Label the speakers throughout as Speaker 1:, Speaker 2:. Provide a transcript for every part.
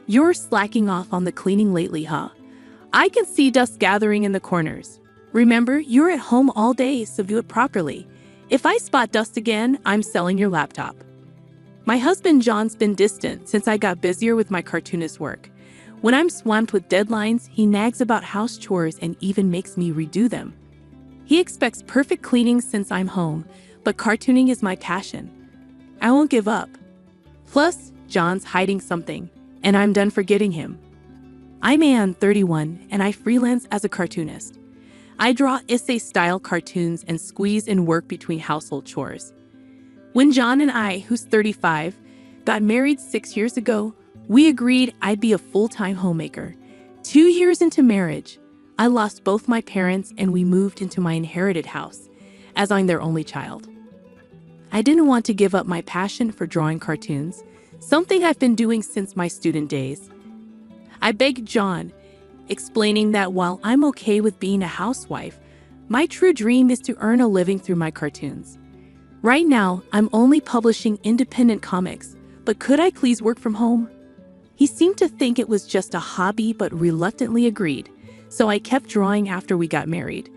Speaker 1: You're slacking off on the cleaning lately, huh? I can see dust gathering in the corners. Remember, you're at home all day, so do it properly. If I spot dust again, I'm selling your laptop. My husband John's been distant since I got busier with my cartoonist work. When I'm swamped with deadlines, he nags about house chores and even makes me redo them. He expects perfect cleaning since I'm home, but cartooning is my passion. I won't give up. Plus, John's hiding something, and I'm done forgetting him. I'm Ann, 31, and I freelance as a cartoonist. I draw essay-style cartoons and squeeze in work between household chores. When John and I, who's 35, got married 6 years ago, we agreed I'd be a full-time homemaker. 2 years into marriage, I lost both my parents and we moved into my inherited house, as I'm their only child. I didn't want to give up my passion for drawing cartoons, something I've been doing since my student days. I begged John, explaining that while I'm okay with being a housewife, my true dream is to earn a living through my cartoons. Right now, I'm only publishing independent comics, but could I please work from home? He seemed to think it was just a hobby but reluctantly agreed, so I kept drawing after we got married.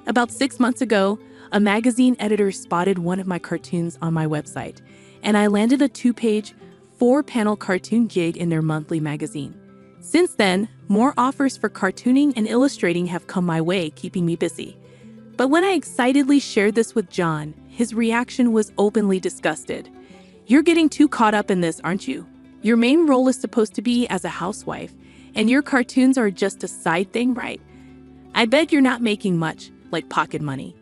Speaker 1: About 6 months ago, a magazine editor spotted one of my cartoons on my website, and I landed a 2-page, 4-panel cartoon gig in their monthly magazine. Since then, more offers for cartooning and illustrating have come my way, keeping me busy. But when I excitedly shared this with John, his reaction was openly disgusted. "You're getting too caught up in this, aren't you? Your main role is supposed to be as a housewife, and your cartoons are just a side thing, right? I bet you're not making much, like pocket money."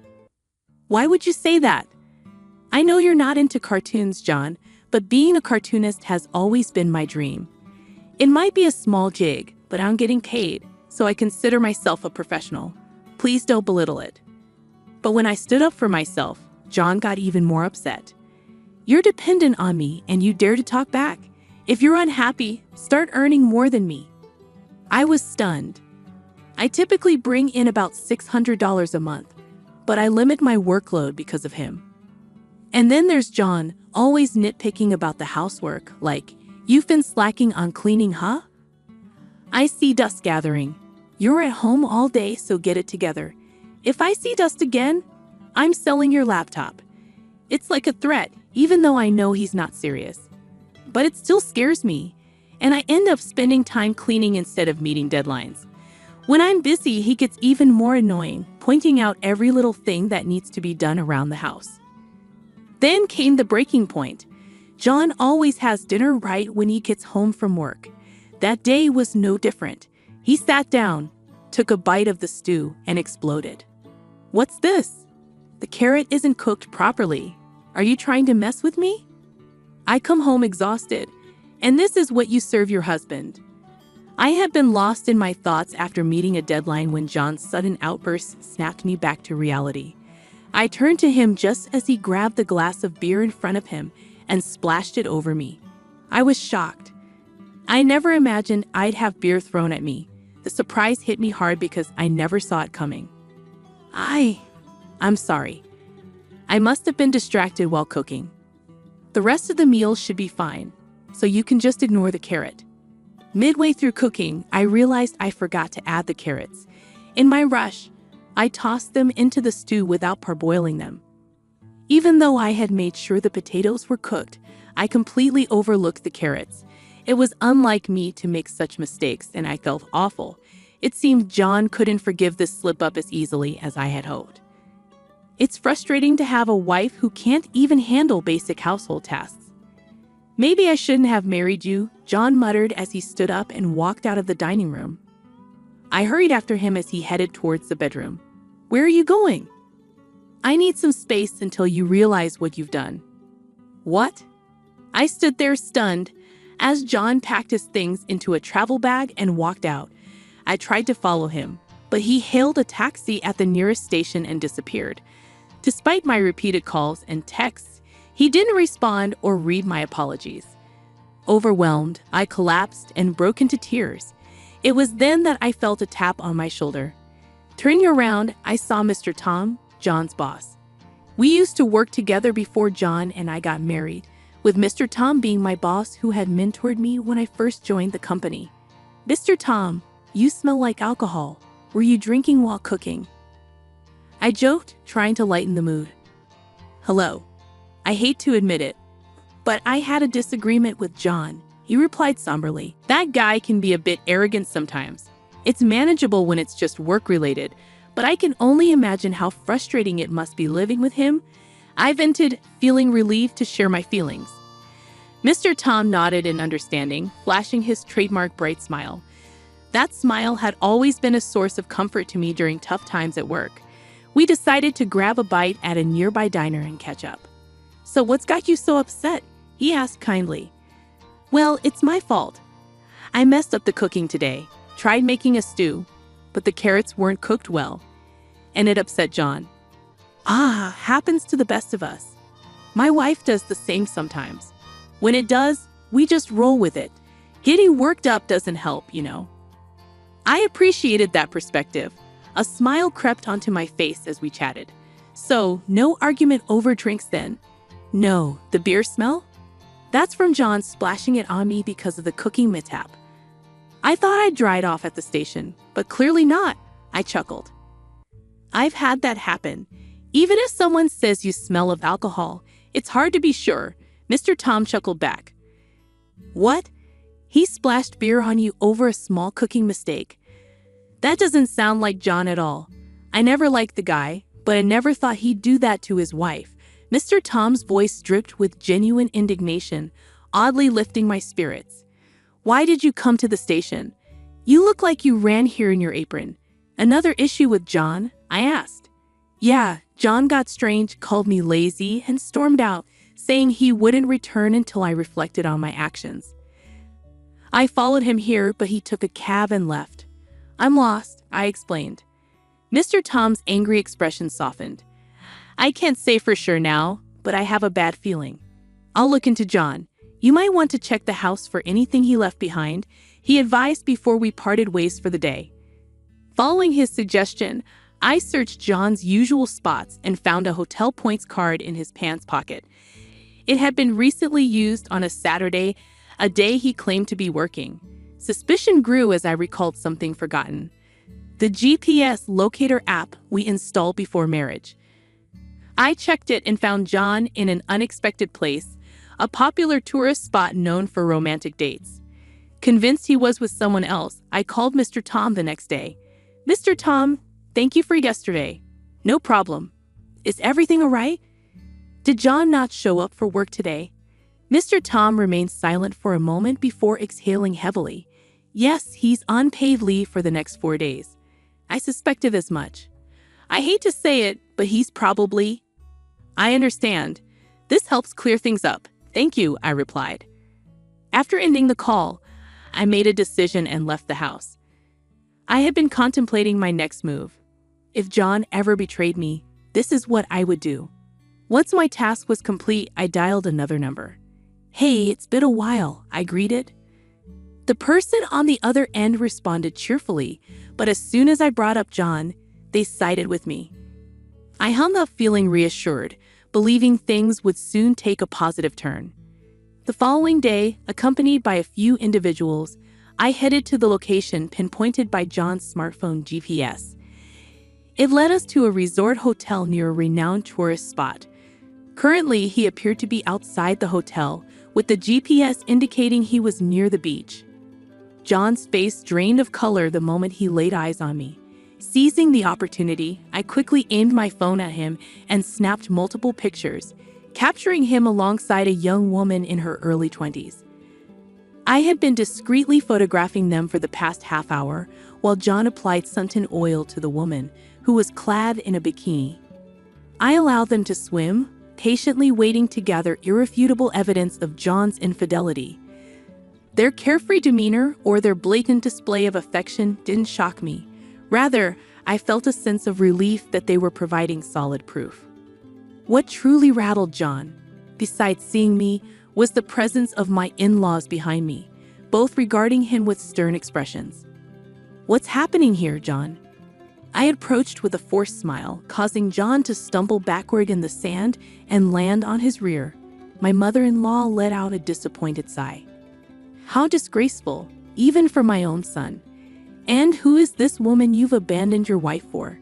Speaker 1: Why would you say that? I know you're not into cartoons, John, but being a cartoonist has always been my dream. It might be a small gig, but I'm getting paid, so I consider myself a professional. Please don't belittle it. But when I stood up for myself, John got even more upset. "You're dependent on me, and you dare to talk back? If you're unhappy, start earning more than me." I was stunned. I typically bring in about $600 a month, but I limit my workload because of him. And then there's John, always nitpicking about the housework, like, "You've been slacking on cleaning, huh? I see dust gathering. You're at home all day, so get it together. If I see dust again, I'm selling your laptop." It's like a threat, even though I know he's not serious. But it still scares me, and I end up spending time cleaning instead of meeting deadlines. When I'm busy, he gets even more annoying, pointing out every little thing that needs to be done around the house. Then came the breaking point. John always has dinner right when he gets home from work. That day was no different. He sat down, took a bite of the stew, and exploded. "What's this? The carrot isn't cooked properly. Are you trying to mess with me? I come home exhausted, and this is what you serve your husband." I had been lost in my thoughts after meeting a deadline when John's sudden outburst snapped me back to reality. I turned to him just as he grabbed the glass of beer in front of him and splashed it over me. I was shocked. I never imagined I'd have beer thrown at me. The surprise hit me hard because I never saw it coming. I'm sorry. I must have been distracted while cooking. The rest of the meal should be fine, so you can just ignore the carrot. Midway through cooking, I realized I forgot to add the carrots. In my rush, I tossed them into the stew without parboiling them. Even though I had made sure the potatoes were cooked, I completely overlooked the carrots. It was unlike me to make such mistakes, and I felt awful. It seemed John couldn't forgive this slip-up as easily as I had hoped. It's frustrating to have a wife who can't even handle basic household tasks. "Maybe I shouldn't have married you," John muttered as he stood up and walked out of the dining room. I hurried after him as he headed towards the bedroom. "Where are you going?" "I need some space until you realize what you've done." "What?" I stood there stunned as John packed his things into a travel bag and walked out. I tried to follow him, but he hailed a taxi at the nearest station and disappeared. Despite my repeated calls and texts, he didn't respond or read my apologies. Overwhelmed, I collapsed and broke into tears. It was then that I felt a tap on my shoulder. Turning around, I saw Mr. Tom, John's boss. We used to work together before John and I got married. with Mr. Tom being my boss who had mentored me when I first joined the company. "Mr. Tom, you smell like alcohol. Were you drinking while cooking?" I joked, trying to lighten the mood. "Hello. I hate to admit it, but I had a disagreement with John," he replied somberly. "That guy can be a bit arrogant sometimes. It's manageable when it's just work-related, but I can only imagine how frustrating it must be living with him." I vented, feeling relieved to share my feelings. Mr. Tom nodded in understanding, flashing his trademark bright smile. That smile had always been a source of comfort to me during tough times at work. We decided to grab a bite at a nearby diner and catch up. "So what's got you so upset?" he asked kindly. "Well, it's my fault. I messed up the cooking today, tried making a stew, but the carrots weren't cooked well, and it upset John." "Ah, happens to the best of us. My wife does the same sometimes. When it does, we just roll with it. Getting worked up doesn't help, you know." I appreciated that perspective. A smile crept onto my face as we chatted. "So, no argument over drinks then?" "No, the beer smell? That's from John splashing it on me because of the cooking mishap. I thought I'd dried off at the station, but clearly not," I chuckled. "I've had that happen. Even if someone says you smell of alcohol, it's hard to be sure," Mr. Tom chuckled back. "What? He splashed beer on you over a small cooking mistake? That doesn't sound like John at all. I never liked the guy, but I never thought he'd do that to his wife." Mr. Tom's voice dripped with genuine indignation, oddly lifting my spirits. "Why did you come to the station? You look like you ran here in your apron. Another issue with John?" I asked. "Yeah, John got strange, called me lazy, and stormed out, saying he wouldn't return until I reflected on my actions. I followed him here, but he took a cab and left. I'm lost," I explained. Mr. Tom's angry expression softened. "I can't say for sure now, but I have a bad feeling. I'll look into John. You might want to check the house for anything he left behind," he advised before we parted ways for the day. Following his suggestion, I searched John's usual spots and found a hotel points card in his pants pocket. It had been recently used on a Saturday, a day he claimed to be working. Suspicion grew as I recalled something forgotten: the GPS locator app we installed before marriage. I checked it and found John in an unexpected place, a popular tourist spot known for romantic dates. Convinced he was with someone else, I called Mr. Tom the next day. "Mr. Tom, thank you for yesterday." "No problem. Is everything all right? Did John not show up for work today?" Mr. Tom remained silent for a moment before exhaling heavily. "Yes, he's on paid leave for the next 4 days. I suspected as much. I hate to say it, but he's probably—" "I understand. This helps clear things up. Thank you," I replied. After ending the call, I made a decision and left the house. I had been contemplating my next move. If John ever betrayed me, this is what I would do. Once my task was complete, I dialed another number. "Hey, it's been a while," I greeted. The person on the other end responded cheerfully, but as soon as I brought up John, they sided with me. I hung up feeling reassured, believing things would soon take a positive turn. The following day, accompanied by a few individuals, I headed to the location pinpointed by John's smartphone GPS. It led us to a resort hotel near a renowned tourist spot. Currently, he appeared to be outside the hotel, with the GPS indicating he was near the beach. John's face drained of color the moment he laid eyes on me. Seizing the opportunity, I quickly aimed my phone at him and snapped multiple pictures, capturing him alongside a young woman in her early 20s. I had been discreetly photographing them for the past half hour, while John applied suntan oil to the woman, who was clad in a bikini. I allowed them to swim, patiently waiting to gather irrefutable evidence of John's infidelity. Their carefree demeanor or their blatant display of affection didn't shock me. Rather, I felt a sense of relief that they were providing solid proof. What truly rattled John, besides seeing me, was the presence of my in-laws behind me, both regarding him with stern expressions. "What's happening here, John?" I approached with a forced smile, causing John to stumble backward in the sand and land on his rear. My mother-in-law let out a disappointed sigh. How disgraceful, even for my own son. And who is this woman you've abandoned your wife for?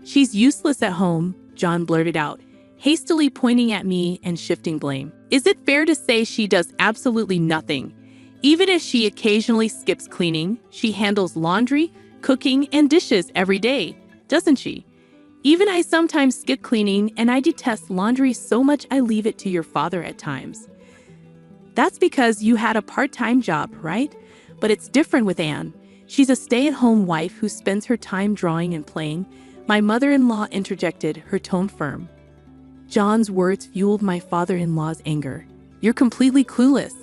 Speaker 1: She's useless at home, John blurted out, hastily pointing at me and shifting blame. Is it fair to say she does absolutely nothing? Even if she occasionally skips cleaning, she handles laundry, cooking, and dishes every day, doesn't she? Even I sometimes skip cleaning, and I detest laundry so much I leave it to your father at times. That's because you had a part-time job, right? But it's different with Anne. She's a stay-at-home wife who spends her time drawing and playing. My mother-in-law interjected, her tone firm. John's words fueled my father-in-law's anger. You're completely clueless,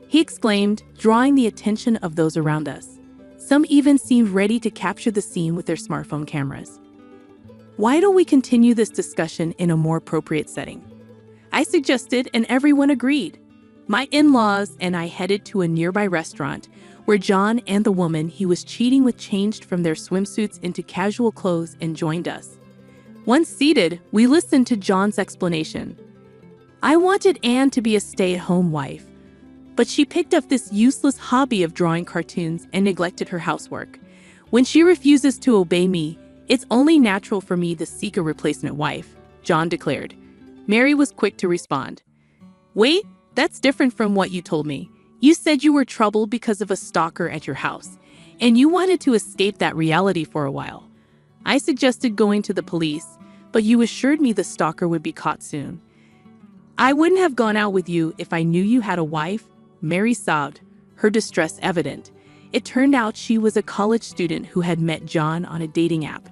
Speaker 1: he exclaimed, drawing the attention of those around us. Some even seemed ready to capture the scene with their smartphone cameras. Why don't we continue this discussion in a more appropriate setting? I suggested, and everyone agreed. My in-laws and I headed to a nearby restaurant where John and the woman he was cheating with changed from their swimsuits into casual clothes and joined us. Once seated, we listened to John's explanation. I wanted Anne to be a stay-at-home wife, but she picked up this useless hobby of drawing cartoons and neglected her housework. When she refuses to obey me, it's only natural for me to seek a replacement wife, John declared. Mary was quick to respond. Wait, that's different from what you told me. You said you were troubled because of a stalker at your house, and you wanted to escape that reality for a while. I suggested going to the police, but you assured me the stalker would be caught soon. I wouldn't have gone out with you if I knew you had a wife, Mary sobbed, her distress evident. It turned out she was a college student who had met John on a dating app.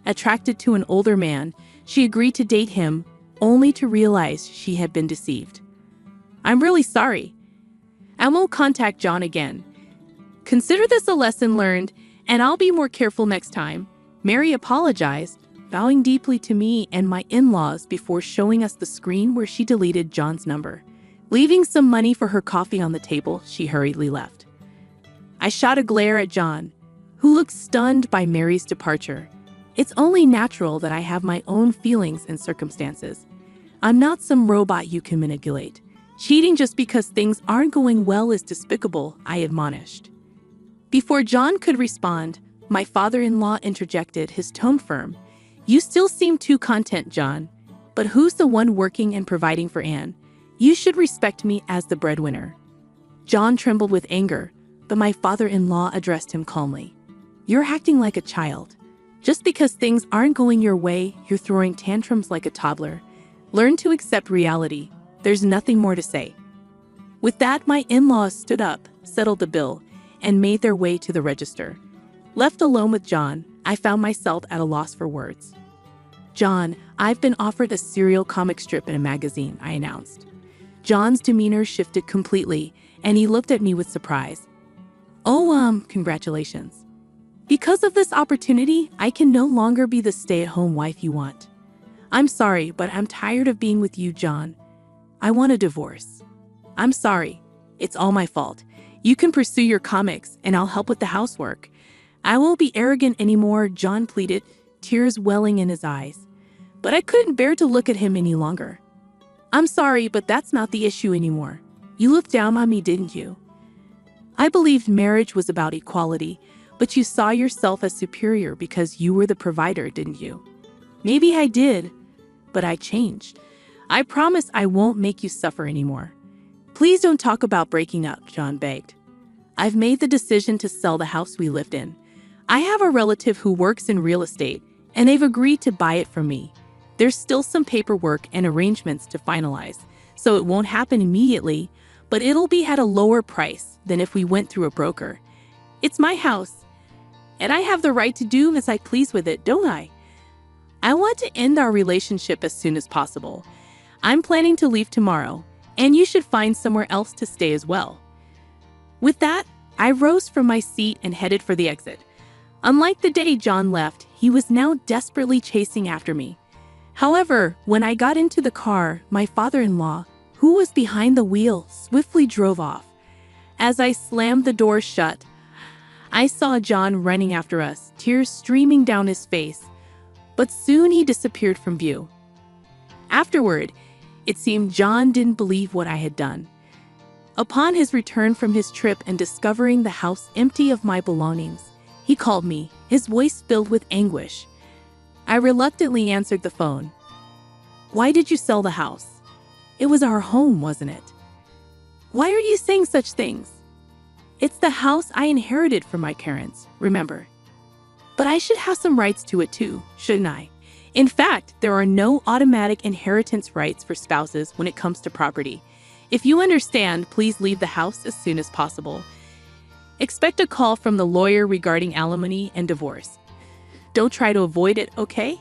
Speaker 1: Attracted to an older man, she agreed to date him, only to realize she had been deceived. I'm really sorry. I won't contact John again. Consider this a lesson learned, and I'll be more careful next time. Mary apologized, bowing deeply to me and my in-laws before showing us the screen where she deleted John's number. Leaving some money for her coffee on the table, she hurriedly left. I shot a glare at John, who looked stunned by Mary's departure. It's only natural that I have my own feelings and circumstances. I'm not some robot you can manipulate. Cheating just because things aren't going well is despicable, I admonished. Before John could respond, my father-in-law interjected, his tone firm. You still seem too content, John. But who's the one working and providing for Anne? You should respect me as the breadwinner. John trembled with anger, but my father-in-law addressed him calmly. You're acting like a child. Just because things aren't going your way, you're throwing tantrums like a toddler. Learn to accept reality. There's nothing more to say. With that, my in-laws stood up, settled the bill, and made their way to the register. Left alone with John, I found myself at a loss for words. John, I've been offered a serial comic strip in a magazine, I announced. John's demeanor shifted completely, and he looked at me with surprise. Oh, congratulations. Because of this opportunity, I can no longer be the stay-at-home wife you want. I'm sorry, but I'm tired of being with you, John. I want a divorce. I'm sorry. It's all my fault. You can pursue your comics, and I'll help with the housework. I won't be arrogant anymore, John pleaded, tears welling in his eyes. But I couldn't bear to look at him any longer. I'm sorry, but that's not the issue anymore. You looked down on me, didn't you? I believed marriage was about equality, but you saw yourself as superior because you were the provider, didn't you? Maybe I did, but I changed. I promise I won't make you suffer anymore. Please don't talk about breaking up, John begged. I've made the decision to sell the house we lived in. I have a relative who works in real estate, and they've agreed to buy it from me. There's still some paperwork and arrangements to finalize, so it won't happen immediately, but it'll be at a lower price than if we went through a broker. It's my house, and I have the right to do as I please with it, don't I? I want to end our relationship as soon as possible. I'm planning to leave tomorrow, and you should find somewhere else to stay as well. With that, I rose from my seat and headed for the exit. Unlike the day John left, he was now desperately chasing after me. However, when I got into the car, my father-in-law, who was behind the wheel, swiftly drove off. As I slammed the door shut, I saw John running after us, tears streaming down his face, but soon he disappeared from view. Afterward, It seemed John didn't believe what I had done. Upon his return from his trip and discovering the house empty of my belongings, he called me, his voice filled with anguish. I reluctantly answered the phone. "Why did you sell the house? It was our home, wasn't it?" "Why are you saying such things? It's the house I inherited from my parents, remember? But I should have some rights to it too, shouldn't I? In fact, there are no automatic inheritance rights for spouses when it comes to property. If you understand, please leave the house as soon as possible. Expect a call from the lawyer regarding alimony and divorce. Don't try to avoid it, okay?"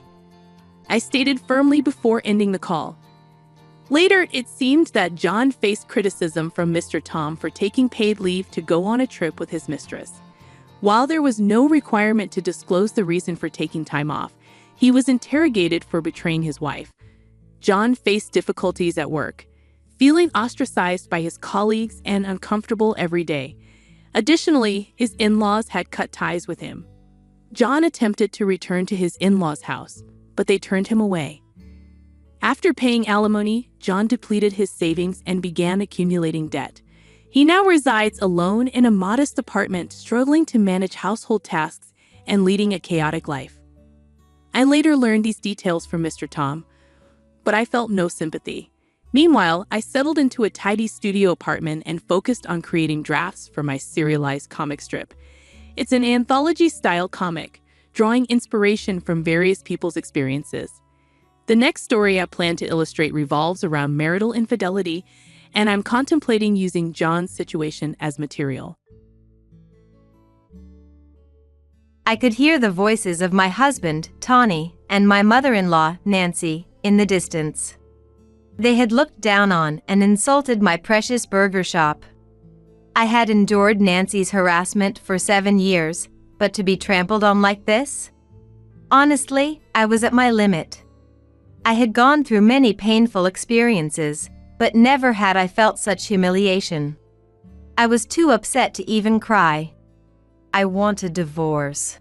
Speaker 1: I stated firmly before ending the call. Later, it seemed that John faced criticism from Mr. Tom for taking paid leave to go on a trip with his mistress. While there was no requirement to disclose the reason for taking time off, he was interrogated for betraying his wife. John faced difficulties at work, feeling ostracized by his colleagues and uncomfortable every day. Additionally, his in-laws had cut ties with him. John attempted to return to his in-laws' house, but they turned him away. After paying alimony, John depleted his savings and began accumulating debt. He now resides alone in a modest apartment, struggling to manage household tasks and leading a chaotic life. I later learned these details from Mr. Tom, but I felt no sympathy. Meanwhile, I settled into a tidy studio apartment and focused on creating drafts for my serialized comic strip. It's an anthology-style comic, drawing inspiration from various people's experiences. The next story I plan to illustrate revolves around marital infidelity, and I'm contemplating using John's situation as material.
Speaker 2: I could hear the voices of my husband, Tawny, and my mother-in-law, Nancy, in the distance. They had looked down on and insulted my precious burger shop. I had endured Nancy's harassment for 7 years, but to be trampled on like this? Honestly, I was at my limit. I had gone through many painful experiences, but never had I felt such humiliation. I was too upset to even cry. "I want a divorce,"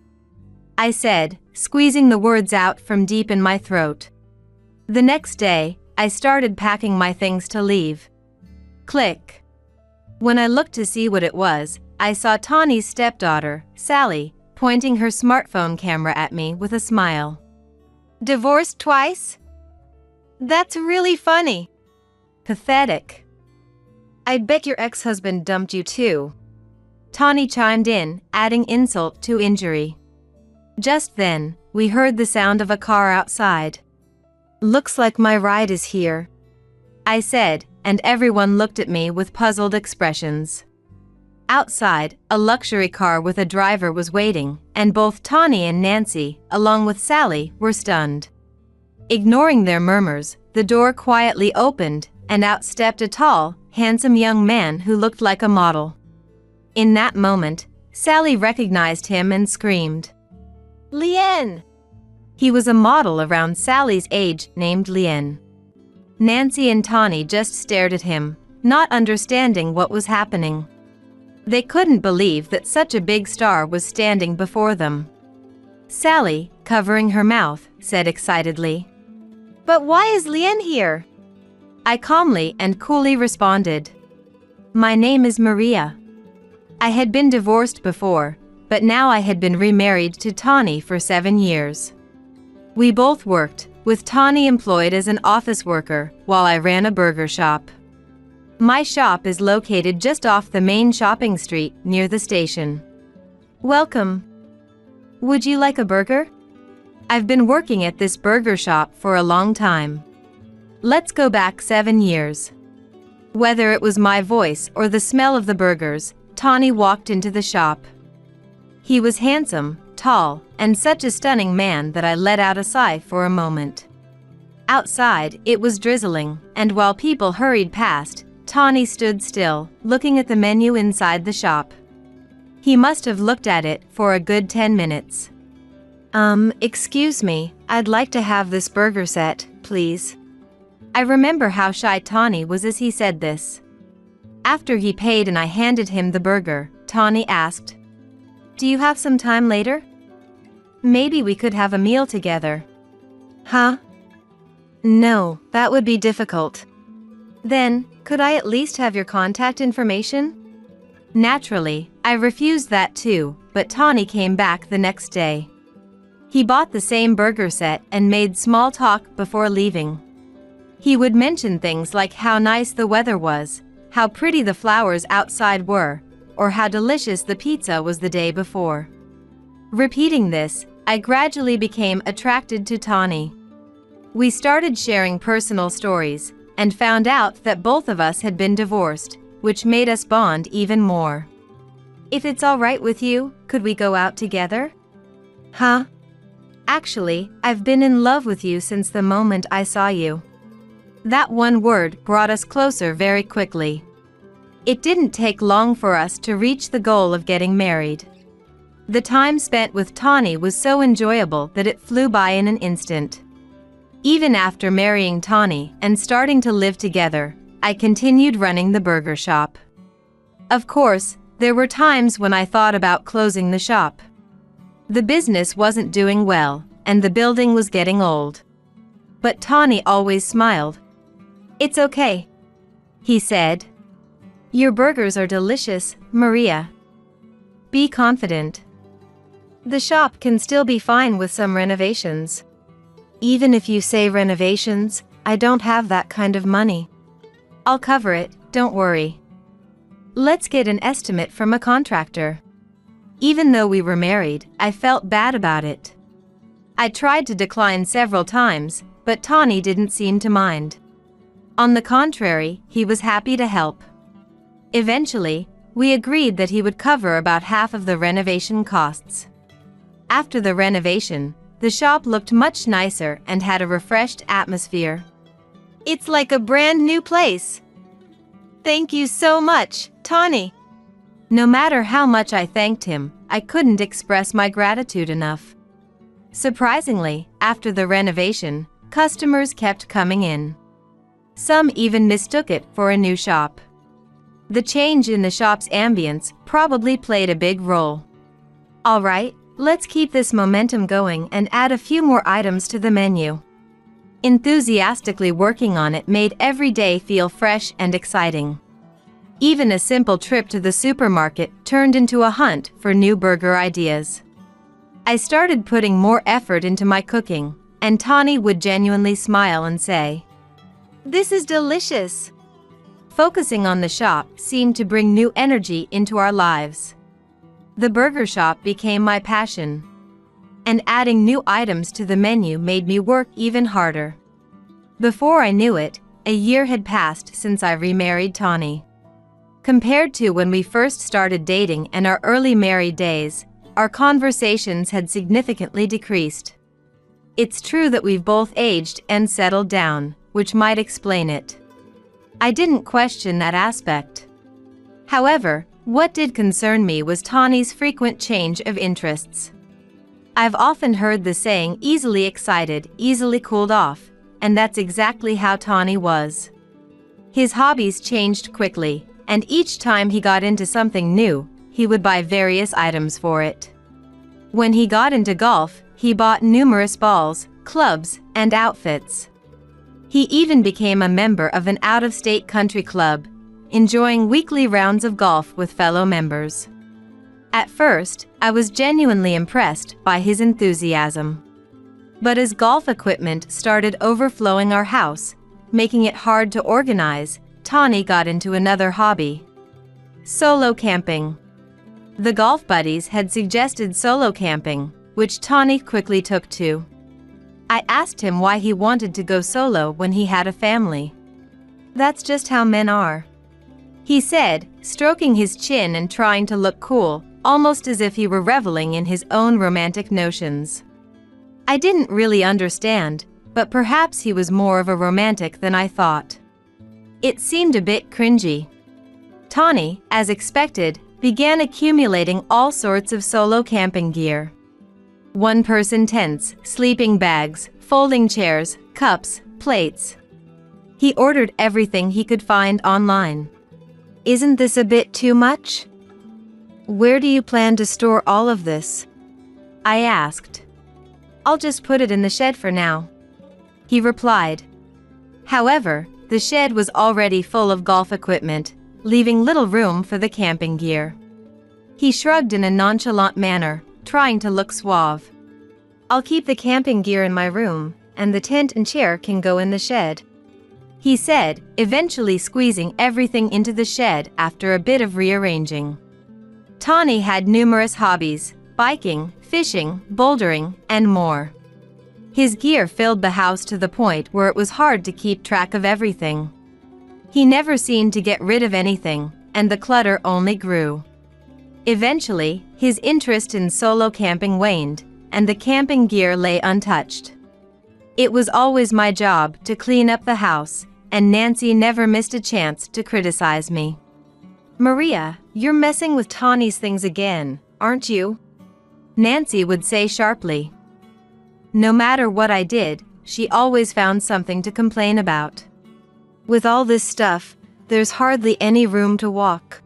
Speaker 2: I said, squeezing the words out from deep in my throat. The next day, I started packing my things to leave. Click. When I looked to see what it was, I saw Tawny's stepdaughter, Sally, pointing her smartphone camera at me with a smile. "Divorced twice? That's really funny." "Pathetic." "I bet your ex-husband dumped you too," Tawny chimed in, adding insult to injury. Just then, we heard the sound of a car outside. "Looks like my ride is here," I said, and everyone looked at me with puzzled expressions. Outside, a luxury car with a driver was waiting, and both Tawny and Nancy, along with Sally, were stunned. Ignoring their murmurs, the door quietly opened, and out stepped a tall, handsome young man who looked like a model. In that moment, Sally recognized him and screamed, "Lien!" He was a model around Sally's age named Lien. Nancy and Tawny just stared at him, not understanding what was happening. They couldn't believe that such a big star was standing before them. Sally, covering her mouth, said excitedly, "But why is Lien here?" I calmly and coolly responded, "My name is Maria." I had been divorced before, but now I had been remarried to Tawny for 7 years. We both worked, with Tawny employed as an office worker while I ran a burger shop. My shop is located just off the main shopping street near the station. "Welcome. Would you like a burger? I've been working at this burger shop for a long time. Let's go back 7 years." Whether it was my voice or the smell of the burgers, Tawny walked into the shop. He was handsome, tall, and such a stunning man that I let out a sigh for a moment. Outside, it was drizzling, and while people hurried past, Tawny stood still, looking at the menu inside the shop. He must have looked at it for a good 10 minutes. Excuse me, I'd like to have this burger set, please." I remember how shy Tawny was as he said this. After he paid and I handed him the burger, Tawny asked, "Do you have some time later? Maybe we could have a meal together." "Huh? No, that would be difficult. Then, could I at least have your contact information? Naturally, I refused that too, but Tawny came back the next day. He bought the same burger set and made small talk before leaving. He would mention things like how nice the weather was, how pretty the flowers outside were, or how delicious the pizza was the day before. Repeating this, I gradually became attracted to Tawny. We started sharing personal stories, and found out that both of us had been divorced, which made us bond even more. If it's all right with you, could we go out together? Huh? Actually, I've been in love with you since the moment I saw you. That one word brought us closer very quickly. It didn't take long for us to reach the goal of getting married. The time spent with Tawny was so enjoyable that it flew by in an instant. Even after marrying Tawny and starting to live together, I continued running the burger shop. Of course, there were times when I thought about closing the shop. The business wasn't doing well, and the building was getting old. But Tawny always smiled. "It's okay," he said. "Your burgers are delicious, Maria. Be confident. The shop can still be fine with some renovations." "Even if you say renovations, I don't have that kind of money." "I'll cover it, don't worry. Let's get an estimate from a contractor." Even though we were married, I felt bad about it. I tried to decline several times, but Tawny didn't seem to mind. On the contrary, he was happy to help. Eventually, we agreed that he would cover about half of the renovation costs. After the renovation, the shop looked much nicer and had a refreshed atmosphere. "It's like a brand new place." "Thank you so much, Tawny." No matter how much I thanked him, I couldn't express my gratitude enough. Surprisingly, after the renovation, customers kept coming in. Some even mistook it for a new shop. The change in the shop's ambience probably played a big role. All right, let's keep this momentum going and add a few more items to the menu. Enthusiastically working on it made every day feel fresh and exciting. Even a simple trip to the supermarket turned into a hunt for new burger ideas. I started putting more effort into my cooking, and Tawny would genuinely smile and say, "This is delicious." Focusing on the shop seemed to bring new energy into our lives. The burger shop became my passion, and adding new items to the menu made me work even harder. Before I knew it, a year had passed since I remarried Tawny. Compared to when we first started dating and our early married days, our conversations had significantly decreased. It's true that we've both aged and settled down, which might explain it. I didn't question that aspect. However, what did concern me was Tawny's frequent change of interests. I've often heard the saying, easily excited, easily cooled off, and that's exactly how Tawny was. His hobbies changed quickly, and each time he got into something new, he would buy various items for it. When he got into golf, he bought numerous balls, clubs, and outfits. He even became a member of an out-of-state country club, enjoying weekly rounds of golf with fellow members. At first, I was genuinely impressed by his enthusiasm. But as golf equipment started overflowing our house, making it hard to organize, Tawny got into another hobby: solo camping. The golf buddies had suggested solo camping, which Tawny quickly took to. I asked him why he wanted to go solo when he had a family. "That's just how men are," he said, stroking his chin and trying to look cool, almost as if he were reveling in his own romantic notions. I didn't really understand, but perhaps he was more of a romantic than I thought. It seemed a bit cringy. Tawny, as expected, began accumulating all sorts of solo camping gear. One-person tents, sleeping bags, folding chairs, cups, plates. He ordered everything he could find online. "Isn't this a bit too much? Where do you plan to store all of this?" I asked. "I'll just put it in the shed for now," he replied. However, the shed was already full of golf equipment, leaving little room for the camping gear. He shrugged in a nonchalant manner, trying to look suave. "I'll keep the camping gear in my room, and the tent and chair can go in the shed," he said, eventually squeezing everything into the shed after a bit of rearranging. Tawny had numerous hobbies: biking, fishing, bouldering, and more. His gear filled the house to the point where it was hard to keep track of everything. He never seemed to get rid of anything, and the clutter only grew. Eventually, his interest in solo camping waned, and the camping gear lay untouched. It was always my job to clean up the house, and Nancy never missed a chance to criticize me. "Maria, you're messing with Tawny's things again, aren't you?" Nancy would say sharply. No matter what I did, she always found something to complain about. "With all this stuff, there's hardly any room to walk.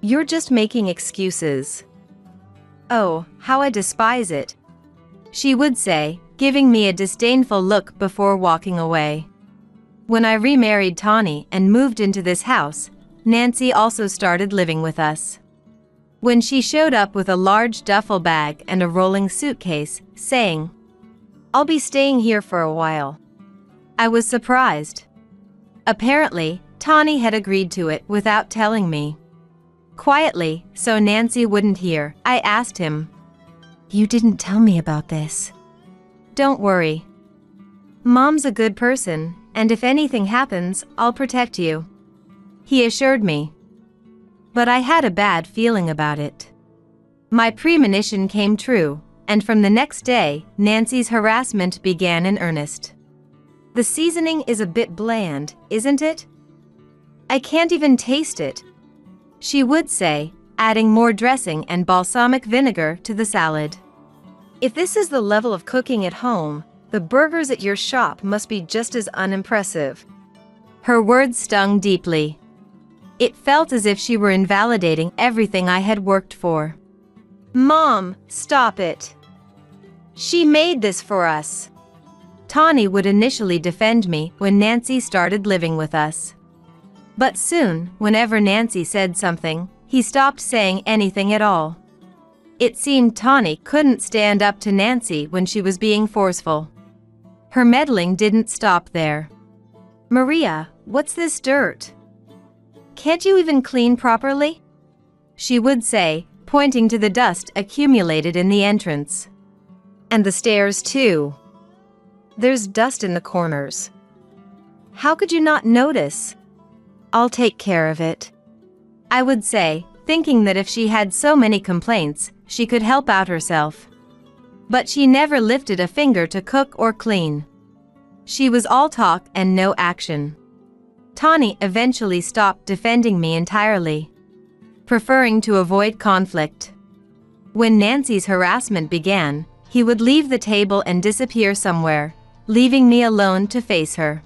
Speaker 2: You're just making excuses." "Oh, how I despise it," she would say, giving me a disdainful look before walking away. When I remarried Tawny and moved into this house, Nancy also started living with us. When she showed up with a large duffel bag and a rolling suitcase, saying, "I'll be staying here for a while," I was surprised. Apparently, Tawny had agreed to it without telling me. Quietly, so Nancy wouldn't hear, I asked him, "You didn't tell me about this." "Don't worry. Mom's a good person, and if anything happens, I'll protect you," he assured me. But I had a bad feeling about it. My premonition came true, and from the next day, Nancy's harassment began in earnest. "The seasoning is a bit bland, isn't it? I can't even taste it," she would say, adding more dressing and balsamic vinegar to the salad. "If this is the level of cooking at home, the burgers at your shop must be just as unimpressive." Her words stung deeply. It felt as if she were invalidating everything I had worked for. "Mom, stop it. She made this for us." Tawny would initially defend me when Nancy started living with us. But soon, whenever Nancy said something, he stopped saying anything at all. It seemed Tawny couldn't stand up to Nancy when she was being forceful. Her meddling didn't stop there. "Maria, what's this dirt? Can't you even clean properly?" she would say, pointing to the dust accumulated in the entrance. "And the stairs too. There's dust in the corners. How could you not notice?" "I'll take care of it," I would say, thinking that if she had so many complaints, she could help out herself. But she never lifted a finger to cook or clean. She was all talk and no action. Tawny eventually stopped defending me entirely, preferring to avoid conflict. When Nancy's harassment began, he would leave the table and disappear somewhere, leaving me alone to face her.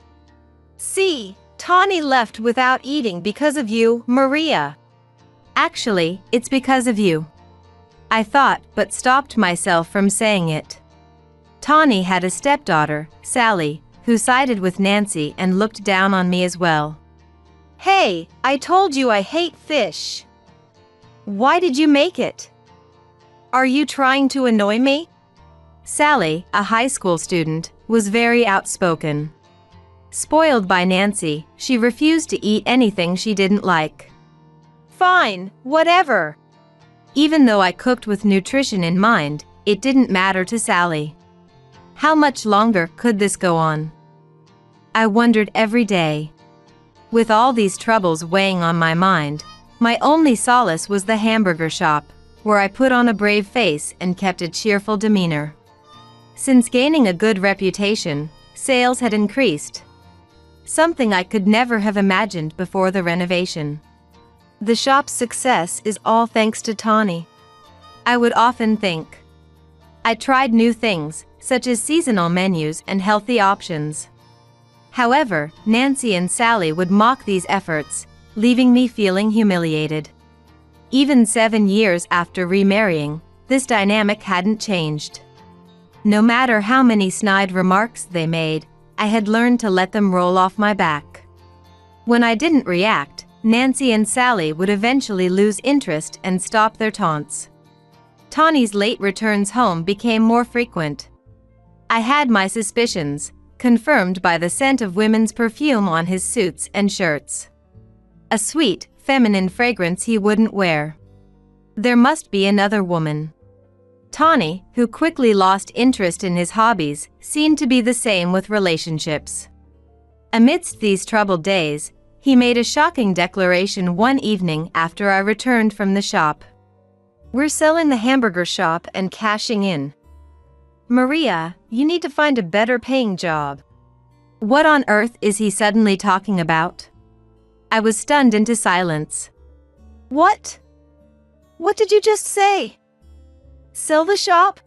Speaker 2: "See, Tawny left without eating because of you, Maria." "Actually, it's because of you," I thought, but stopped myself from saying it. Tawny had a stepdaughter, Sally, who sided with Nancy and looked down on me as well. "Hey, I told you I hate fish. Why did you make it? Are you trying to annoy me?" Sally, a high school student, was very outspoken. Spoiled by Nancy, she refused to eat anything she didn't like. "Fine, whatever." Even though I cooked with nutrition in mind, it didn't matter to Sally. How much longer could this go on? I wondered every day. With all these troubles weighing on my mind, my only solace was the hamburger shop, where I put on a brave face and kept a cheerful demeanor. Since gaining a good reputation, sales had increased, something I could never have imagined before the renovation. The shop's success is all thanks to Tawny, I would often think. I tried new things, such as seasonal menus and healthy options. However, Nancy and Sally would mock these efforts, leaving me feeling humiliated. Even 7 years after remarrying, this dynamic hadn't changed. No matter how many snide remarks they made, I had learned to let them roll off my back. When I didn't react, Nancy and Sally would eventually lose interest and stop their taunts. Tawny's late returns home became more frequent. I had my suspicions, confirmed by the scent of women's perfume on his suits and shirts. A sweet, feminine fragrance he wouldn't wear. There must be another woman. Tawny, who quickly lost interest in his hobbies, seemed to be the same with relationships. Amidst these troubled days, he made a shocking declaration one evening after I returned from the shop. "We're selling the hamburger shop and cashing in. Maria, you need to find a better paying job." What on earth is he suddenly talking about? I was stunned into silence. What? What did you just say? Sell the shop?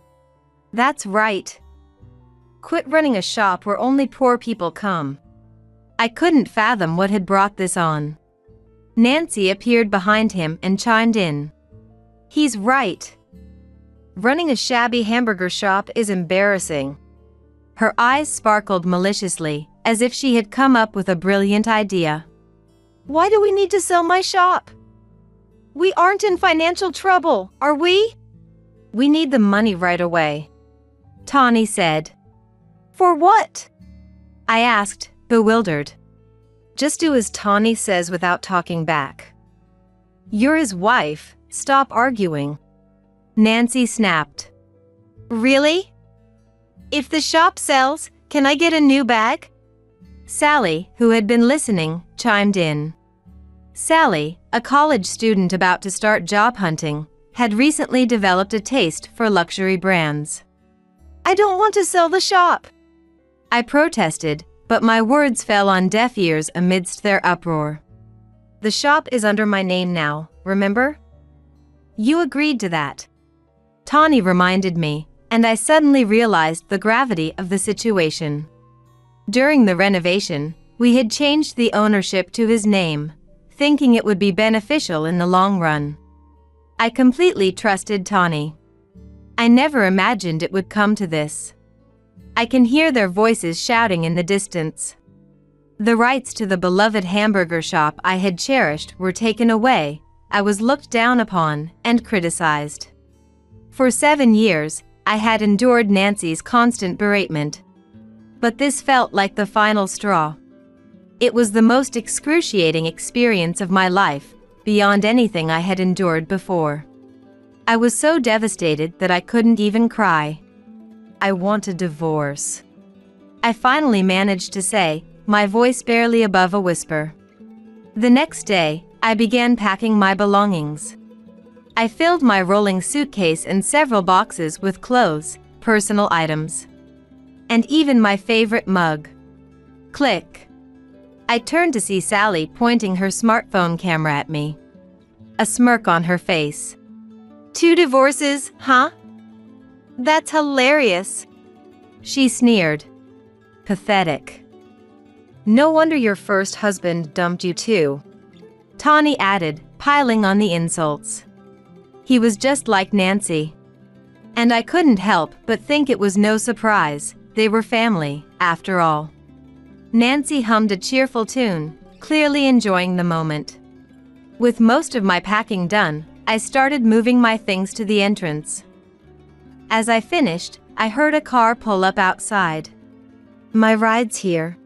Speaker 2: That's right. Quit running a shop where only poor people come. I couldn't fathom what had brought this on. Nancy appeared behind him and chimed in. He's right. Running a shabby hamburger shop is embarrassing. Her eyes sparkled maliciously, as if she had come up with a brilliant idea. Why do we need to sell my shop? We aren't in financial trouble, are we? We need the money right away, Tawny said. For what? I asked, bewildered. Just do as Tawny says without talking back. You're his wife, stop arguing. Nancy snapped. Really? If the shop sells, can I get a new bag? Sally, who had been listening, chimed in. Sally, a college student about to start job hunting, had recently developed a taste for luxury brands. I don't want to sell the shop, I protested, but my words fell on deaf ears amidst their uproar. The shop is under my name now, remember? You agreed to that. Tawny reminded me, and I suddenly realized the gravity of the situation. During the renovation, we had changed the ownership to his name, thinking it would be beneficial in the long run. I completely trusted Tawny. I never imagined it would come to this. I can hear their voices shouting in the distance. The rights to the beloved hamburger shop I had cherished were taken away. I was looked down upon and criticized. For 7 years, I had endured Nancy's constant beratement. But this felt like the final straw. It was the most excruciating experience of my life, beyond anything I had endured before. I was so devastated that I couldn't even cry. I want a divorce, I finally managed to say, my voice barely above a whisper. The next day, I began packing my belongings. I filled my rolling suitcase and several boxes with clothes, personal items, and even my favorite mug. Click. I turned to see Sally pointing her smartphone camera at me. A smirk on her face. 2 divorces, huh? That's hilarious. She sneered. Pathetic. No wonder your first husband dumped you too, Tawny added, piling on the insults. He was just like Nancy. And I couldn't help but think it was no surprise, they were family, after all. Nancy hummed a cheerful tune, clearly enjoying the moment. With most of my packing done, I started moving my things to the entrance. As I finished, I heard a car pull up outside. My ride's here,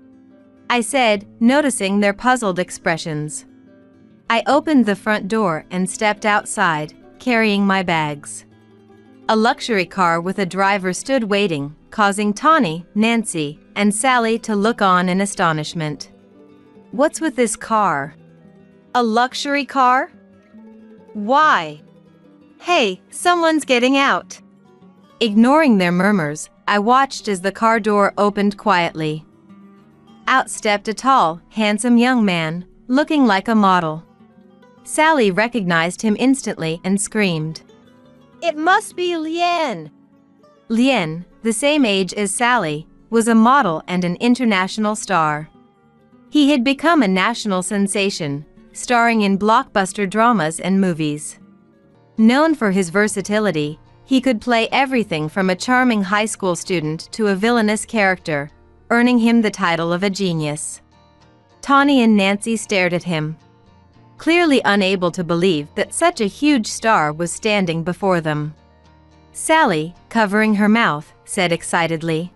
Speaker 2: I said, noticing their puzzled expressions. I opened the front door and stepped outside, carrying my bags. A luxury car with a driver stood waiting, causing Tawny, Nancy, and Sally to look on in astonishment. What's with this car? A luxury car? Why? Hey, someone's getting out. Ignoring their murmurs, I watched as the car door opened quietly. Out stepped a tall, handsome young man, looking like a model. Sally recognized him instantly and screamed. It must be Lien. Lien, the same age as Sally, was a model and an international star. He had become a national sensation, starring in blockbuster dramas and movies. Known for his versatility, he could play everything from a charming high school student to a villainous character, earning him the title of a genius. Tawny and Nancy stared at him, clearly unable to believe that such a huge star was standing before them. Sally, covering her mouth, said excitedly,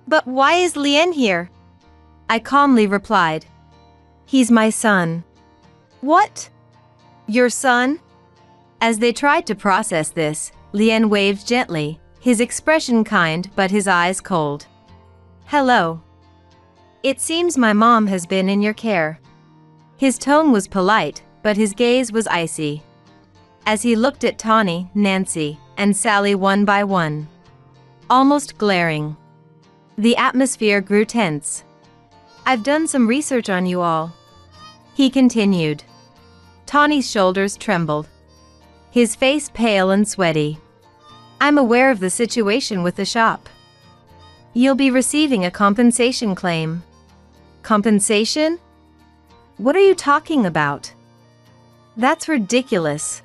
Speaker 2: "But why is Lien here?" I calmly replied, "He's my son." "What? Your son?" As they tried to process this, Lien waved gently, his expression kind but his eyes cold. "Hello. It seems my mom has been in your care." His tone was polite, but his gaze was icy, as he looked at Tawny, Nancy, and Sally one by one, almost glaring. The atmosphere grew tense. "I've done some research on you all," he continued. Tawny's shoulders trembled, his face pale and sweaty. "I'm aware of the situation with the shop. You'll be receiving a compensation claim." "Compensation? What are you talking about? That's ridiculous."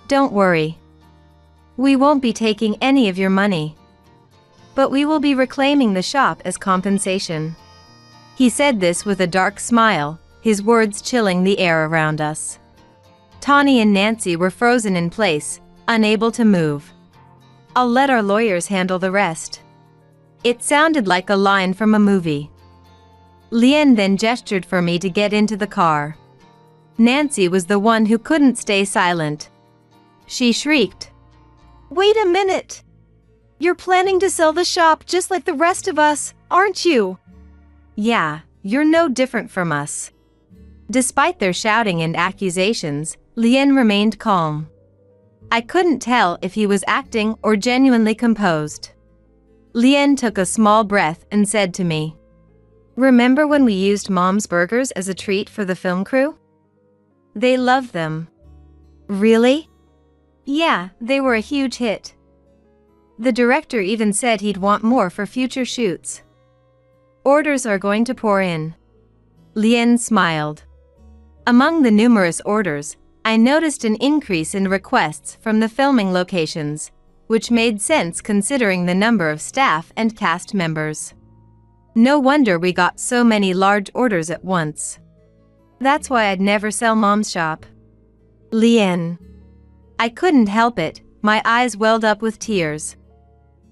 Speaker 2: "Don't worry. We won't be taking any of your money. But we will be reclaiming the shop as compensation." He said this with a dark smile, his words chilling the air around us. Tawny and Nancy were frozen in place, unable to move. "I'll let our lawyers handle the rest." It sounded like a line from a movie. Lien then gestured for me to get into the car. Nancy was the one who couldn't stay silent. She shrieked, "Wait a minute! You're planning to sell the shop just like the rest of us, aren't you?" "Yeah, you're no different from us." Despite their shouting and accusations, Lien remained calm. I couldn't tell if he was acting or genuinely composed. Lien took a small breath and said to me, "Remember when we used Mom's burgers as a treat for the film crew? They loved them." "Really?" "Yeah, they were a huge hit. The director even said he'd want more for future shoots." "Orders are going to pour in." Lien smiled. Among the numerous orders, I noticed an increase in requests from the filming locations, which made sense considering the number of staff and cast members. No wonder we got so many large orders at once. That's why I'd never sell Mom's shop. Lien. I couldn't help it, my eyes welled up with tears.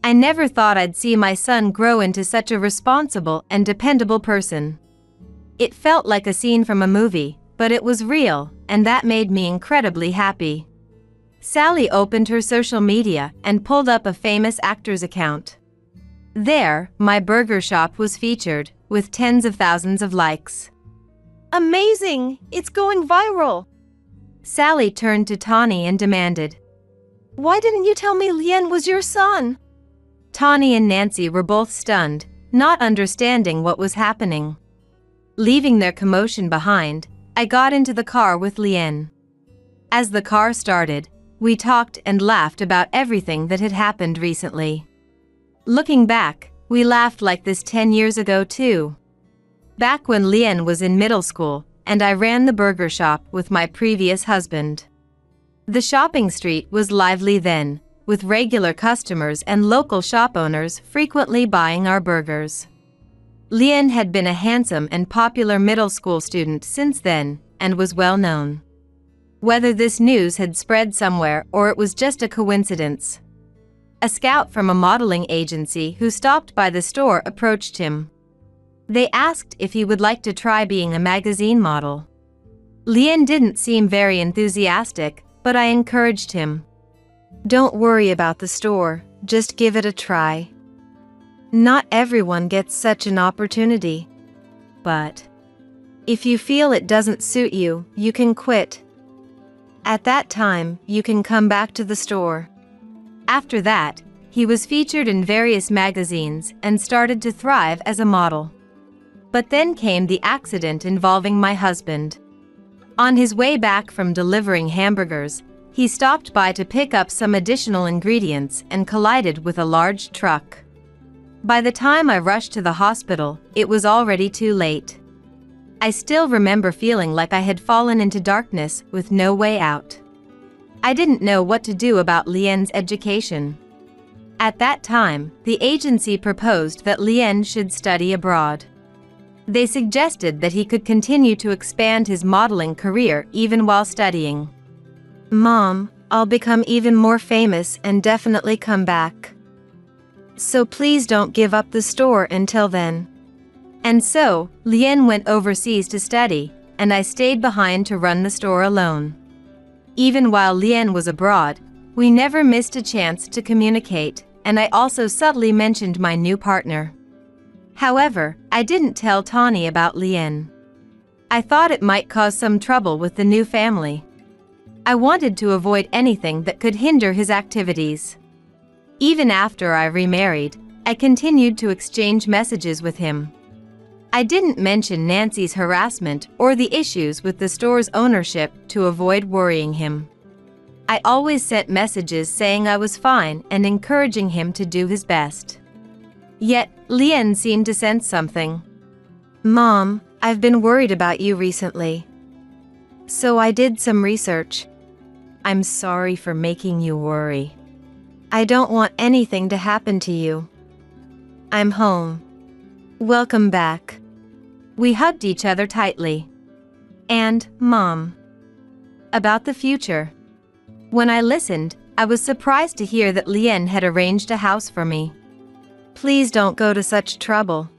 Speaker 2: I never thought I'd see my son grow into such a responsible and dependable person. It felt like a scene from a movie, but it was real, and that made me incredibly happy. Sally opened her social media and pulled up a famous actor's account. There, my burger shop was featured, with tens of thousands of likes. "Amazing! It's going viral!" Sally turned to Tawny and demanded, "Why didn't you tell me Lien was your son?" Tawny and Nancy were both stunned, not understanding what was happening. Leaving their commotion behind, I got into the car with Lien. As the car started, we talked and laughed about everything that had happened recently. Looking back, we laughed like this 10 years ago too. Back when Lien was in middle school, and I ran the burger shop with my previous husband. The shopping street was lively then, with regular customers and local shop owners frequently buying our burgers. Lien had been a handsome and popular middle school student since then, and was well known. Whether this news had spread somewhere or it was just a coincidence. A scout from a modeling agency who stopped by the store approached him. They asked if he would like to try being a magazine model. Lien didn't seem very enthusiastic, but I encouraged him. "Don't worry about the store, just give it a try. Not everyone gets such an opportunity. But if you feel it doesn't suit you, you can quit. At that time, you can come back to the store." After that, he was featured in various magazines and started to thrive as a model. But then came the accident involving my husband. On his way back from delivering hamburgers, he stopped by to pick up some additional ingredients and collided with a large truck. By the time I rushed to the hospital, it was already too late. I still remember feeling like I had fallen into darkness with no way out. I didn't know what to do about Lien's education. At that time, the agency proposed that Lien should study abroad. They suggested that he could continue to expand his modeling career even while studying. "Mom, I'll become even more famous and definitely come back. So please don't give up the store until then." And so, Lien went overseas to study, and I stayed behind to run the store alone. Even while Lien was abroad, we never missed a chance to communicate, and I also subtly mentioned my new partner. However, I didn't tell Tawny about Lien. I thought it might cause some trouble with the new family. I wanted to avoid anything that could hinder his activities. Even after I remarried, I continued to exchange messages with him. I didn't mention Nancy's harassment or the issues with the store's ownership to avoid worrying him. I always sent messages saying I was fine and encouraging him to do his best. Yet, Lien seemed to sense something. "Mom, I've been worried about you recently. So I did some research. I'm sorry for making you worry. I don't want anything to happen to you. I'm home. Welcome back." We hugged each other tightly. "And, Mom, about the future." When I listened, I was surprised to hear that Lien had arranged a house for me. "Please don't go to such trouble.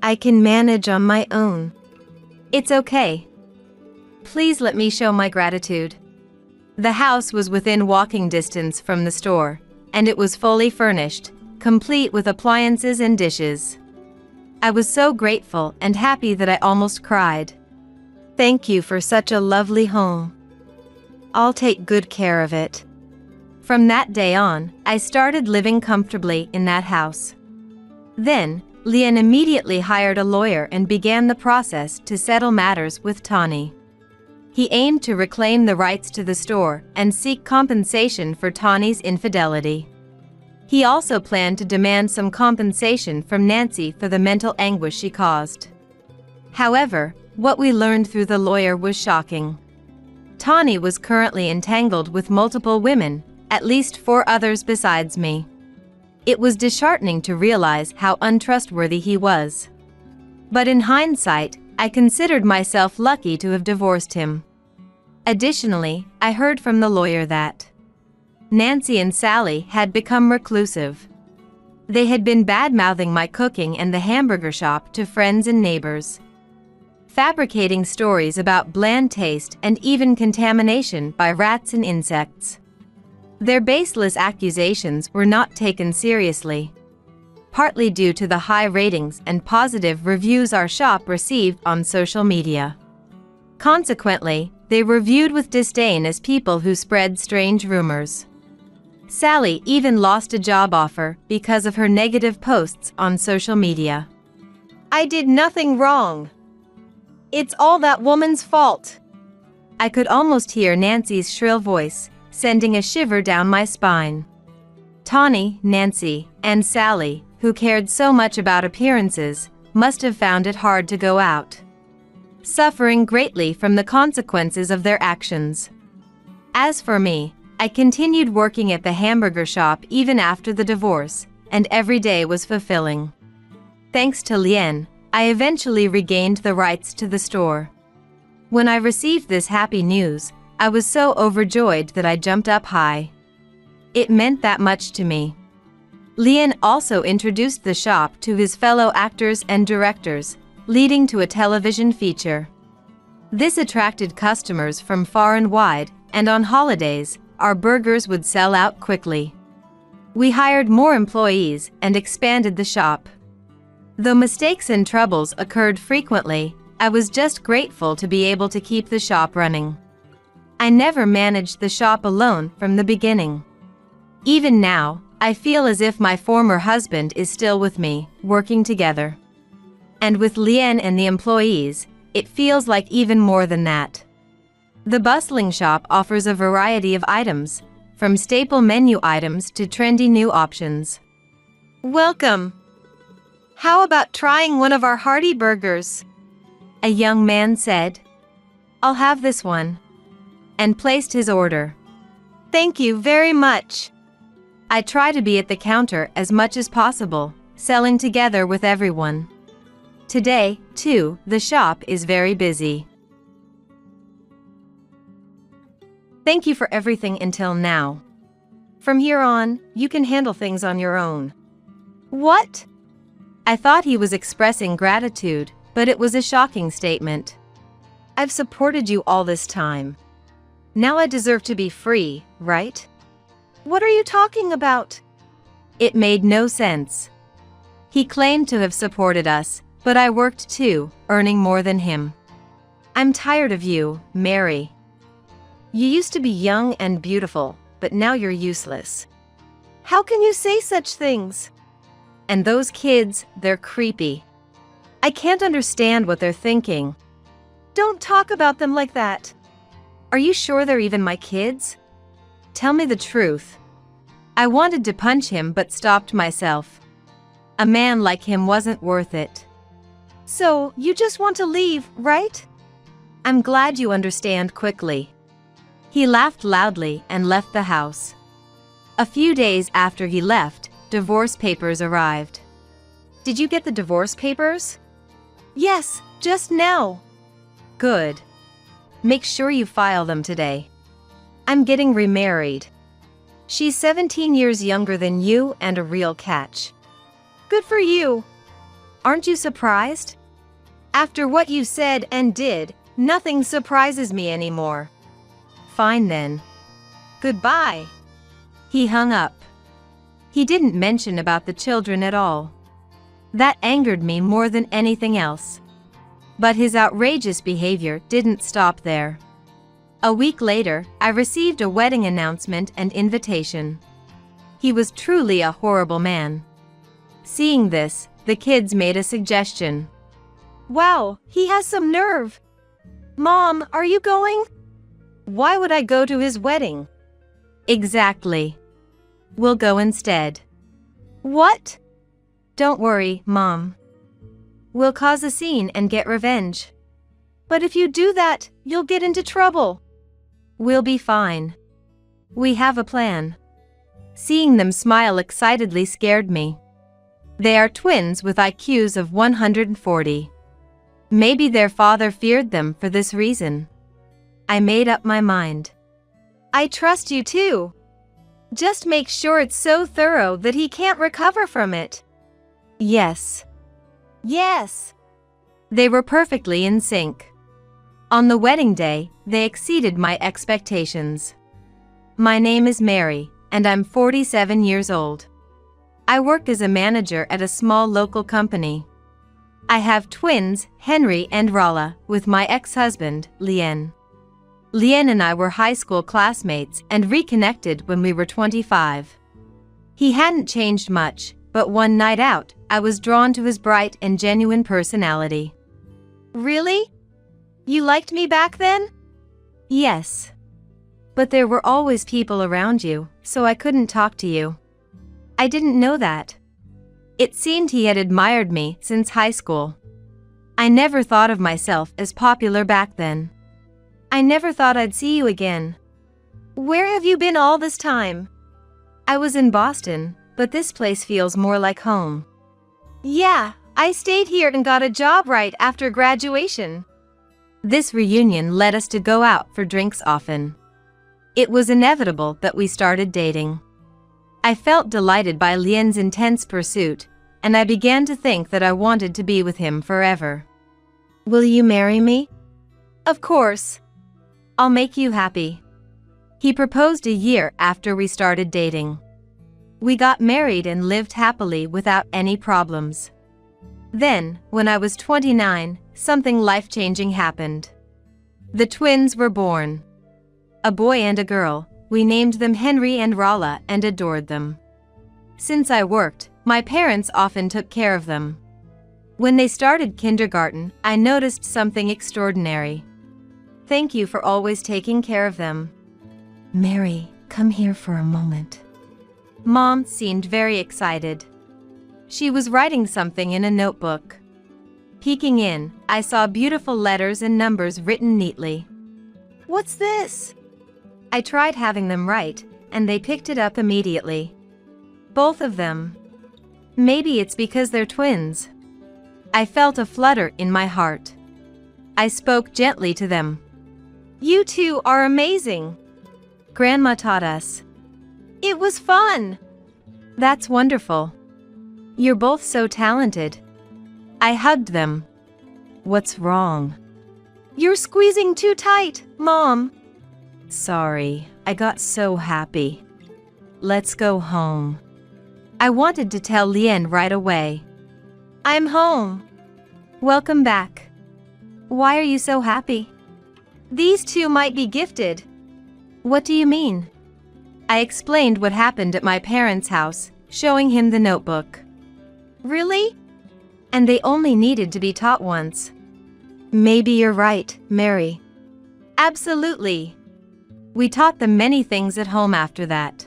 Speaker 2: I can manage on my own." "It's okay. Please let me show my gratitude." The house was within walking distance from the store, and it was fully furnished, complete with appliances and dishes. I was so grateful and happy that I almost cried. "Thank you for such a lovely home. I'll take good care of it." From that day on, I started living comfortably in that house. Then, Lien immediately hired a lawyer and began the process to settle matters with Tawny. He aimed to reclaim the rights to the store and seek compensation for Tawny's infidelity. He also planned to demand some compensation from Nancy for the mental anguish she caused. However, what we learned through the lawyer was shocking. Tawny was currently entangled with multiple women, at least 4 others besides me. It was disheartening to realize how untrustworthy he was. But in hindsight, I considered myself lucky to have divorced him. Additionally, I heard from the lawyer that Nancy and Sally had become reclusive. They had been bad-mouthing my cooking and the hamburger shop to friends and neighbors, fabricating stories about bland taste and even contamination by rats and insects. Their baseless accusations were not taken seriously, partly due to the high ratings and positive reviews our shop received on social media. Consequently, they were viewed with disdain as people who spread strange rumors. Sally even lost a job offer because of her negative posts on social media. "I did nothing wrong. It's all that woman's fault." I could almost hear Nancy's shrill voice, sending a shiver down my spine. Tawny, Nancy, and Sally, who cared so much about appearances, must have found it hard to go out, suffering greatly from the consequences of their actions. As for me, I continued working at the hamburger shop even after the divorce, and every day was fulfilling. Thanks to Lien, I eventually regained the rights to the store. When I received this happy news, I was so overjoyed that I jumped up high. It meant that much to me. Lien also introduced the shop to his fellow actors and directors, leading to a television feature. This attracted customers from far and wide, and on holidays, our burgers would sell out quickly. We hired more employees and expanded the shop. Though mistakes and troubles occurred frequently, I was just grateful to be able to keep the shop running. I never managed the shop alone from the beginning. Even now, I feel as if my former husband is still with me, working together. And with Lien and the employees, it feels like even more than that. The bustling shop offers a variety of items, from staple menu items to trendy new options. "Welcome. How about trying one of our hearty burgers?" a young man said. "I'll have this one," and placed his order. "Thank you very much." I try to be at the counter as much as possible, selling together with everyone. Today, too, the shop is very busy. Thank you for everything until now. From here on, you can handle things on your own. What? I thought he was expressing gratitude, but it was a shocking statement. I've supported you all this time. Now I deserve to be free, right? What are you talking about? It made no sense. He claimed to have supported us, but I worked too, earning more than him. I'm tired of you, Mary. You used to be young and beautiful, but now you're useless. How can you say such things? And those kids, they're creepy. I can't understand what they're thinking. Don't talk about them like that. Are you sure they're even my kids? Tell me the truth. I wanted to punch him but stopped myself. A man like him wasn't worth it. So, you just want to leave, right? I'm glad you understand quickly. He laughed loudly and left the house. A few days after he left, divorce papers arrived. Did you get the divorce papers? Yes, just now. Good. Make sure you file them today. I'm getting remarried. She's 17 years younger than you and a real catch. Good for you. Aren't you surprised? After what you said and did, nothing surprises me anymore. Fine then. Goodbye. He hung up. He didn't mention about the children at all. That angered me more than anything else. But his outrageous behavior didn't stop there. A week later, I received a wedding announcement and invitation. He was truly a horrible man. Seeing this, the kids made a suggestion. Wow, he has some nerve. Mom, are you going? Why would I go to his wedding? Exactly. We'll go instead. What? Don't worry, Mom. We'll cause a scene and get revenge. But if you do that, you'll get into trouble. We'll be fine. We have a plan. Seeing them smile excitedly scared me. They are twins with IQs of 140. Maybe their father feared them for this reason. I made up my mind. I trust you too. Just make sure it's so thorough that he can't recover from it. Yes. Yes. They were perfectly in sync. On the wedding day, they exceeded my expectations. My name is Mary, and I'm 47 years old. I work as a manager at a small local company. I have twins, Henry and Rala, with my ex-husband, Lien. Lien and I were high school classmates and reconnected when we were 25. He hadn't changed much, but one night out, I was drawn to his bright and genuine personality. Really? You liked me back then? Yes. But there were always people around you, so I couldn't talk to you. I didn't know that. It seemed he had admired me since high school. I never thought of myself as popular back then. I never thought I'd see you again. Where have you been all this time? I was in Boston, but this place feels more like home. Yeah, I stayed here and got a job right after graduation. This reunion led us to go out for drinks often. It was inevitable that we started dating. I felt delighted by Lien's intense pursuit, and I began to think that I wanted to be with him forever. Will you marry me? Of course. I'll make you happy. He proposed a year after we started dating. We got married and lived happily without any problems. Then, when I was 29, something life-changing happened. The twins were born. A boy and a girl. We named them Henry and Rala and adored them. Since I worked, my parents often took care of them. When they started kindergarten, I noticed something extraordinary. Thank you for always taking care of them. Mary, come here for a moment. Mom seemed very excited. She was writing something in a notebook. Peeking in, I saw beautiful letters and numbers written neatly. What's this? I tried having them write, and they picked it up immediately. Both of them. Maybe it's because they're twins. I felt a flutter in my heart. I spoke gently to them. "You two are amazing. Grandma taught us. It was fun." "That's wonderful. You're both so talented." I hugged them. "What's wrong?" "You're squeezing too tight, Mom." "Sorry, I got so happy. Let's go home." I wanted to tell Lien right away. "I'm home." "Welcome back. Why are you so happy?" "These two might be gifted." "What do you mean?" I explained what happened at my parents' house, showing him the notebook. "Really? And they only needed to be taught once." "Maybe you're right, Mary." "Absolutely." We taught them many things at home after that.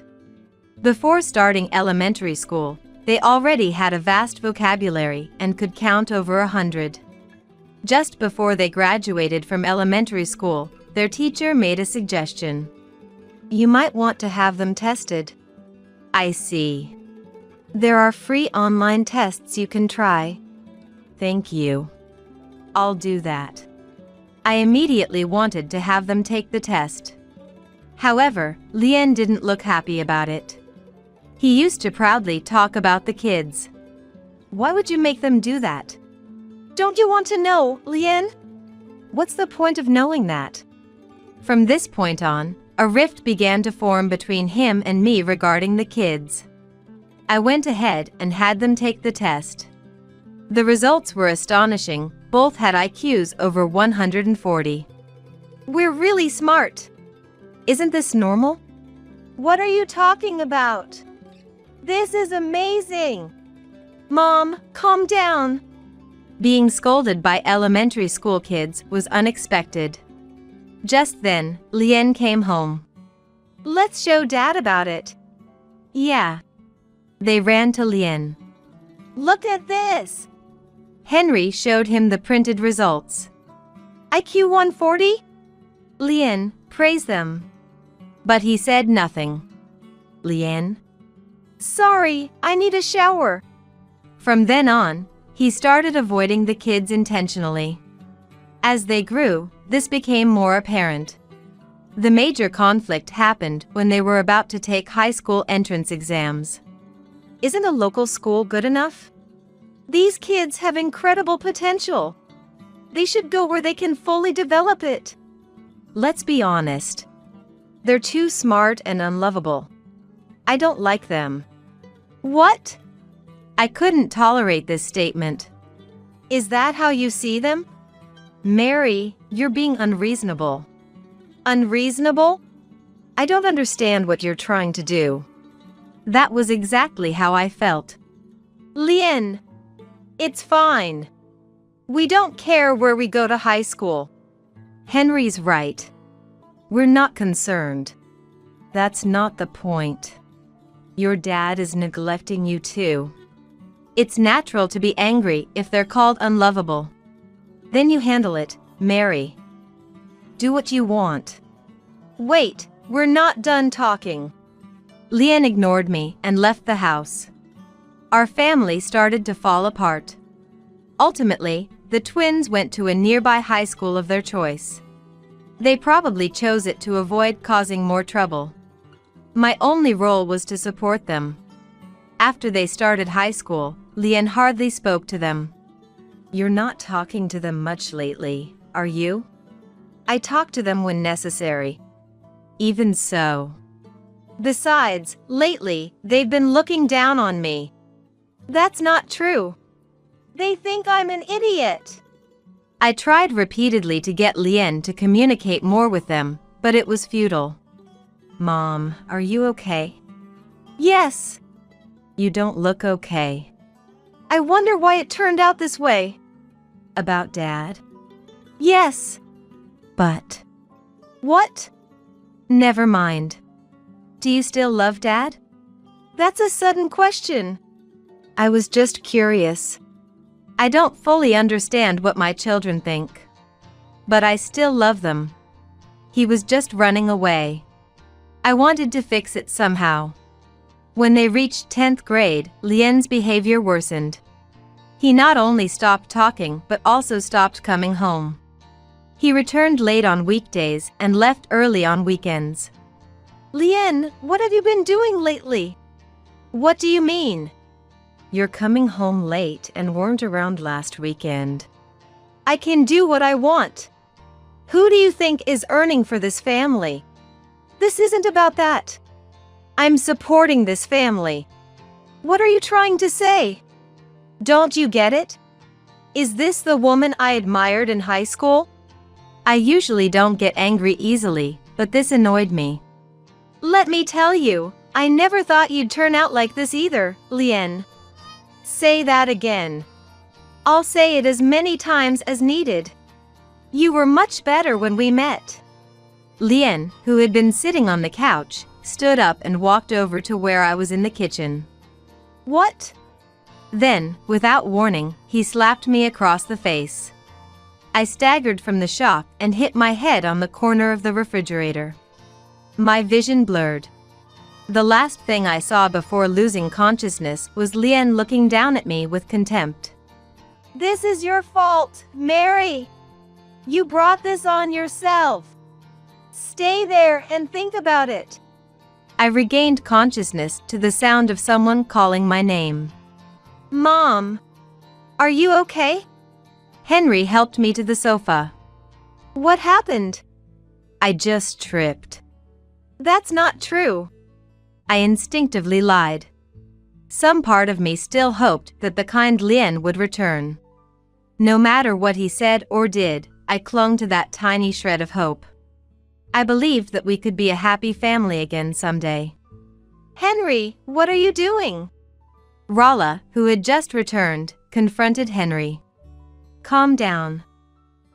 Speaker 2: Before starting elementary school, they already had a vast vocabulary and could count over 100. Just before they graduated from elementary school, their teacher made a suggestion. "You might want to have them tested." "I see. There are free online tests you can try." "Thank you. I'll do that." I immediately wanted to have them take the test. However, Lien didn't look happy about it. He used to proudly talk about the kids. "Why would you make them do that?" "Don't you want to know, Lien?" "What's the point of knowing that?" From this point on, a rift began to form between him and me regarding the kids. I went ahead and had them take the test. The results were astonishing. Both had IQs over 140. "We're really smart." "Isn't this normal?" "What are you talking about? This is amazing." "Mom, calm down." Being scolded by elementary school kids was unexpected. Just then, Lien came home. "Let's show Dad about it." "Yeah." They ran to Lien. "Look at this." Henry showed him the printed results. "IQ 140? Lien, praise them." But he said nothing. "Lien?" "Sorry, I need a shower." From then on, he started avoiding the kids intentionally. As they grew, this became more apparent. The major conflict happened when they were about to take high school entrance exams. "Isn't a local school good enough? These kids have incredible potential. They should go where they can fully develop it." Let's be honest. They're too smart and unlovable. I don't like them. What? I couldn't tolerate this statement. Is that how you see them? Mary, you're being unreasonable. Unreasonable? I don't understand what you're trying to do. That was exactly how I felt. Lien, it's fine. We don't care where we go to high school. Henry's right. We're not concerned. That's not the point. Your dad is neglecting you too. It's natural to be angry if they're called unlovable. Then you handle it, Mary. Do what you want. Wait, we're not done talking. Lien ignored me and left the house. Our family started to fall apart. Ultimately, the twins went to a nearby high school of their choice. They probably chose it to avoid causing more trouble. My only role was to support them. After they started high school, Lien hardly spoke to them. You're not talking to them much lately, are you? I talk to them when necessary. Even so. Besides, lately, they've been looking down on me. That's not true. They think I'm an idiot. I tried repeatedly to get Lien to communicate more with them, but it was futile. Mom, are you okay? Yes. You don't look okay. I wonder why it turned out this way. About Dad? Yes. But. What? Never mind. Do you still love Dad? That's a sudden question. I was just curious. I don't fully understand what my children think. But I still love them. He was just running away. I wanted to fix it somehow. When they reached 10th grade, Lien's behavior worsened. He not only stopped talking but also stopped coming home. He returned late on weekdays and left early on weekends.
Speaker 3: Lien, what have you been doing lately?
Speaker 2: What do you mean? You're coming home late and weren't around last weekend.
Speaker 3: I can do what I want. Who do you think is earning for this family? This isn't about that. I'm supporting this family. What are you trying to say? Don't you get it? Is this the woman I admired in high school?
Speaker 2: I usually don't get angry easily, but this annoyed me.
Speaker 3: Let me tell you, I never thought you'd turn out like this either, Lien. Say that again. I'll say it as many times as needed. You were much better when we met.
Speaker 2: Lien, who had been sitting on the couch, stood up and walked over to where I was in the kitchen.
Speaker 3: What?
Speaker 2: Then, without warning, he slapped me across the face. I staggered from the shock and hit my head on the corner of the refrigerator. My vision blurred. The last thing I saw before losing consciousness was Lien looking down at me with contempt.
Speaker 3: This is your fault, Mary. You brought this on yourself. Stay there and think about it.
Speaker 2: I regained consciousness to the sound of someone calling my name.
Speaker 3: Mom, are you okay?
Speaker 2: Henry helped me to the sofa.
Speaker 3: What happened?
Speaker 2: I just tripped.
Speaker 3: That's not true.
Speaker 2: I instinctively lied. Some part of me still hoped that the kind Lien would return. No matter what he said or did, I clung to that tiny shred of hope. I believed that we could be a happy family again someday.
Speaker 3: Henry, what are you doing?
Speaker 2: Rolla, who had just returned, confronted Henry. Calm down.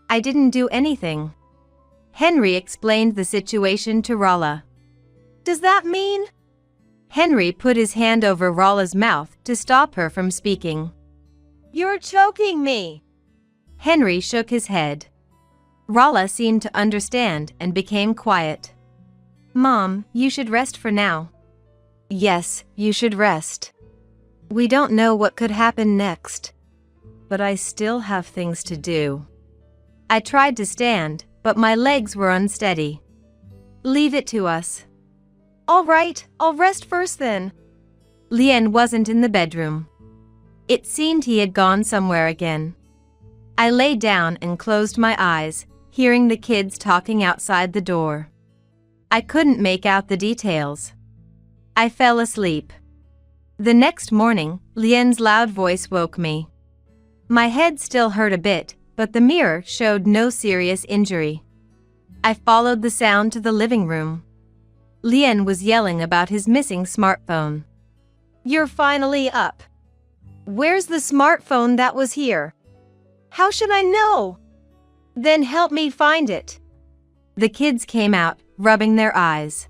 Speaker 2: I didn't do anything. Henry explained the situation to Rolla.
Speaker 3: Does that mean?
Speaker 2: Henry put his hand over Rolla's mouth to stop her from speaking.
Speaker 3: You're choking me.
Speaker 2: Henry shook his head. Rolla seemed to understand and became quiet. Mom, you should rest for now. Yes, you should rest. We don't know what could happen next. But I still have things to do. I tried to stand, but my legs were unsteady. Leave it to us.
Speaker 3: All right, I'll rest first then.
Speaker 2: Lien wasn't in the bedroom. It seemed he had gone somewhere again. I lay down and closed my eyes, hearing the kids talking outside the door. I couldn't make out the details. I fell asleep. The next morning, Lien's loud voice woke me. My head still hurt a bit, but the mirror showed no serious injury. I followed the sound to the living room. Lien was yelling about his missing smartphone.
Speaker 3: You're finally up. Where's the smartphone that was here? How should I know? Then help me find it.
Speaker 2: The kids came out, rubbing their eyes.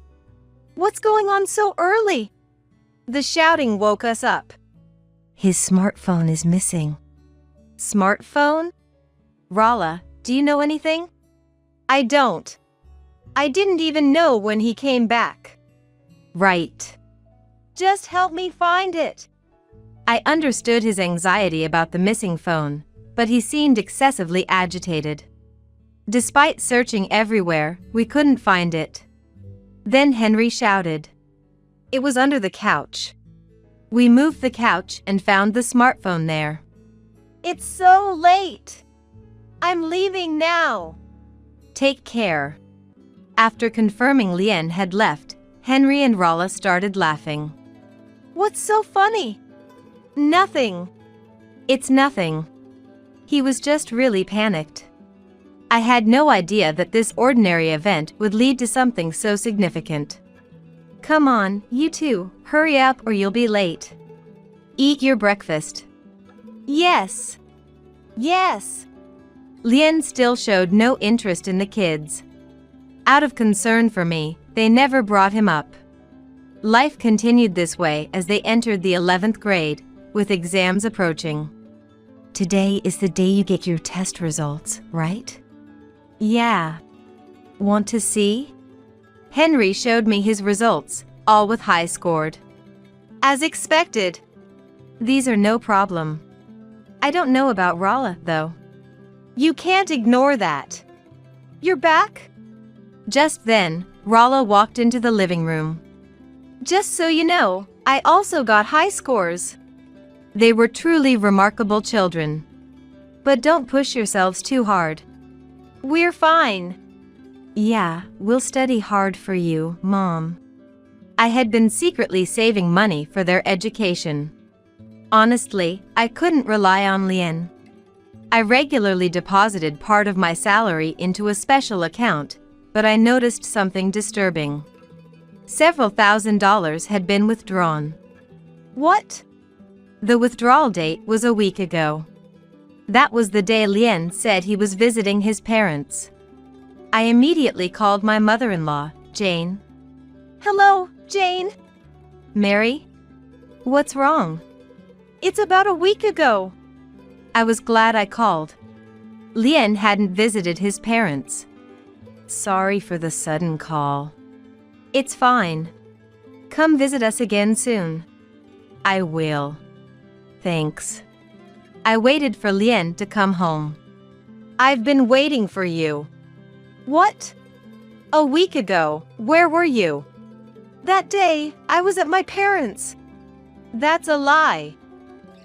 Speaker 3: What's going on so early? The shouting woke us up.
Speaker 2: His smartphone is missing.
Speaker 3: Smartphone?
Speaker 2: Rolla, do you know anything?
Speaker 3: I don't. I didn't even know when he came back.
Speaker 2: Right.
Speaker 3: Just help me find it.
Speaker 2: I understood his anxiety about the missing phone, but he seemed excessively agitated. Despite searching everywhere, we couldn't find it. Then Henry shouted.
Speaker 3: It was under the couch.
Speaker 2: We moved the couch and found the smartphone there.
Speaker 3: It's so late. I'm leaving now.
Speaker 2: Take care. After confirming Lien had left, Henry and Rolla started laughing.
Speaker 3: What's so funny? Nothing.
Speaker 2: It's nothing. He was just really panicked. I had no idea that this ordinary event would lead to something so significant. Come on, you two, hurry up or you'll be late. Eat your breakfast.
Speaker 3: Yes. Yes.
Speaker 2: Lien still showed no interest in the kids. Out of concern for me, they never brought him up. Life continued this way as they entered the 11th grade, with exams approaching. Today is the day you get your test results, right? Yeah. Want to see? Henry showed me his results, all with high scored.
Speaker 3: As expected.
Speaker 2: These are no problem. I don't know about Rala, though.
Speaker 3: You can't ignore that. You're back?
Speaker 2: Just then, Rala walked into the living room.
Speaker 3: Just so you know, I also got high scores.
Speaker 2: They were truly remarkable children. But don't push yourselves too hard.
Speaker 3: We're fine.
Speaker 2: Yeah, we'll study hard for you, Mom. I had been secretly saving money for their education. Honestly, I couldn't rely on Lien. I regularly deposited part of my salary into a special account, but I noticed something disturbing. Several $1,000s had been withdrawn.
Speaker 3: What?
Speaker 2: The withdrawal date was a week ago. That was the day Lien said he was visiting his parents. I immediately called my mother-in-law, Jane.
Speaker 3: Hello, Jane.
Speaker 2: Mary? What's wrong?
Speaker 3: It's about a week ago.
Speaker 2: I was glad I called. Lien hadn't visited his parents. Sorry for the sudden call. It's fine. Come visit us again soon. I will. Thanks. I waited for Lien to come home.
Speaker 3: I've been waiting for you. What? A week ago, where were you? That day, I was at my parents'. That's a lie.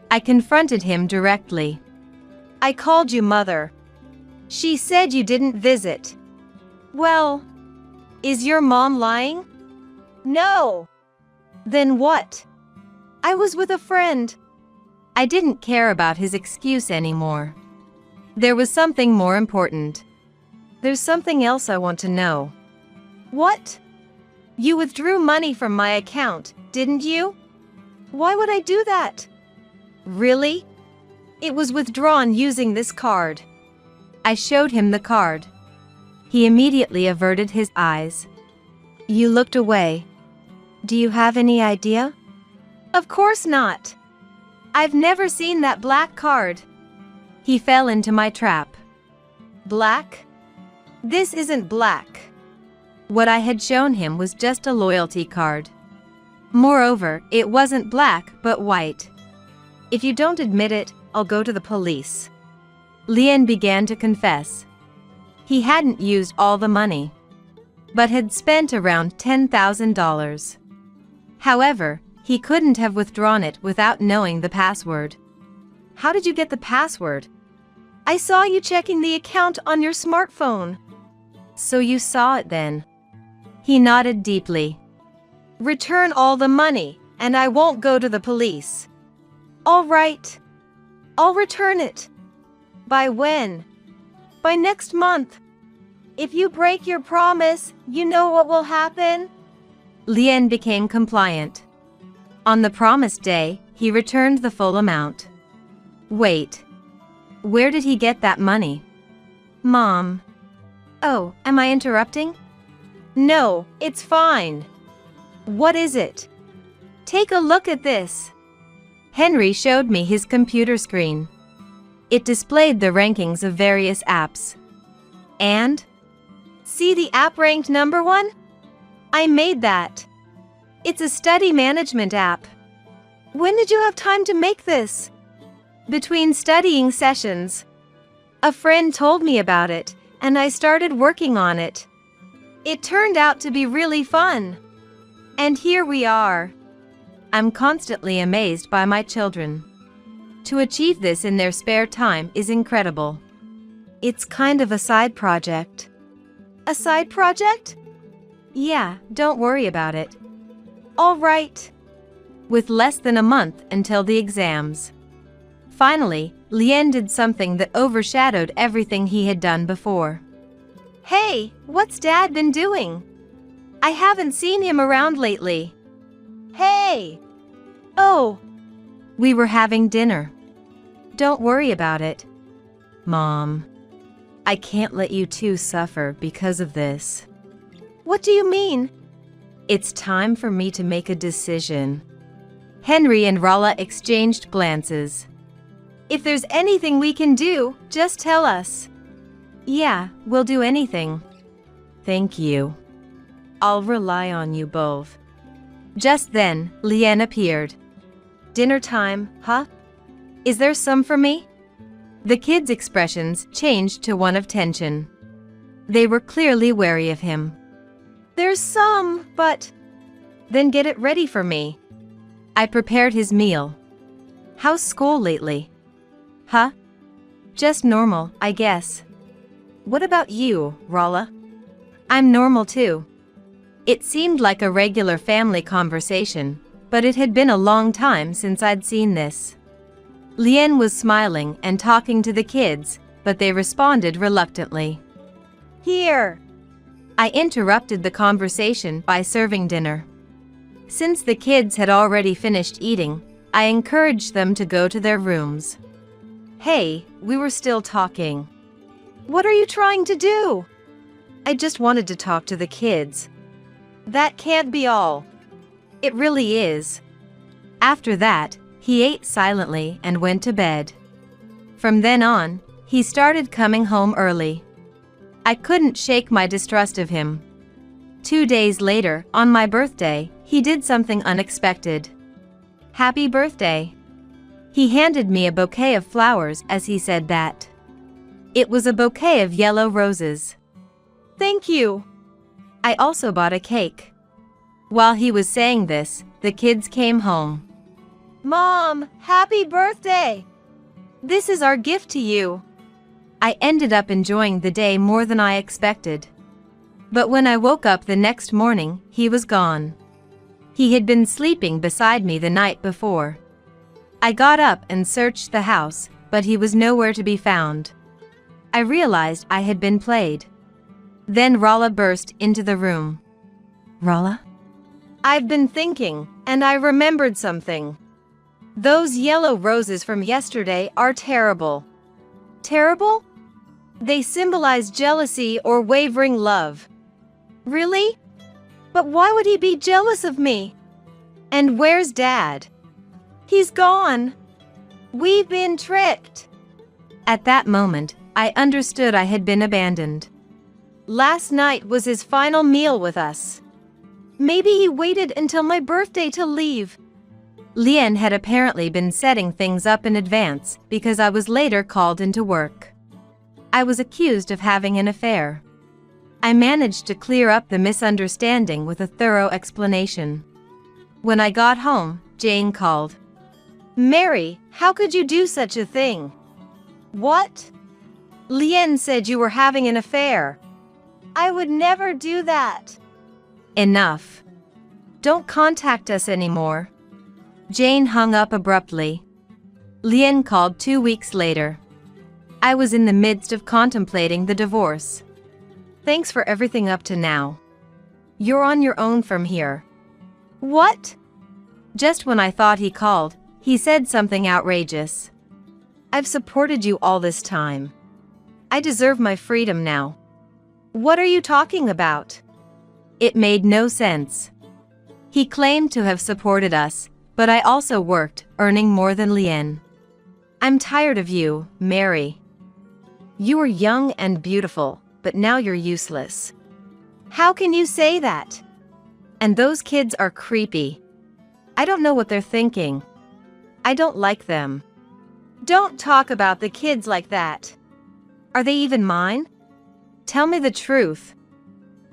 Speaker 2: I confronted him directly.
Speaker 3: I called you mother. She said you didn't visit. Well, is your mom lying? No. Then what? I was with a friend.
Speaker 2: I didn't care about his excuse anymore. There was something more important.
Speaker 3: There's something else I want to know. What? You withdrew money from my account, didn't you? Why would I do that? Really? It was withdrawn using this card.
Speaker 2: I showed him the card. He immediately averted his eyes. You looked away. Do you have any idea?
Speaker 3: Of course not. I've never seen that black card.
Speaker 2: He fell into my trap.
Speaker 3: Black? This isn't black.
Speaker 2: What I had shown him was just a loyalty card. Moreover, it wasn't black but white.
Speaker 3: If you don't admit it, I'll go to the police.
Speaker 2: Lien began to confess. He hadn't used all the money, but had spent around $10,000. However, he couldn't have withdrawn it without knowing the password.
Speaker 3: How did you get the password? I saw you checking the account on your smartphone.
Speaker 2: So you saw it then? He nodded deeply.
Speaker 3: Return all the money, and I won't go to the police. All right. I'll return it. By when? By next month. If you break your promise, you know what will happen?
Speaker 2: Lien became compliant. On the promised day, he returned the full amount. Wait. Where did he get that money? Mom. Oh, am I interrupting?
Speaker 3: No, it's fine. What is it? Take a look at this.
Speaker 2: Henry showed me his computer screen. It displayed the rankings of various apps. And?
Speaker 3: See the app ranked number 1? I made that. It's a study management app. When did you have time to make this? Between studying sessions. A friend told me about it, and I started working on it. It turned out to be really fun. And here we are.
Speaker 2: I'm constantly amazed by my children. To achieve this in their spare time is incredible.
Speaker 3: It's kind of a side project. A side project?
Speaker 2: Yeah, don't worry about it.
Speaker 3: All right.
Speaker 2: With less than a month until the exams. Finally, Lien did something that overshadowed everything he had done before.
Speaker 3: Hey, what's Dad been doing? I haven't seen him around lately. Hey! Oh!
Speaker 2: We were having dinner. Don't worry about it. Mom, I can't let you two suffer because of this.
Speaker 3: What do you mean?
Speaker 2: It's time for me to make a decision. Henry and Rala exchanged glances.
Speaker 3: If there's anything we can do, just tell us.
Speaker 2: Yeah, we'll do anything. Thank you. I'll rely on you both. Just then, Lien appeared.
Speaker 3: Dinner time, huh?
Speaker 2: Is there some for me? The kids' expressions changed to one of tension. They were clearly wary of him.
Speaker 3: There's some, but... Then get it ready for me.
Speaker 2: I prepared his meal. How's school lately? Huh? Just normal, I guess.
Speaker 3: What about you, Rolla?
Speaker 2: I'm normal too. It seemed like a regular family conversation, but it had been a long time since I'd seen this. Lien was smiling and talking to the kids, but they responded reluctantly.
Speaker 3: Here.
Speaker 2: I interrupted the conversation by serving dinner. Since the kids had already finished eating, I encouraged them to go to their rooms.
Speaker 3: Hey, we were still talking. What are you trying to do? I just wanted to talk to the kids. That can't be all.
Speaker 2: It really is. After that, he ate silently and went to bed. From then on, he started coming home early. I couldn't shake my distrust of him. 2 days later, on my birthday, he did something unexpected. Happy birthday. He handed me a bouquet of flowers as he said that. It was a bouquet of yellow roses.
Speaker 3: Thank you.
Speaker 2: I also bought a cake. While he was saying this, the kids came home.
Speaker 3: Mom, happy birthday! This is our gift to you.
Speaker 2: I ended up enjoying the day more than I expected. But when I woke up the next morning, he was gone. He had been sleeping beside me the night before. I got up and searched the house, but he was nowhere to be found. I realized I had been played. Then Rolla burst into the room.
Speaker 3: Rolla? I've been thinking, and I remembered something. Those yellow roses from yesterday are terrible. Terrible? They symbolize jealousy or wavering love. Really? But why would he be jealous of me? And where's Dad? He's gone. We've been tricked.
Speaker 2: At that moment, I understood I had been abandoned.
Speaker 3: Last night was his final meal with us. Maybe he waited until my birthday to leave.
Speaker 2: Lien had apparently been setting things up in advance because I was later called into work. I was accused of having an affair. I managed to clear up the misunderstanding with a thorough explanation. When I got home, Jane called.
Speaker 3: Mary, how could you do such a thing? What? Lien said you were having an affair. I would never do that.
Speaker 2: Enough. Don't contact us anymore. Jane hung up abruptly. Lien called 2 weeks later. I was in the midst of contemplating the divorce.
Speaker 3: Thanks for everything up to now.
Speaker 2: You're on your own from here.
Speaker 3: What?
Speaker 2: Just when I thought he called, he said something outrageous.
Speaker 3: I've supported you all this time. I deserve my freedom now. What are you talking about?
Speaker 2: It made no sense. He claimed to have supported us, but I also worked, earning more than Lien.
Speaker 3: I'm tired of you, Mary. You were young and beautiful, but now you're useless. How can you say that? And those kids are creepy. I don't know what they're thinking. I don't like them. Don't talk about the kids like that. Are they even mine? Tell me the truth.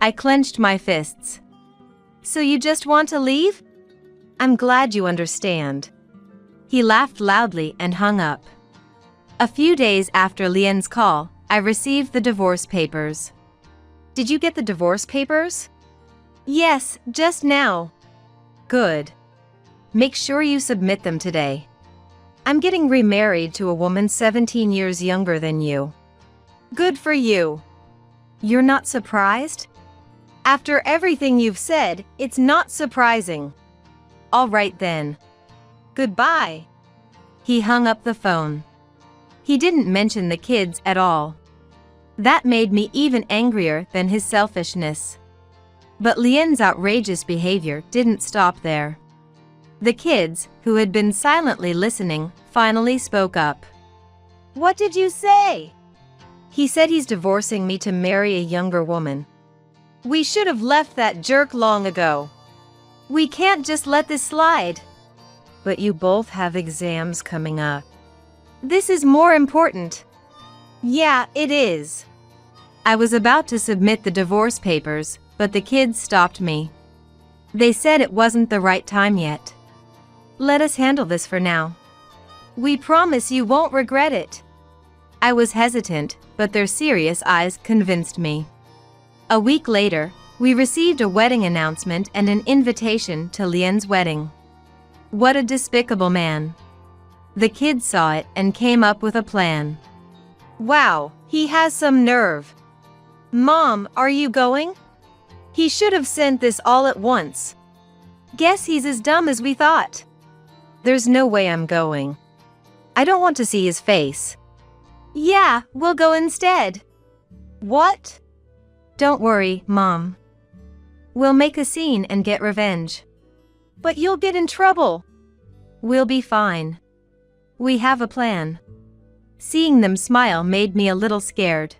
Speaker 2: I clenched my fists.
Speaker 3: So you just want to leave? I'm glad you understand.
Speaker 2: He laughed loudly and hung up. A few days after Lien's call, I received the divorce papers.
Speaker 3: Did you get the divorce papers? Yes, just now.
Speaker 2: Good. Make sure you submit them today.
Speaker 3: I'm getting remarried to a woman 17 years younger than you. Good for you. You're not surprised? After everything you've said, it's not surprising.
Speaker 2: All right then.
Speaker 3: Goodbye.
Speaker 2: He hung up the phone. He didn't mention the kids at all. That made me even angrier than his selfishness. But Lien's outrageous behavior didn't stop there. The kids, who had been silently listening, finally spoke up.
Speaker 3: What did you say? He said he's divorcing me to marry a younger woman. We should have left that jerk long ago. We can't just let this slide. But you both have exams coming up. This is more important. Yeah, it is.
Speaker 2: I was about to submit the divorce papers, but the kids stopped me. They said it wasn't the right time yet. Let us handle this for now.
Speaker 3: We promise you won't regret it.
Speaker 2: I was hesitant, but their serious eyes convinced me. A week later, we received a wedding announcement and an invitation to Lien's wedding. What a despicable man. The kids saw it and came up with a plan.
Speaker 3: Wow, he has some nerve. Mom, are you going? He should have sent this all at once. Guess he's as dumb as we thought.
Speaker 2: There's no way I'm going. I don't want to see his face.
Speaker 3: Yeah, we'll go instead. What?
Speaker 2: Don't worry, Mom. We'll make a scene and get revenge.
Speaker 3: But you'll get in trouble.
Speaker 2: We'll be fine. We have a plan. Seeing them smile made me a little scared.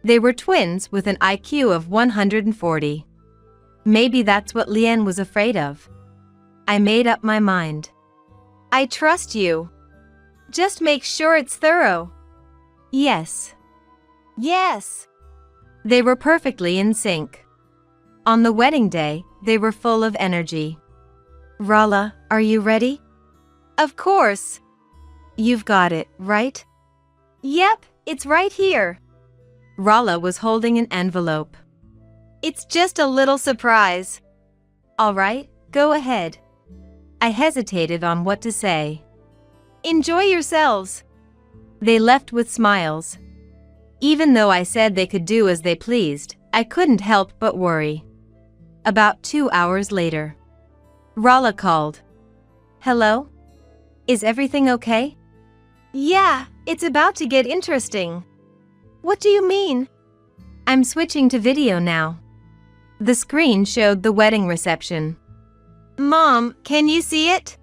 Speaker 2: They were twins with an IQ of 140. Maybe that's what Lien was afraid of. I made up my mind.
Speaker 3: I trust you. Just make sure it's thorough.
Speaker 2: Yes.
Speaker 3: Yes.
Speaker 2: They were perfectly in sync. On the wedding day, they were full of energy. Rala, are you ready?
Speaker 3: Of course.
Speaker 2: You've got it, right?
Speaker 3: Yep, it's right here.
Speaker 2: Rala was holding an envelope.
Speaker 3: It's just a little surprise.
Speaker 2: All right, go ahead. I hesitated on what to say.
Speaker 3: Enjoy yourselves.
Speaker 2: They left with smiles. Even though I said they could do as they pleased, I couldn't help but worry. About 2 hours later, Rala called. Hello? Is everything okay?
Speaker 3: Yeah, it's about to get interesting. What do you mean?
Speaker 2: I'm switching to video now. The screen showed the wedding reception.
Speaker 3: Mom, can you see it?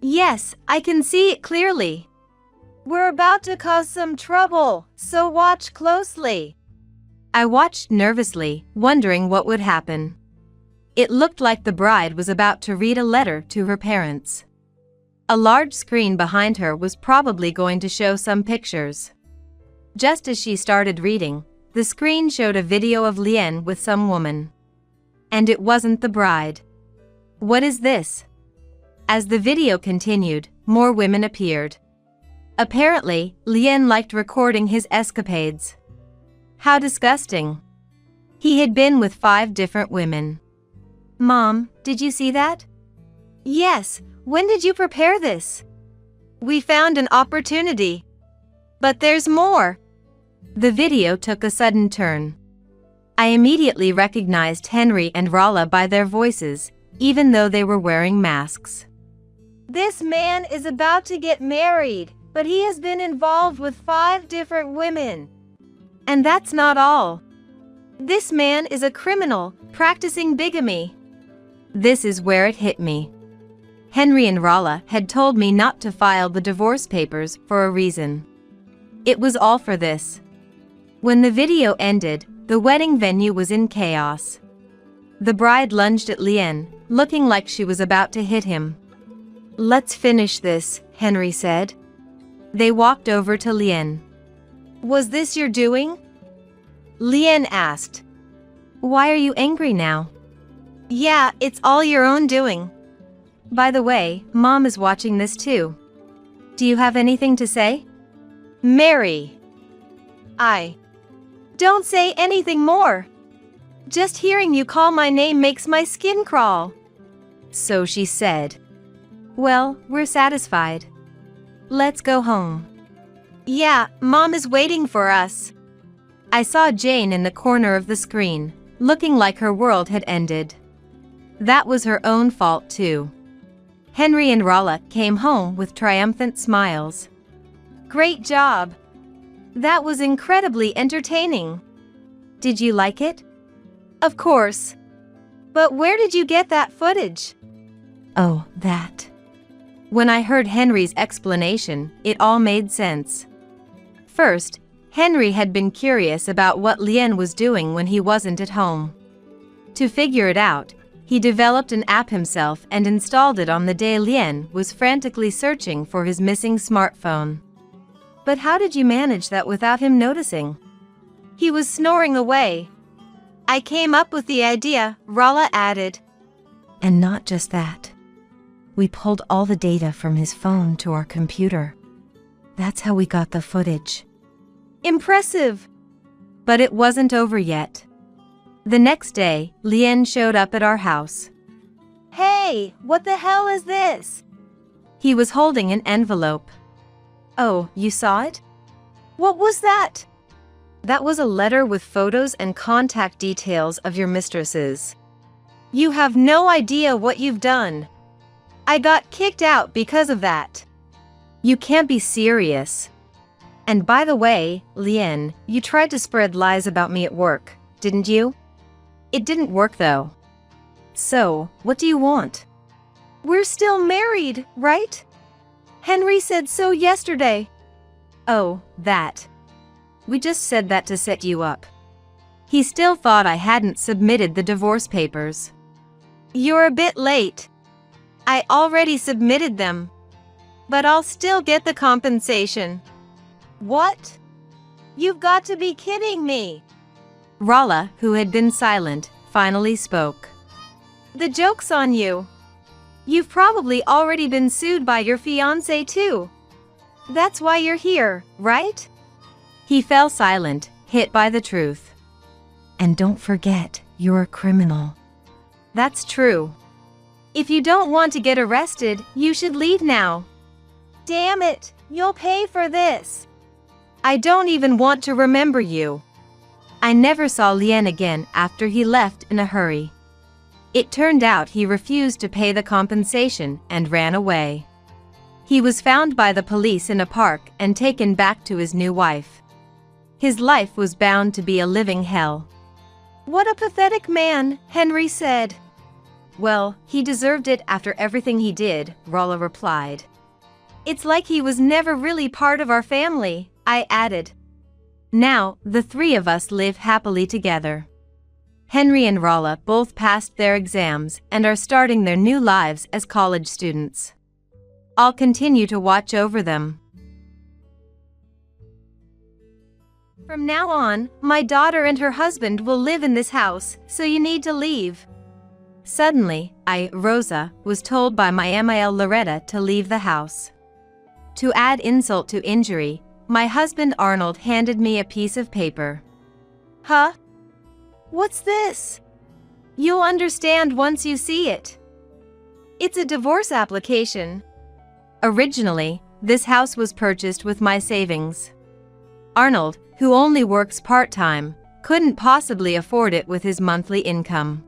Speaker 3: Yes, I can see it clearly. We're about to cause some trouble, so watch closely.
Speaker 2: I watched nervously, wondering what would happen. It looked like the bride was about to read a letter to her parents. A large screen behind her was probably going to show some pictures. Just as she started reading, the screen showed a video of Lien with some woman. And it wasn't the bride. What is this? As the video continued, more women appeared. Apparently, Lien liked recording his escapades. How disgusting. He had been with 5 different women. Mom, did you see that?
Speaker 3: Yes, when did you prepare this? We found an opportunity. But there's more.
Speaker 2: The video took a sudden turn. I immediately recognized Henry and Rala by their voices, even though they were wearing masks.
Speaker 3: This man is about to get married, but he has been involved with 5 different women. And that's not all. This man is a criminal, practicing bigamy.
Speaker 2: This is where it hit me. Henry and Rala had told me not to file the divorce papers for a reason. It was all for this. When the video ended, the wedding venue was in chaos. The bride lunged at Lien, looking like she was about to hit him. Let's finish this, Henry said. They walked over to Lien.
Speaker 3: Was this your doing? Lien asked.
Speaker 2: Why are you angry now?
Speaker 3: Yeah, it's all your own doing.
Speaker 2: By the way, Mom is watching this too. Do you have anything to say?
Speaker 3: Mary. Don't say anything more. Just hearing you call my name makes my skin crawl.
Speaker 2: So she said. Well, we're satisfied. Let's go home.
Speaker 3: Yeah, Mom is waiting for us.
Speaker 2: I saw Jane in the corner of the screen, looking like her world had ended. That was her own fault too. Henry and Rala came home with triumphant smiles.
Speaker 3: Great job. That was incredibly entertaining.
Speaker 2: Did you like it?
Speaker 3: Of course. But where did you get that footage?
Speaker 2: Oh, that. When I heard Henry's explanation, it all made sense. First, Henry had been curious about what Lien was doing when he wasn't at home. To figure it out, he developed an app himself and installed it on the day Lien was frantically searching for his missing smartphone.
Speaker 3: But how did you manage that without him noticing? He was snoring away. I came up with the idea, Rala added.
Speaker 2: And not just that. We pulled all the data from his phone to our computer. That's how we got the footage.
Speaker 3: Impressive.
Speaker 2: But it wasn't over yet. The next day, Lien showed up at our house.
Speaker 3: Hey, what the hell is this?
Speaker 2: He was holding an envelope.
Speaker 3: Oh, you saw it? What was that? That was a letter with photos and contact details of your mistresses. You have no idea what you've done. I got kicked out because of that.
Speaker 2: You can't be serious.
Speaker 3: And by the way, Lien, you tried to spread lies about me at work, didn't you?
Speaker 2: It didn't work though.
Speaker 3: So, what do you want? We're still married, right? Henry said so yesterday.
Speaker 2: Oh, that. We just said that to set you up. He still thought I hadn't submitted the divorce papers.
Speaker 3: You're a bit late. I already submitted them. But I'll still get the compensation. What? You've got to be kidding me.
Speaker 2: Rala, who had been silent, finally spoke.
Speaker 3: The joke's on you. You've probably already been sued by your fiancé too. That's why you're here, right?
Speaker 2: He fell silent, hit by the truth. And don't forget, you're a criminal.
Speaker 3: That's true. If you don't want to get arrested, you should leave now. Damn it, you'll pay for this. I don't even want to remember you.
Speaker 2: I never saw Lien again after he left in a hurry. It turned out he refused to pay the compensation and ran away. He was found by the police in a park and taken back to his new wife. His life was bound to be a living hell.
Speaker 3: What a pathetic man, Henry said.
Speaker 2: Well, he deserved it after everything he did, Rala replied.
Speaker 3: It's like he was never really part of our family, I added.
Speaker 2: Now, the three of us live happily together. Henry and Rala both passed their exams and are starting their new lives as college students. I'll continue to watch over them.
Speaker 3: From now on, my daughter and her husband will live in this house, so you need to leave.
Speaker 2: Suddenly, Rosa, was told by my MIL Loretta to leave the house. To add insult to injury, my husband Arnold handed me a piece of paper.
Speaker 3: Huh? What's this? You'll understand once you see it. It's a divorce application.
Speaker 2: Originally, this house was purchased with my savings. Arnold, who only works part-time, couldn't possibly afford it with his monthly income.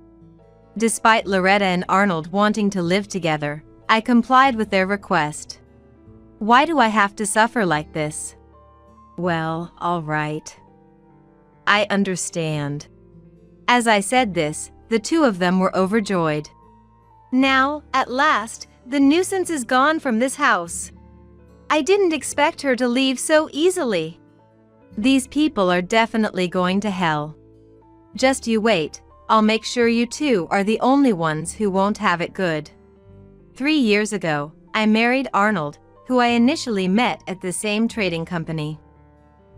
Speaker 2: Despite Loretta and Arnold wanting to live together, I complied with their request. Why do I have to suffer like this? Well, all right. I understand. As I said this, the two of them were overjoyed.
Speaker 3: Now, at last, the nuisance is gone from this house. I didn't expect her to leave so easily.
Speaker 2: These people are definitely going to hell. Just you wait, I'll make sure you two are the only ones who won't have it good. 3 years ago, I married Arnold, who I initially met at the same trading company.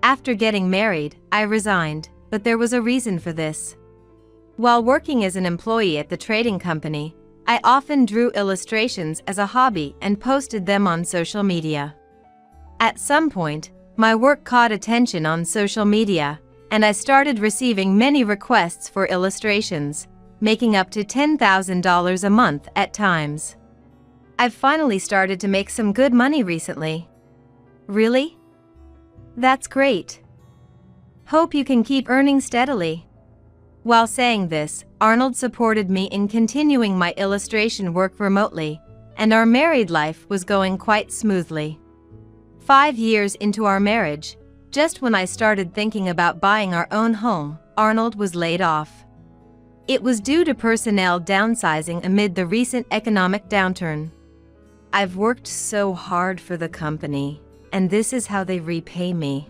Speaker 2: After getting married, I resigned, but there was a reason for this. While working as an employee at the trading company, I often drew illustrations as a hobby and posted them on social media. At some point, my work caught attention on social media, and I started receiving many requests for illustrations, making up to $10,000 a month at times. I've finally started to make some good money recently.
Speaker 3: Really?
Speaker 2: That's great. Hope you can keep earning steadily. While saying this, Arnold supported me in continuing my illustration work remotely, and our married life was going quite smoothly. 5 years into our marriage, just when I started thinking about buying our own home, Arnold was laid off. It was due to personnel downsizing amid the recent economic downturn. I've worked so hard for the company, and this is how they repay me.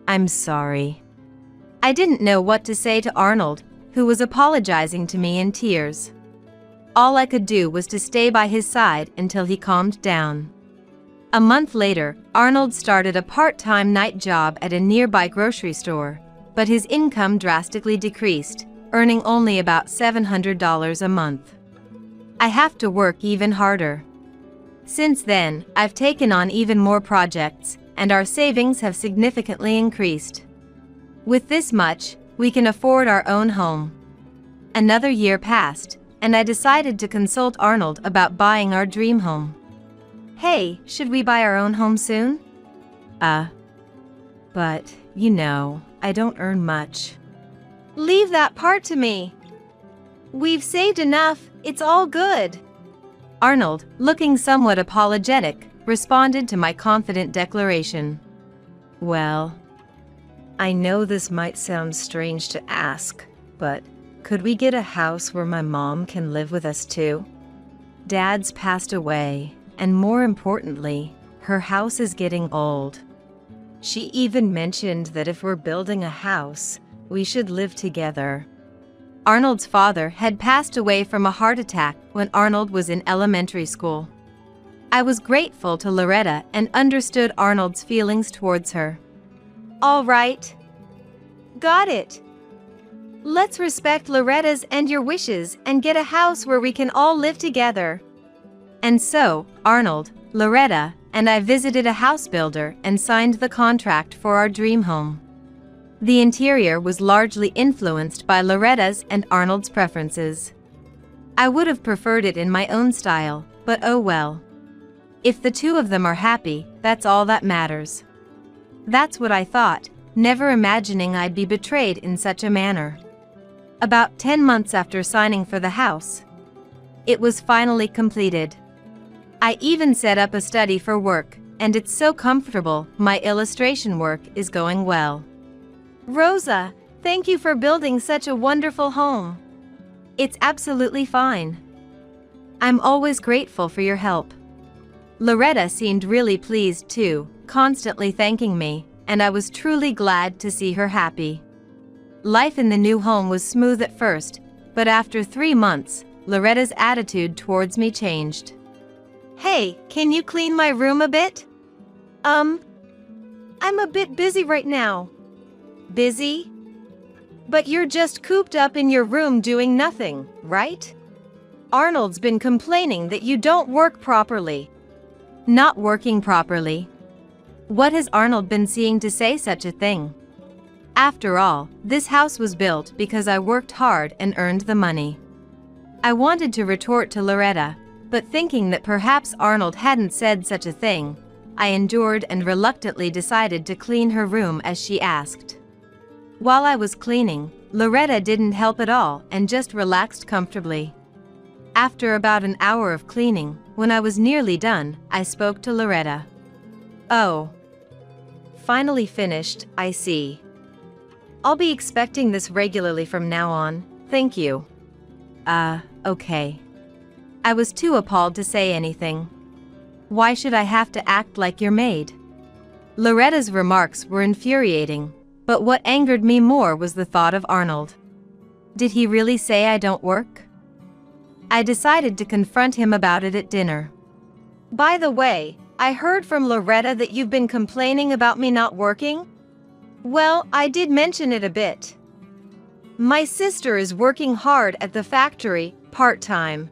Speaker 2: I'm sorry. I didn't know what to say to Arnold, who was apologizing to me in tears. All I could do was to stay by his side until he calmed down. A month later, Arnold started a part-time night job at a nearby grocery store, but his income drastically decreased, earning only about $700 a month. I have to work even harder. Since then, I've taken on even more projects, and our savings have significantly increased. With this much, we can afford our own home. Another year passed, and I decided to consult Arnold about buying our dream home. Hey, should we buy our own home soon? But, I don't earn much.
Speaker 3: Leave that part to me. We've saved enough, it's all good.
Speaker 2: Arnold, looking somewhat apologetic, responded to my confident declaration.
Speaker 3: Well, I know this might sound strange to ask, but could we get a house where my mom can live with us too? Dad's passed away, and more importantly, her house is getting old. She even mentioned that if we're building a house, we should live together.
Speaker 2: Arnold's father had passed away from a heart attack when Arnold was in elementary school. I was grateful to Loretta and understood Arnold's feelings towards her.
Speaker 3: All right. Got it. Let's respect Loretta's and your wishes and get a house where we can all live together.
Speaker 2: And so, Arnold, Loretta, and I visited a house builder and signed the contract for our dream home. The interior was largely influenced by Loretta's and Arnold's preferences. I would have preferred it in my own style, but oh well. If the two of them are happy, that's all that matters. That's what I thought, never imagining I'd be betrayed in such a manner. About 10 months after signing for the house, it was finally completed. I even set up a study for work, and it's so comfortable, my illustration work is going well.
Speaker 3: Rosa, thank you for building such a wonderful home.
Speaker 2: It's absolutely fine. I'm always grateful for your help. Loretta seemed really pleased too, constantly thanking me, and I was truly glad to see her happy. Life in the new home was smooth at first, but after 3 months, Loretta's attitude towards me changed.
Speaker 3: Hey, can you clean my room a bit? I'm a bit busy right now. Busy? But you're just cooped up in your room doing nothing, right? Arnold's been complaining that you don't work properly.
Speaker 2: Not working properly? What has Arnold been seeing to say such a thing? After all, this house was built because I worked hard and earned the money. I wanted to retort to Loretta, but thinking that perhaps Arnold hadn't said such a thing, I endured and reluctantly decided to clean her room as she asked. While I was cleaning, Loretta didn't help at all and just relaxed comfortably. After about an hour of cleaning, when I was nearly done, I spoke to Loretta.
Speaker 3: Oh. Finally finished, I see. I'll be expecting this regularly from now on, thank you.
Speaker 2: Okay. I was too appalled to say anything. Why should I have to act like your maid? Loretta's remarks were infuriating, but what angered me more was the thought of Arnold. Did he really say I don't work? I decided to confront him about it at dinner.
Speaker 3: By the way, I heard from Loretta that you've been complaining about me not working? Well, I did mention it a bit. My sister is working hard at the factory, part-time.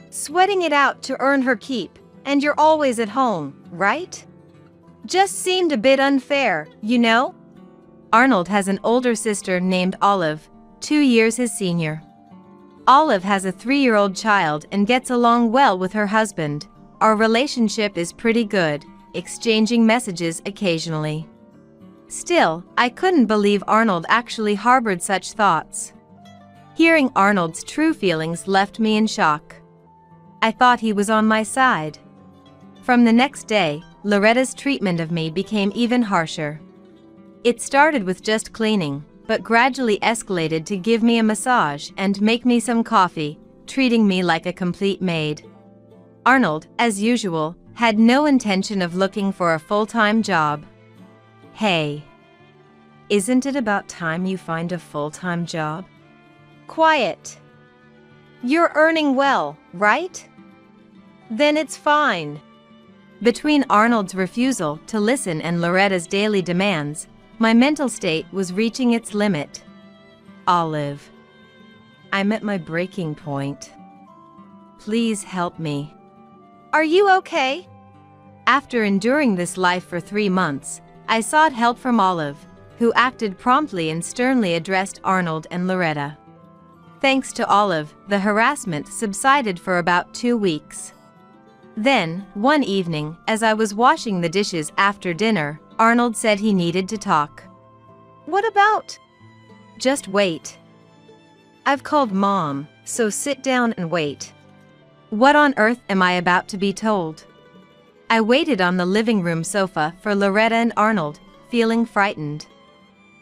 Speaker 3: Sweating it out to earn her keep, and you're always at home, right? Just seemed a bit unfair, you know?
Speaker 2: Arnold has an older sister named Olive, 2 years his senior. Olive has a 3-year-old child and gets along well with her husband. Our relationship is pretty good, exchanging messages occasionally. Still, I couldn't believe Arnold actually harbored such thoughts. Hearing Arnold's true feelings left me in shock. I thought he was on my side. From the next day, Loretta's treatment of me became even harsher. It started with just cleaning, but gradually escalated to give me a massage and make me some coffee, treating me like a complete maid. Arnold, as usual, had no intention of looking for a full-time job. Hey, isn't it about time you find a full-time job?
Speaker 3: Quiet. You're earning well, right? Then it's fine.
Speaker 2: Between Arnold's refusal to listen and Loretta's daily demands, my mental state was reaching its limit. Olive. I'm at my breaking point. Please help me.
Speaker 3: Are you okay?
Speaker 2: After enduring this life for 3 months, I sought help from Olive, who acted promptly and sternly addressed Arnold and Loretta. Thanks to Olive, the harassment subsided for about 2 weeks. Then, one evening, as I was washing the dishes after dinner, Arnold said he needed to talk.
Speaker 3: What about?
Speaker 2: Just wait. I've called Mom, so sit down and wait. What on earth am I about to be told? I waited on the living room sofa for Loretta and Arnold, feeling frightened.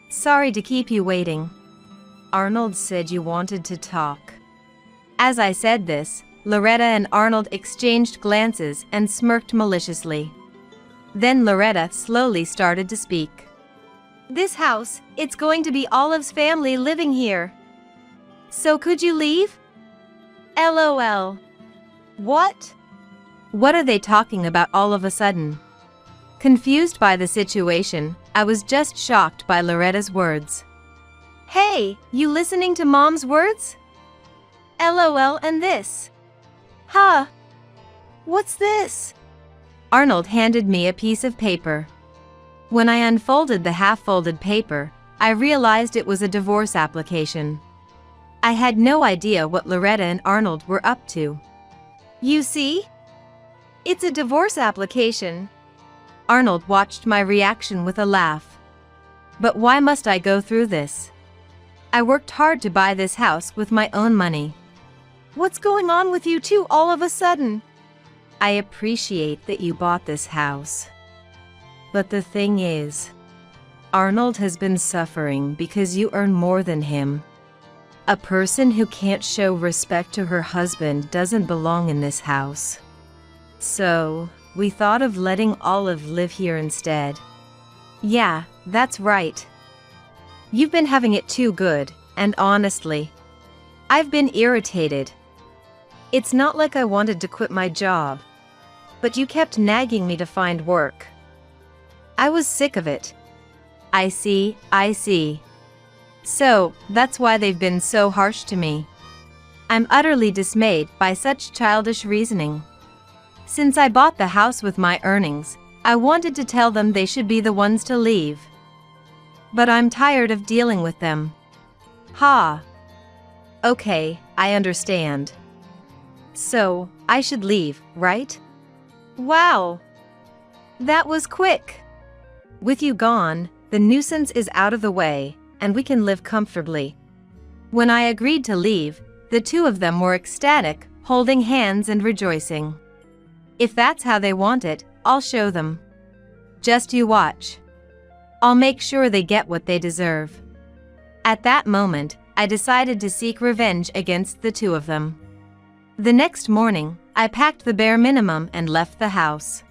Speaker 2: Sorry to keep you waiting. Arnold said you wanted to talk. As I said this, Loretta and Arnold exchanged glances and smirked maliciously. Then Loretta slowly started to speak.
Speaker 3: This house, it's going to be Olive's family living here. So could you leave? LOL. What?
Speaker 2: What are they talking about all of a sudden? Confused by the situation, I was just shocked by Loretta's words.
Speaker 3: Hey, you listening to Mom's words? LOL and this. Huh? What's this?
Speaker 2: Arnold handed me a piece of paper. When I unfolded the half-folded paper, I realized it was a divorce application. I had no idea what Loretta and Arnold were up to.
Speaker 3: You see? It's a divorce application.
Speaker 2: Arnold watched my reaction with a laugh. But why must I go through this? I worked hard to buy this house with my own money.
Speaker 3: What's going on with you two all of a sudden?
Speaker 2: I appreciate that you bought this house. But the thing is, Arnold has been suffering because you earn more than him. A person who can't show respect to her husband doesn't belong in this house. So, we thought of letting Olive live here instead.
Speaker 3: Yeah, that's right. You've been having it too good, and honestly, I've been irritated. It's not like I wanted to quit my job, but you kept nagging me to find work. I was sick of it.
Speaker 2: I see. So, that's why they've been so harsh to me. I'm utterly dismayed by such childish reasoning. Since I bought the house with my earnings, I wanted to tell them they should be the ones to leave. But I'm tired of dealing with them.
Speaker 3: Ha.
Speaker 2: Okay, I understand. So, I should leave, right?
Speaker 3: Wow. That was quick.
Speaker 2: With you gone, the nuisance is out of the way, and we can live comfortably. When I agreed to leave, the two of them were ecstatic, holding hands and rejoicing. If that's how they want it, I'll show them. Just you watch. I'll make sure they get what they deserve. At that moment, I decided to seek revenge against the two of them. The next morning, I packed the bare minimum and left the house.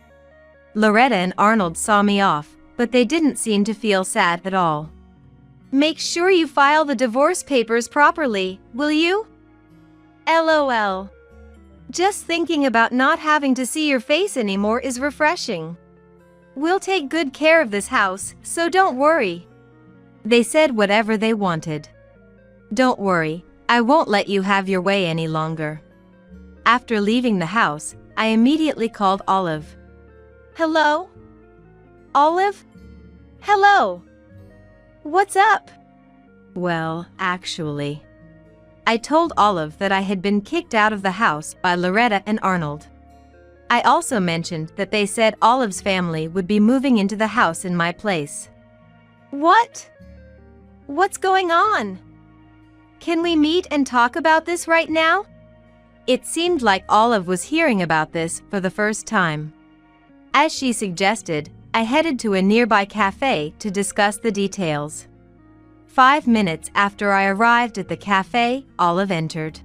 Speaker 2: Loretta and Arnold saw me off, but they didn't seem to feel sad at all.
Speaker 3: Make sure you file the divorce papers properly, will you? LOL. Just thinking about not having to see your face anymore is refreshing. We'll take good care of this house, so don't worry.
Speaker 2: They said whatever they wanted. Don't worry, I won't let you have your way any longer. After leaving the house, I immediately called Olive.
Speaker 3: Hello? Olive? Hello. What's up?
Speaker 2: Well, actually, I told Olive that I had been kicked out of the house by Loretta and Arnold. I also mentioned that they said Olive's family would be moving into the house in my place.
Speaker 3: What? What's going on? Can we meet and talk about this right now?
Speaker 2: It seemed like Olive was hearing about this for the first time. As she suggested, I headed to a nearby cafe to discuss the details. 5 minutes after I arrived at the cafe, Olive entered.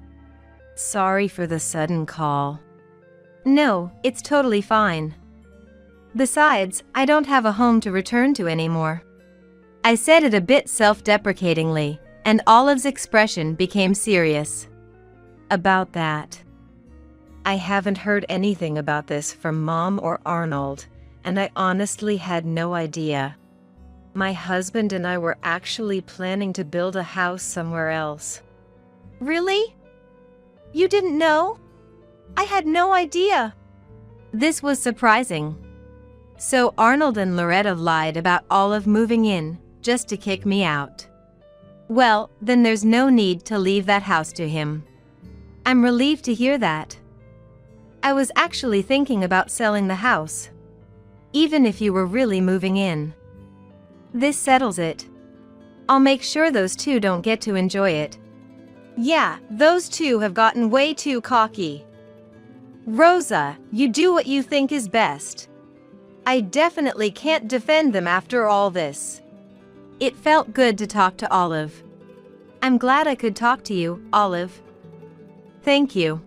Speaker 2: Sorry for the sudden call. No, it's totally fine. Besides, I don't have a home to return to anymore. I said it a bit self-deprecatingly, and Olive's expression became serious. About that.
Speaker 3: I haven't heard anything about this from Mom or Arnold, and I honestly had no idea. My husband and I were actually planning to build a house somewhere else. Really? You didn't know? I had no idea.
Speaker 2: This was surprising. So Arnold and Loretta lied about Olive moving in, just to kick me out. Well, then there's no need to leave that house to him. I'm relieved to hear that. I was actually thinking about selling the house. Even if you were really moving in. This settles it. I'll make sure those two don't get to enjoy it.
Speaker 3: Yeah, those two have gotten way too cocky. Rosa, you do what you think is best. I definitely can't defend them after all this.
Speaker 2: It felt good to talk to Olive. I'm glad I could talk to you, Olive. Thank you.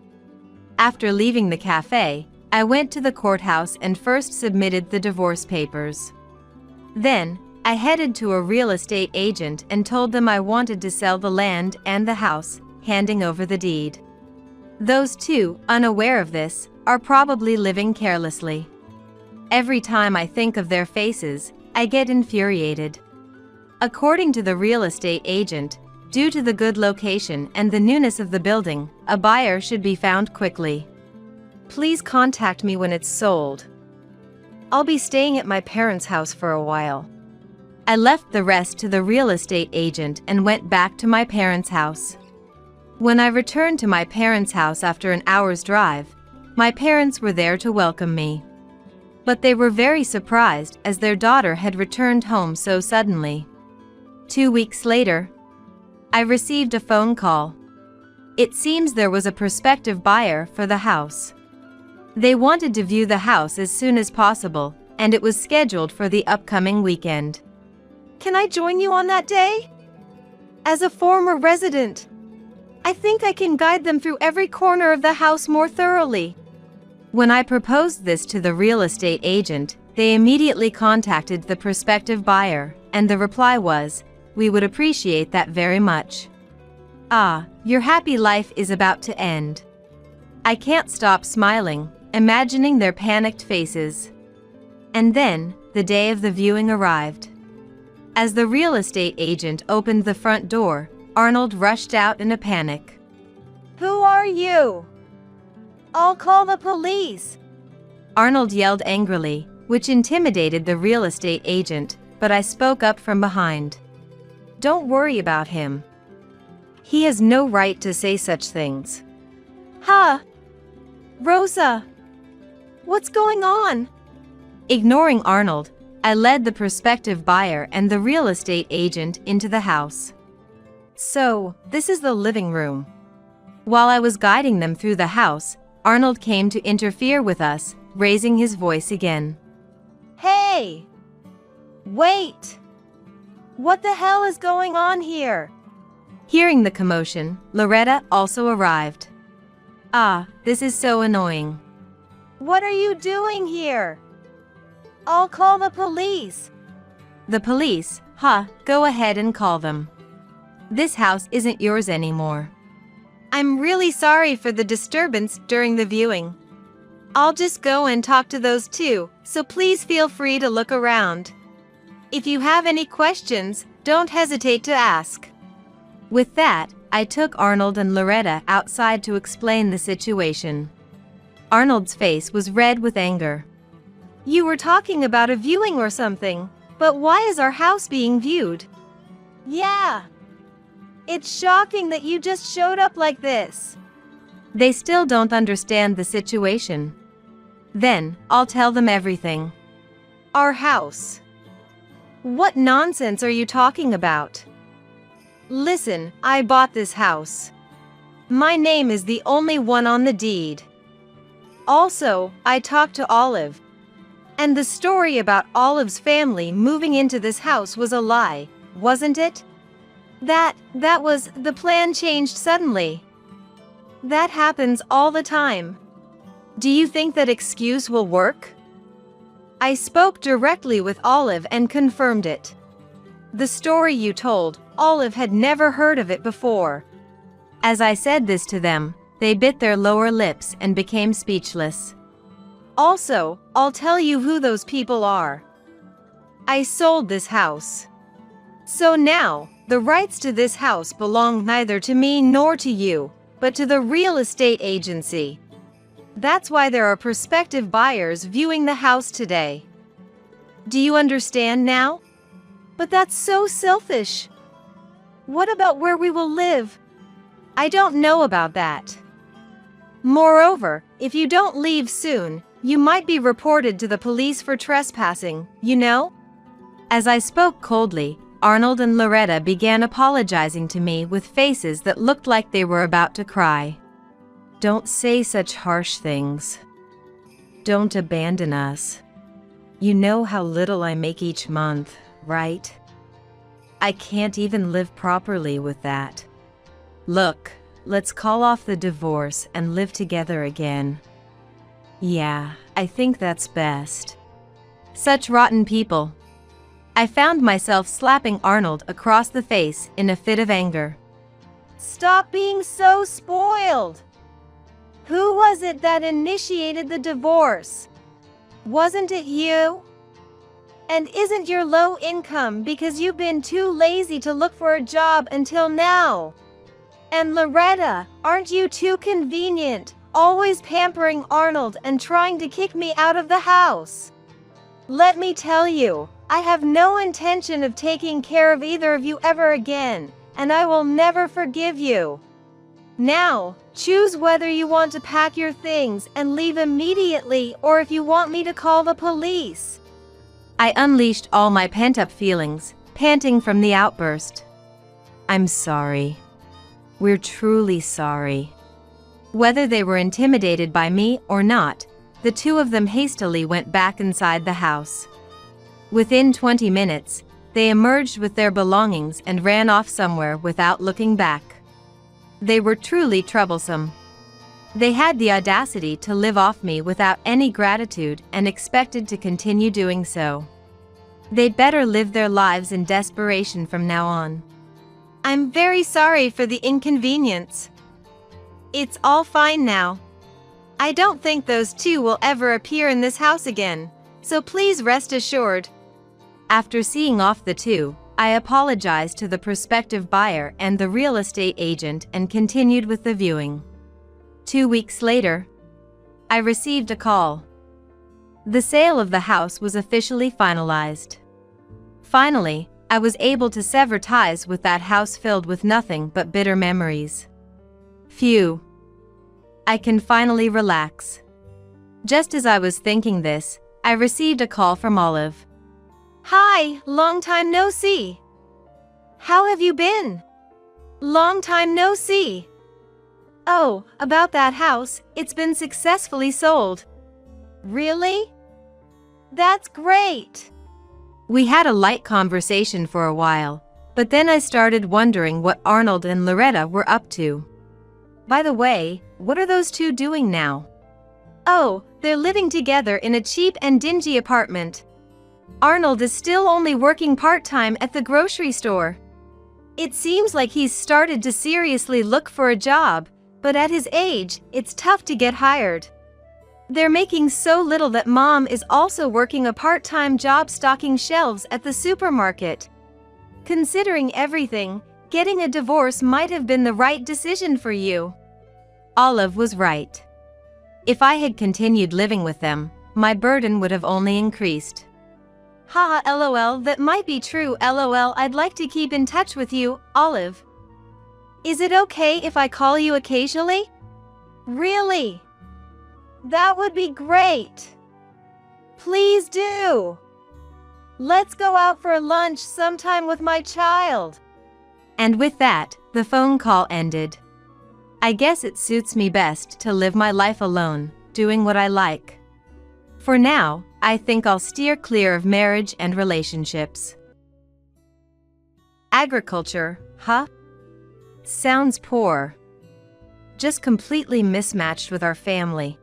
Speaker 2: After leaving the cafe, I went to the courthouse and first submitted the divorce papers. Then, I headed to a real estate agent and told them I wanted to sell the land and the house, handing over the deed. Those two, unaware of this, are probably living carelessly. Every time I think of their faces, I get infuriated. According to the real estate agent, due to the good location and the newness of the building, a buyer should be found quickly. Please contact me when it's sold. I'll be staying at my parents' house for a while. I left the rest to the real estate agent and went back to my parents' house. When I returned to my parents' house after an hour's drive, my parents were there to welcome me. But they were very surprised as their daughter had returned home so suddenly. 2 weeks later, I received a phone call. It seems there was a prospective buyer for the house. They wanted to view the house as soon as possible, and it was scheduled for the upcoming weekend.
Speaker 3: Can I join you on that day? As a former resident, I think I can guide them through every corner of the house more thoroughly.
Speaker 2: When I proposed this to the real estate agent, they immediately contacted the prospective buyer, and the reply was, "We would appreciate that very much." Ah, your happy life is about to end. I can't stop smiling, imagining their panicked faces. And then, the day of the viewing arrived. As the real estate agent opened the front door, Arnold rushed out in a panic.
Speaker 3: Who are you? I'll call the police.
Speaker 2: Arnold yelled angrily, which intimidated the real estate agent, but I spoke up from behind.
Speaker 3: Don't worry about him. He has no right to say such things. Huh? Rosa? What's going on?
Speaker 2: Ignoring Arnold, I led the prospective buyer and the real estate agent into the house.
Speaker 3: So, this is the living room.
Speaker 2: While I was guiding them through the house, Arnold came to interfere with us, raising his voice again.
Speaker 3: Hey! Wait! What the hell is going on here?
Speaker 2: Hearing the commotion, Loretta also arrived. Ah, this is so annoying.
Speaker 3: What are you doing here? I'll call the police.
Speaker 2: The police? Huh, go ahead and call them. This house isn't yours anymore.
Speaker 3: I'm really sorry for the disturbance during the viewing. I'll just go and talk to those two, so please feel free to look around. If you have any questions, don't hesitate to ask.
Speaker 2: With that, I took Arnold and Loretta outside to explain the situation. Arnold's face was red with anger.
Speaker 3: You were talking about a viewing or something, but why is our house being viewed? Yeah. It's shocking that you just showed up like this.
Speaker 2: They still don't understand the situation. Then, I'll tell them everything.
Speaker 3: Our house. What nonsense are you talking about? Listen, I bought this house. My name is the only one on the deed. Also, I talked to Olive. And the story about Olive's family moving into this house was a lie, wasn't it? That was, the plan changed suddenly. That happens all the time. Do you think that excuse will work? I spoke directly with Olive and confirmed it. The story you told, Olive had never heard of it before.
Speaker 2: As I said this to them, They bit their lower lips and became speechless.
Speaker 3: Also, I'll tell you who those people are. I sold this house. So now, the rights to this house belong neither to me nor to you, but to the real estate agency. That's why there are prospective buyers viewing the house today. Do you understand now? But that's so selfish. What about where we will live? I don't know about that. Moreover, if you don't leave soon, you might be reported to the police for trespassing, you know?
Speaker 2: As I spoke coldly, Arnold and Loretta began apologizing to me with faces that looked like they were about to cry. Don't say such harsh things. Don't abandon us. You know how little I make each month, right? I can't even live properly with that. Look, let's call off the divorce and live together again. Yeah, I think that's best. Such rotten people. I found myself slapping Arnold across the face in a fit of anger.
Speaker 3: Stop being so spoiled! Who was it that initiated the divorce? Wasn't it you? And isn't your low income because you've been too lazy to look for a job until now? And Loretta, aren't you too convenient, always pampering Arnold and trying to kick me out of the house? Let me tell you, I have no intention of taking care of either of you ever again, and I will never forgive you. Now, choose whether you want to pack your things and leave immediately or if you want me to call the police.
Speaker 2: I unleashed all my pent-up feelings, panting from the outburst. I'm sorry. We're truly sorry. Whether they were intimidated by me or not, the two of them hastily went back inside the house. Within 20 minutes, they emerged with their belongings and ran off somewhere without looking back. They were truly troublesome. They had the audacity to live off me without any gratitude and expected to continue doing so. They'd better live their lives in desperation from now on.
Speaker 3: I'm very sorry for the inconvenience. It's all fine now. I don't think those two will ever appear in this house again, so please rest assured.
Speaker 2: After seeing off the two, I apologized to the prospective buyer and the real estate agent and continued with the viewing. 2 weeks later, I received a call. The sale of the house was officially finalized. Finally, I was able to sever ties with that house filled with nothing but bitter memories. Phew. I can finally relax. Just as I was thinking this, I received a call from Olive.
Speaker 3: Hi, long time no see. How have you been? Long time no see. Oh, about that house, it's been successfully sold. Really? That's great.
Speaker 2: We had a light conversation for a while, but then I started wondering what Arnold and Loretta were up to. By the way, what are those two doing now?
Speaker 3: Oh, they're living together in a cheap and dingy apartment. Arnold is still only working part-time at the grocery store. It seems like he's started to seriously look for a job, but at his age, it's tough to get hired. They're making so little that Mom is also working a part-time job stocking shelves at the supermarket. Considering everything, getting a divorce might have been the right decision for you.
Speaker 2: Olive was right. If I had continued living with them, my burden would have only increased.
Speaker 3: Haha, lol, that might be true, lol. I'd like to keep in touch with you, Olive. Is it okay if I call you occasionally? Really? That would be great. Please do. Let's go out for lunch sometime with my child.
Speaker 2: And with that, the phone call ended. I guess it suits me best to live my life alone, doing what I like. For now, I think I'll steer clear of marriage and relationships. Agriculture, huh? Sounds poor. Just completely mismatched with our family.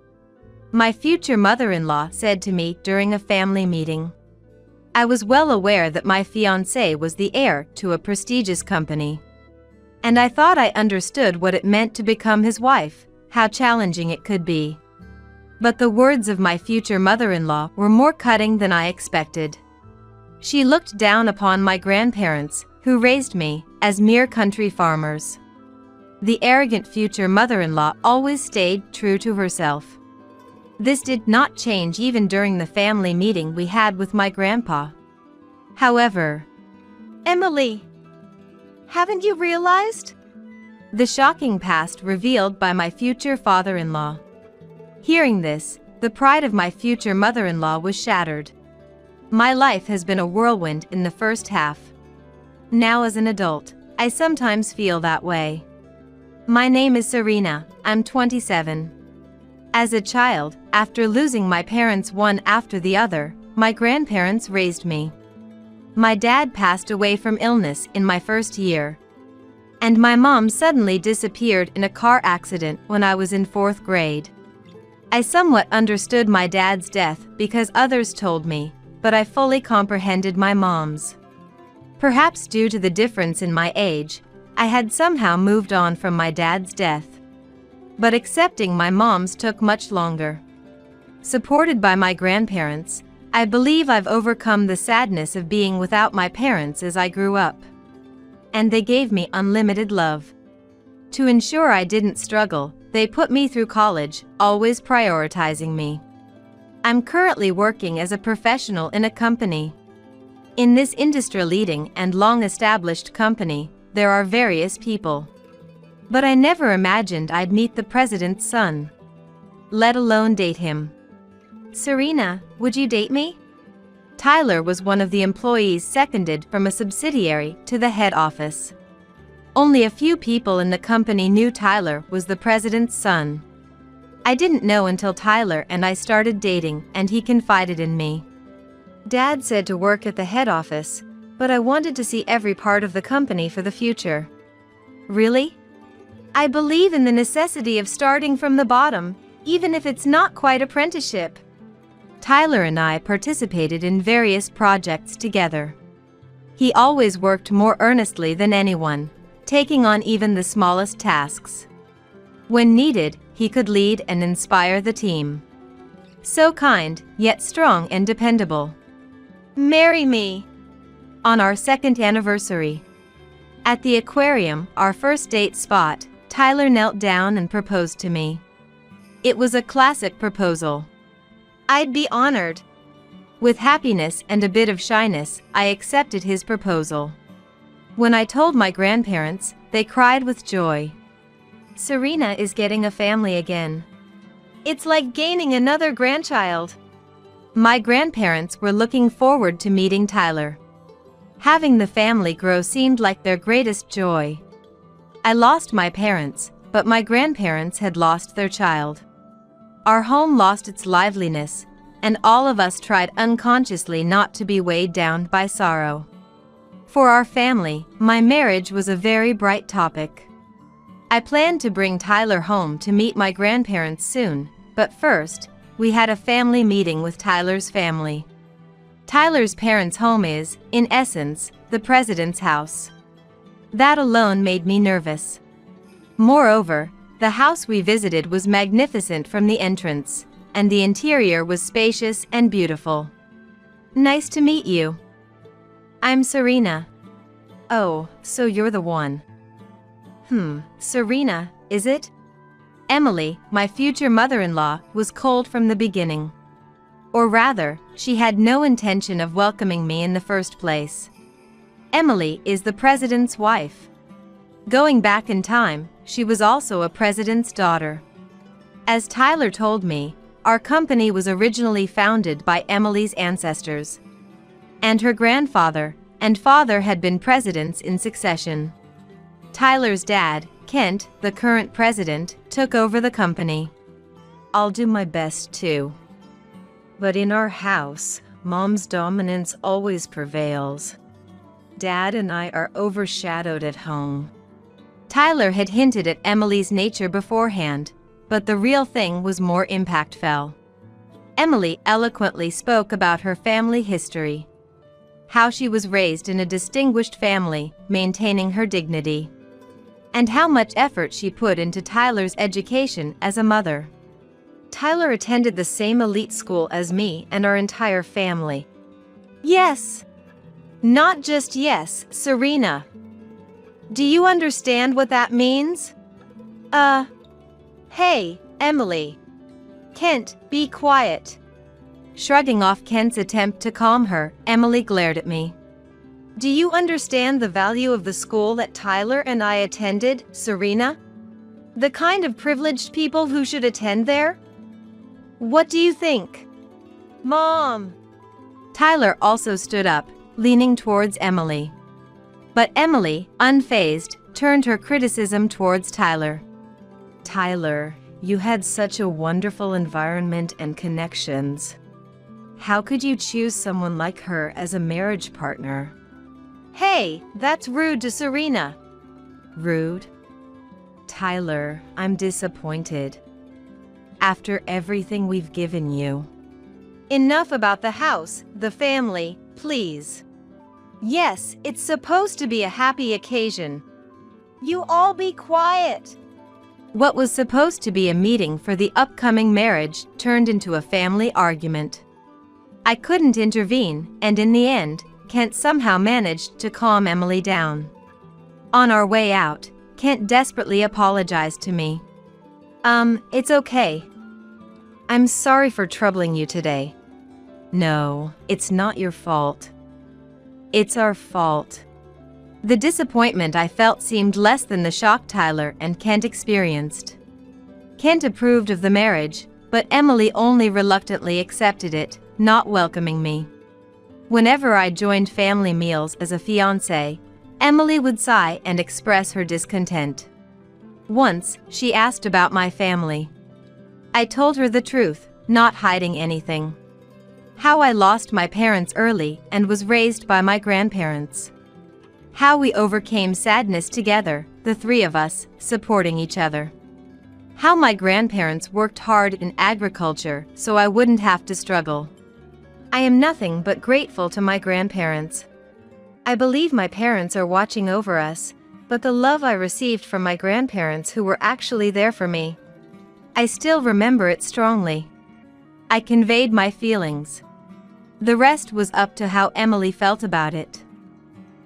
Speaker 2: My future mother-in-law said to me during a family meeting. I was well aware that my fiancé was the heir to a prestigious company. And I thought I understood what it meant to become his wife, how challenging it could be. But the words of my future mother-in-law were more cutting than I expected. She looked down upon my grandparents, who raised me, as mere country farmers. The arrogant future mother-in-law always stayed true to herself. This did not change even during the family meeting we had with my grandpa. However,
Speaker 3: Emily, haven't you realized?
Speaker 2: The shocking past revealed by my future father-in-law. Hearing this, the pride of my future mother-in-law was shattered. My life has been a whirlwind in the first half. Now as an adult, I sometimes feel that way. My name is Serena, I'm 27. As a child, after losing my parents one after the other, my grandparents raised me. My dad passed away from illness in my first year. And my mom suddenly disappeared in a car accident when I was in 4th grade. I somewhat understood my dad's death because others told me, but I fully comprehended my mom's. Perhaps due to the difference in my age, I had somehow moved on from my dad's death. But accepting my mom's took much longer. Supported by my grandparents, I believe I've overcome the sadness of being without my parents as I grew up. And they gave me unlimited love. To ensure I didn't struggle, they put me through college, always prioritizing me. I'm currently working as a professional in a company. In this industry-leading and long-established company, there are various people. But I never imagined I'd meet the president's son, let alone date him.
Speaker 3: Serena, would you date me?
Speaker 2: Tyler was one of the employees seconded from a subsidiary to the head office. Only a few people in the company knew Tyler was the president's son. I didn't know until Tyler and I started dating and he confided in me.
Speaker 3: Dad said to work at the head office, but I wanted to see every part of the company for the future.
Speaker 2: Really?
Speaker 3: I believe in the necessity of starting from the bottom, even if it's not quite apprenticeship.
Speaker 2: Tyler and I participated in various projects together. He always worked more earnestly than anyone, taking on even the smallest tasks. When needed, he could lead and inspire the team. So kind, yet strong and dependable.
Speaker 3: Marry me.
Speaker 2: On our 2nd anniversary. At the aquarium, our first date spot, Tyler knelt down and proposed to me. It was a classic proposal.
Speaker 3: I'd be honored.
Speaker 2: With happiness and a bit of shyness, I accepted his proposal. When I told my grandparents, they cried with joy.
Speaker 3: Serena is getting a family again. It's like gaining another grandchild.
Speaker 2: My grandparents were looking forward to meeting Tyler. Having the family grow seemed like their greatest joy. I lost my parents, but my grandparents had lost their child. Our home lost its liveliness, and all of us tried unconsciously not to be weighed down by sorrow. For our family, my marriage was a very bright topic. I planned to bring Tyler home to meet my grandparents soon, but first, we had a family meeting with Tyler's family. Tyler's parents' home is, in essence, the president's house. That alone made me nervous. Moreover, the house we visited was magnificent from the entrance, and the interior was spacious and beautiful.
Speaker 3: Nice to meet you.
Speaker 2: I'm Serena. Oh, so you're the one.
Speaker 3: Serena, is it?
Speaker 2: Emily, my future mother-in-law, was cold from the beginning. Or rather, she had no intention of welcoming me in the first place. Emily is the president's wife. Going back in time, she was also a president's daughter. As Tyler told me, our company was originally founded by Emily's ancestors. And her grandfather and father had been presidents in succession. Tyler's dad, Kent, the current president, took over the company.
Speaker 3: I'll do my best too. But in our house, Mom's dominance always prevails. Dad and I are overshadowed at home.
Speaker 2: Tyler had hinted at Emily's nature beforehand, but the real thing was more impactful. Emily eloquently spoke about her family history. How she was raised in a distinguished family, maintaining her dignity. and how much effort she put into Tyler's education as a mother.
Speaker 3: Tyler attended the same elite school as me and our entire family. Yes. Not just yes, Serena. Do you understand what that means? Hey, Emily. Kent, be quiet.
Speaker 2: Shrugging off Kent's attempt to calm her, Emily glared at me.
Speaker 3: Do you understand the value of the school that Tyler and I attended, Serena? The kind of privileged people who should attend there? What do you think? Mom!
Speaker 2: Tyler also stood up, leaning towards Emily. But Emily, unfazed, turned her criticism towards Tyler. Tyler, you had such a wonderful environment and connections. How could you choose someone like her as a marriage partner?
Speaker 3: Hey, that's rude to Serena.
Speaker 2: Rude? Tyler, I'm disappointed. After everything we've given you.
Speaker 3: Enough about the house, the family, please. Yes, it's supposed to be a happy occasion. You all be quiet.
Speaker 2: What was supposed to be a meeting for the upcoming marriage turned into a family argument. I couldn't intervene, and in the end, Kent somehow managed to calm Emily down. On our way out, Kent desperately apologized to me.
Speaker 3: It's okay. I'm sorry for troubling you today.
Speaker 2: No, it's not your fault. It's our fault. The disappointment I felt seemed less than the shock Tyler and Kent experienced. Kent approved of the marriage, but Emily only reluctantly accepted it, not welcoming me. Whenever I joined family meals as a fiancé, Emily would sigh and express her discontent. Once, she asked about my family. I told her the truth, not hiding anything. How I lost my parents early and was raised by my grandparents. How we overcame sadness together, the three of us, supporting each other. How my grandparents worked hard in agriculture so I wouldn't have to struggle. I am nothing but grateful to my grandparents. I believe my parents are watching over us, but the love I received from my grandparents who were actually there for me, I still remember it strongly. I conveyed my feelings. The rest was up to how Emily felt about it.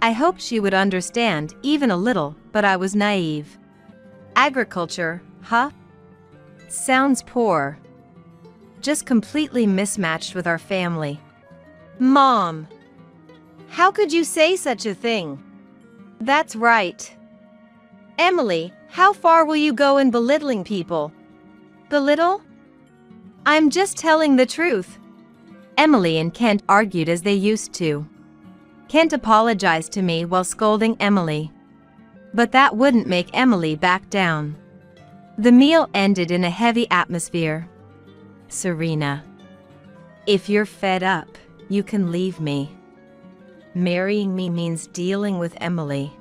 Speaker 2: I hoped she would understand, even a little, but I was naive. Agriculture, huh? Sounds poor. Just completely mismatched with our family.
Speaker 3: Mom! How could you say such a thing? That's right. Emily, how far will you go in belittling people? Belittle? I'm just telling the truth.
Speaker 2: Emily and Kent argued as they used to. Kent apologized to me while scolding Emily. But that wouldn't make Emily back down. The meal ended in a heavy atmosphere. Serena, if you're fed up, you can leave me. Marrying me means dealing with Emily.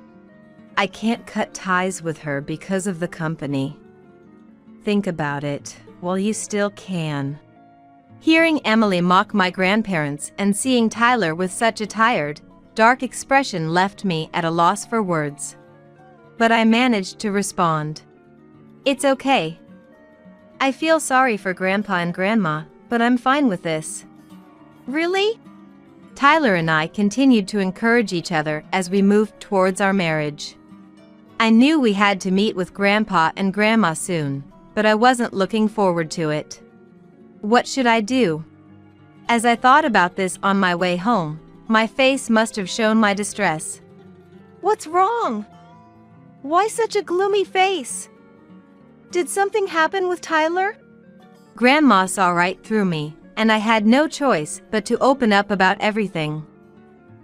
Speaker 2: I can't cut ties with her because of the company. Think about it while you still can. Hearing Emily mock my grandparents and seeing Tyler with such a tired, dark expression left me at a loss for words. But I managed to respond. It's okay. I feel sorry for Grandpa and Grandma, but I'm fine with this.
Speaker 3: Really?
Speaker 2: Tyler and I continued to encourage each other as we moved towards our marriage. I knew we had to meet with Grandpa and Grandma soon, but I wasn't looking forward to it. What should I do? As I thought about this on my way home, my face must have shown my distress.
Speaker 3: What's wrong? Why such a gloomy face? Did something happen with Tyler?
Speaker 2: Grandma saw right through me, and I had no choice but to open up about everything.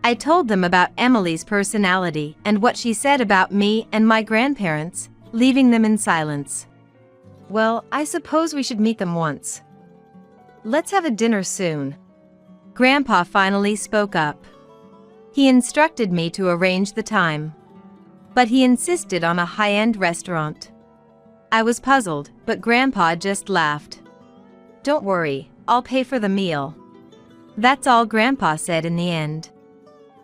Speaker 2: I told them about Emily's personality and what she said about me and my grandparents, leaving them in silence.
Speaker 3: Well, I suppose we should meet them once. Let's have a dinner soon.
Speaker 2: Grandpa finally spoke up. He instructed me to arrange the time. But he insisted on a high-end restaurant. I was puzzled, but Grandpa just laughed. Don't worry, I'll pay for the meal. That's all Grandpa said in the end.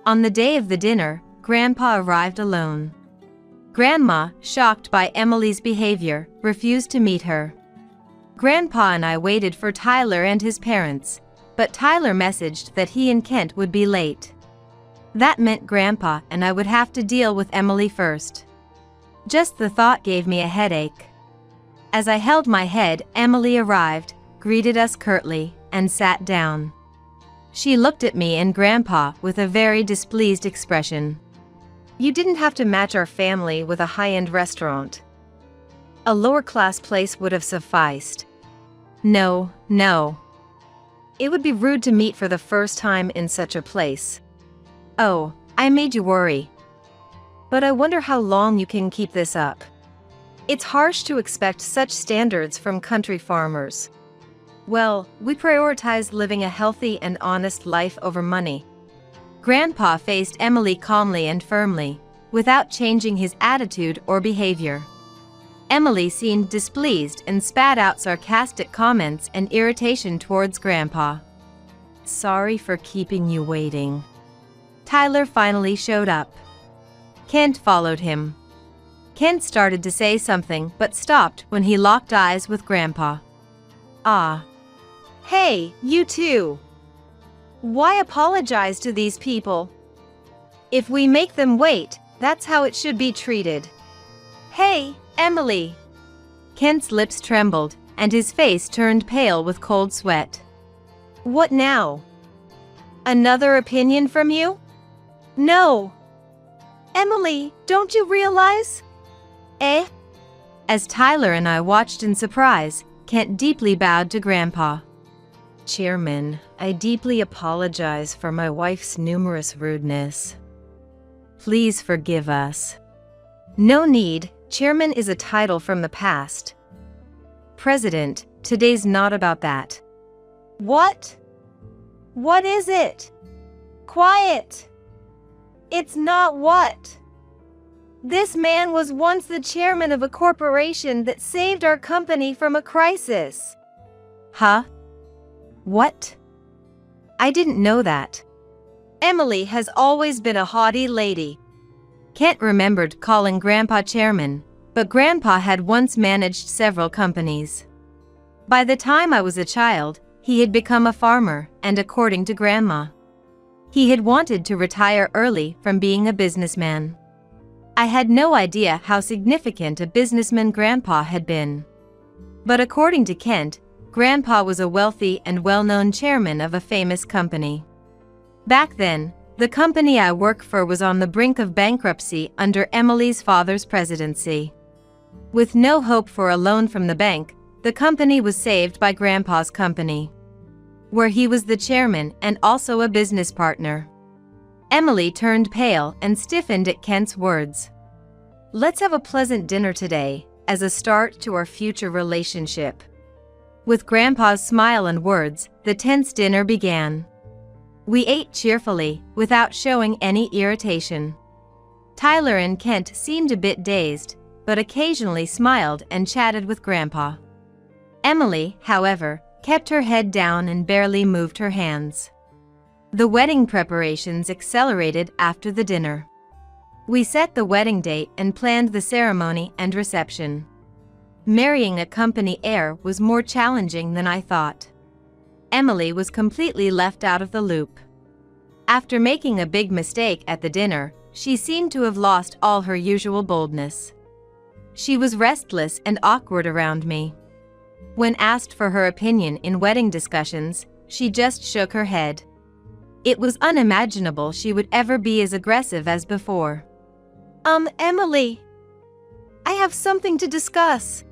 Speaker 2: On the day of the dinner, Grandpa arrived alone. Grandma, shocked by Emily's behavior, refused to meet her. Grandpa and I waited for Tyler and his parents, but Tyler messaged that he and Kent would be late. That meant Grandpa and I would have to deal with Emily first. Just the thought gave me a headache. As I held my head, Emily arrived, greeted us curtly, and sat down. She looked at me and Grandpa with a very displeased expression.
Speaker 3: You didn't have to match our family with a high-end restaurant. A lower-class place would have sufficed.
Speaker 2: No.
Speaker 3: It would be rude to meet for the first time in such a place.
Speaker 2: Oh, I made you worry.
Speaker 3: But I wonder how long you can keep this up. It's harsh to expect such standards from country farmers. Well, we prioritize living a healthy and honest life over money.
Speaker 2: Grandpa faced Emily calmly and firmly, without changing his attitude or behavior. Emily seemed displeased and spat out sarcastic comments and irritation towards Grandpa.
Speaker 3: Sorry for keeping you waiting.
Speaker 2: Tyler finally showed up. Kent followed him. Kent started to say something but stopped when he locked eyes with Grandpa.
Speaker 3: Ah. Hey, you two. Why apologize to these people? If we make them wait, that's how it should be treated. Hey, Emily.
Speaker 2: Kent's lips trembled, and his face turned pale with cold sweat.
Speaker 3: What now? Another opinion from you? No. Emily, don't you realize? Eh?
Speaker 2: As Tyler and I watched in surprise, Kent deeply bowed to Grandpa.
Speaker 3: Chairman, I deeply apologize for my wife's numerous rudeness. Please forgive us. No need, Chairman is a title from the past. President, today's not about that. What? What is it? Quiet! It's not what? This man was once the chairman of a corporation that saved our company from a crisis.
Speaker 2: Huh?
Speaker 3: What? I didn't know that. Emily has always been a haughty lady.
Speaker 2: Kent remembered calling Grandpa chairman, but Grandpa had once managed several companies. By the time I was a child, he had become a farmer, and according to Grandma, he had wanted to retire early from being a businessman. I had no idea how significant a businessman Grandpa had been. But according to Kent, Grandpa was a wealthy and well-known chairman of a famous company. Back then, the company I work for was on the brink of bankruptcy under Emily's father's presidency. With no hope for a loan from the bank, the company was saved by Grandpa's company, where he was the chairman and also a business partner. Emily turned pale and stiffened at Kent's words.
Speaker 3: Let's have a pleasant dinner today, as a start to our future relationship.
Speaker 2: With Grandpa's smile and words, the tense dinner began. We ate cheerfully, without showing any irritation. Tyler and Kent seemed a bit dazed, but occasionally smiled and chatted with Grandpa. Emily, however, kept her head down and barely moved her hands. The wedding preparations accelerated after the dinner. We set the wedding date and planned the ceremony and reception. Marrying a company heir was more challenging than I thought. Emily was completely left out of the loop. After making a big mistake at the dinner, she seemed to have lost all her usual boldness. She was restless and awkward around me. When asked for her opinion in wedding discussions, she just shook her head. It was unimaginable she would ever be as aggressive as before.
Speaker 3: Emily, I have something to discuss.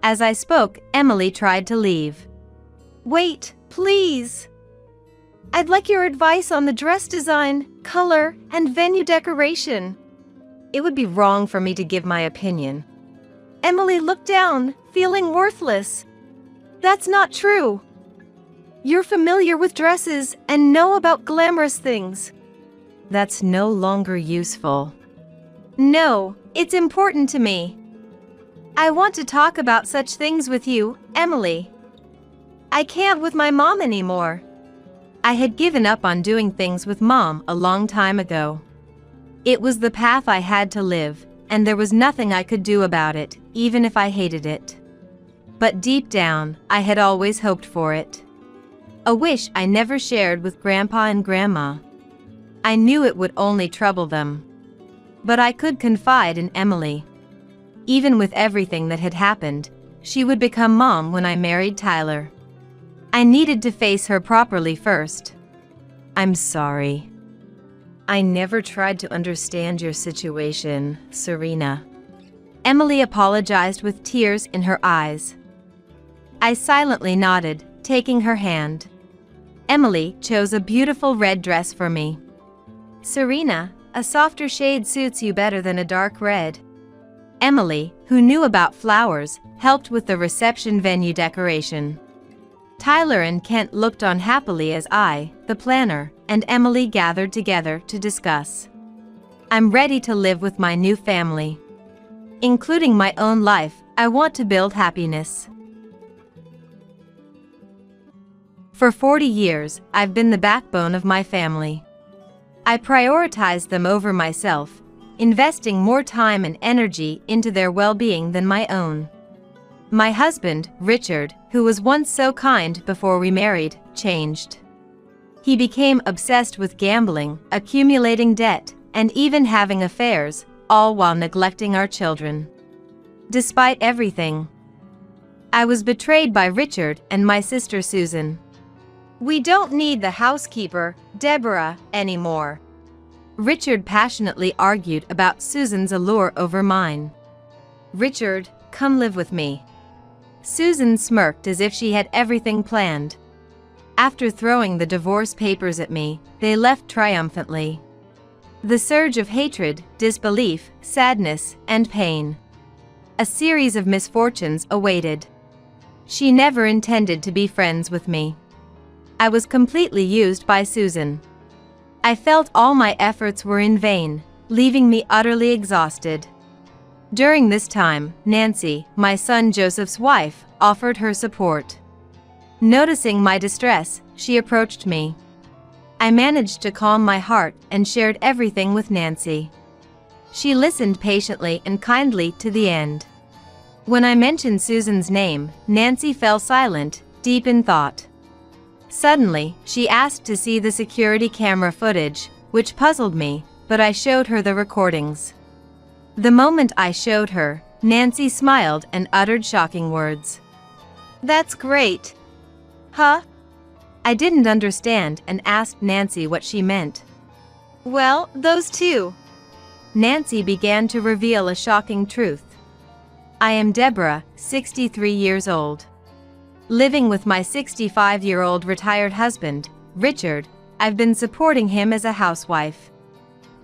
Speaker 2: As I spoke, Emily tried to leave.
Speaker 3: Wait, please. I'd like your advice on the dress design, color, and venue decoration. It would be wrong for me to give my opinion. Emily looked down, feeling worthless. That's not true. You're familiar with dresses and know about glamorous things. That's no longer useful. No, it's important to me. I want to talk about such things with you, Emily. I can't with my mom anymore.
Speaker 2: I had given up on doing things with Mom a long time ago. It was the path I had to live, and there was nothing I could do about it, even if I hated it. But deep down, I had always hoped for it. A wish I never shared with Grandpa and Grandma. I knew it would only trouble them. But I could confide in Emily. Even with everything that had happened, she would become Mom when I married Tyler. I needed to face her properly first. I'm sorry. I never tried to understand your situation, Serena. Emily apologized with tears in her eyes. I silently nodded, taking her hand. Emily chose a beautiful red dress for me. Serena, a softer shade suits you better than a dark red. Emily, who knew about flowers, helped with the reception venue decoration. Tyler and Kent looked on happily as I, the planner, and Emily gathered together to discuss. I'm ready to live with my new family. Including my own life, I want to build happiness. For 40 years, I've been the backbone of my family. I prioritized them over myself, investing more time and energy into their well-being than my own. My husband, Richard, who was once so kind before we married, changed. He became obsessed with gambling, accumulating debt, and even having affairs, all while neglecting our children. Despite everything, I was betrayed by Richard and my sister Susan.
Speaker 3: We don't need the housekeeper, Deborah, anymore.
Speaker 2: Richard passionately argued about Susan's allure over mine. Richard, come live with me. Susan smirked as if she had everything planned. After throwing the divorce papers at me, they left triumphantly. The surge of hatred, disbelief, sadness, and pain. A series of misfortunes awaited. She never intended to be friends with me. I was completely used by Susan. I felt all my efforts were in vain, leaving me utterly exhausted. During this time, Nancy, my son Joseph's wife, offered her support. Noticing my distress, she approached me. I managed to calm my heart and shared everything with Nancy. She listened patiently and kindly to the end. When I mentioned Susan's name, Nancy fell silent, deep in thought. Suddenly, she asked to see the security camera footage, which puzzled me, but I showed her the recordings. The moment I showed her, Nancy smiled and uttered shocking words.
Speaker 3: That's great. Huh?
Speaker 2: I didn't understand and asked Nancy what she meant.
Speaker 3: Well, those two.
Speaker 2: Nancy began to reveal a shocking truth. I am Deborah, 63 years old. Living with my 65-year-old retired husband, Richard, I've been supporting him as a housewife.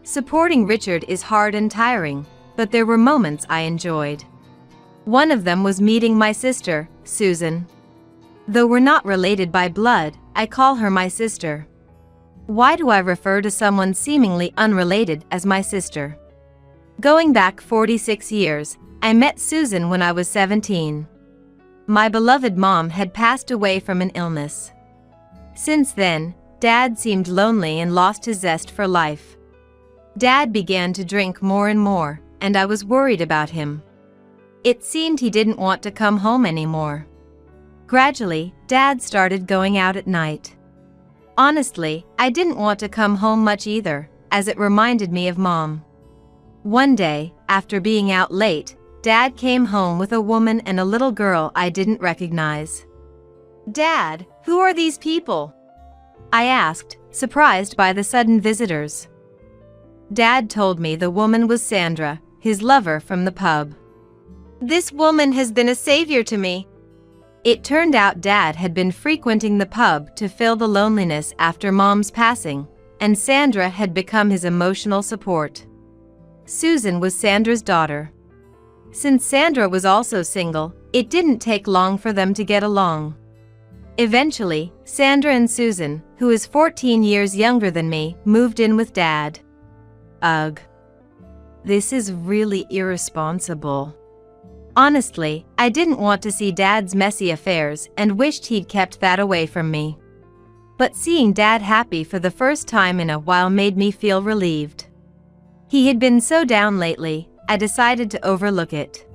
Speaker 2: Supporting Richard is hard and tiring, but there were moments I enjoyed. One of them was meeting my sister, Susan. Though we're not related by blood, I call her my sister. Why do I refer to someone seemingly unrelated as my sister? Going back 46 years, I met Susan when I was 17. My beloved mom had passed away from an illness. Since then, Dad seemed lonely and lost his zest for life. Dad began to drink more and more, and I was worried about him. It seemed he didn't want to come home anymore. Gradually, Dad started going out at night. Honestly, I didn't want to come home much either, as it reminded me of Mom. One day, after being out late, Dad came home with a woman and a little girl I didn't recognize.
Speaker 3: Dad, who are these people?
Speaker 2: I asked, surprised by the sudden visitors. Dad told me the woman was Sandra, his lover from the pub.
Speaker 3: This woman has been a savior to me.
Speaker 2: It turned out Dad had been frequenting the pub to fill the loneliness after Mom's passing, and Sandra had become his emotional support. Susan was Sandra's daughter. Since Sandra was also single, it didn't take long for them to get along. Eventually, Sandra and Susan, who is 14 years younger than me, moved in with Dad. Ugh. This is really irresponsible. Honestly, I didn't want to see Dad's messy affairs and wished he'd kept that away from me. But seeing Dad happy for the first time in a while made me feel relieved. He had been so down lately, I decided to overlook it.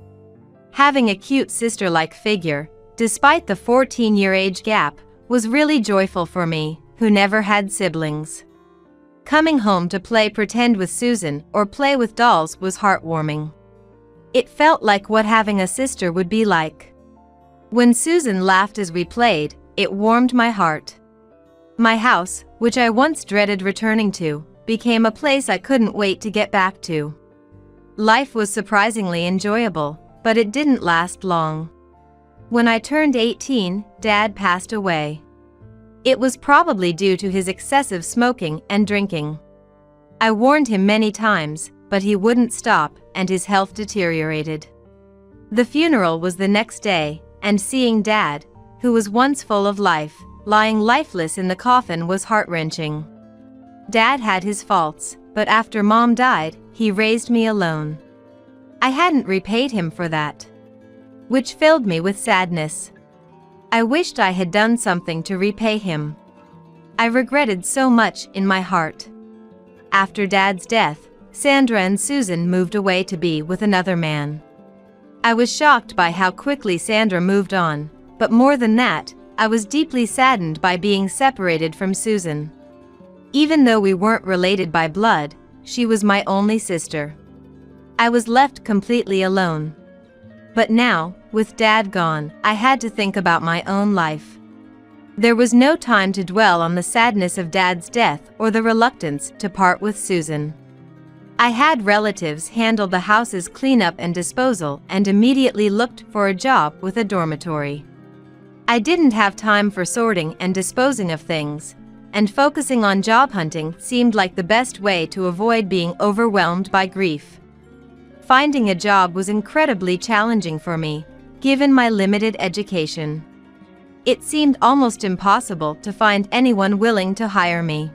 Speaker 2: Having a cute sister-like figure, despite the 14-year age gap, was really joyful for me, who never had siblings. Coming home to play pretend with Susan or play with dolls was heartwarming. It felt like what having a sister would be like. When Susan laughed as we played, it warmed my heart. My house, which I once dreaded returning to, became a place I couldn't wait to get back to. Life was surprisingly enjoyable, but it didn't last long. When I turned 18, Dad passed away. It was probably due to his excessive smoking and drinking. I warned him many times, but he wouldn't stop, and his health deteriorated. The funeral was the next day, and seeing Dad, who was once full of life, lying lifeless in the coffin was heart-wrenching. Dad had his faults, but after Mom died, he raised me alone. I hadn't repaid him for that, which filled me with sadness. I wished I had done something to repay him. I regretted so much in my heart. After Dad's death, Sandra and Susan moved away to be with another man. I was shocked by how quickly Sandra moved on, but more than that, I was deeply saddened by being separated from Susan. Even though we weren't related by blood, she was my only sister. I was left completely alone. But now, with Dad gone, I had to think about my own life. There was no time to dwell on the sadness of Dad's death or the reluctance to part with Susan. I had relatives handle the house's cleanup and disposal and immediately looked for a job with a dormitory. I didn't have time for sorting and disposing of things, and focusing on job hunting seemed like the best way to avoid being overwhelmed by grief. Finding a job was incredibly challenging for me, given my limited education. It seemed almost impossible to find anyone willing to hire me.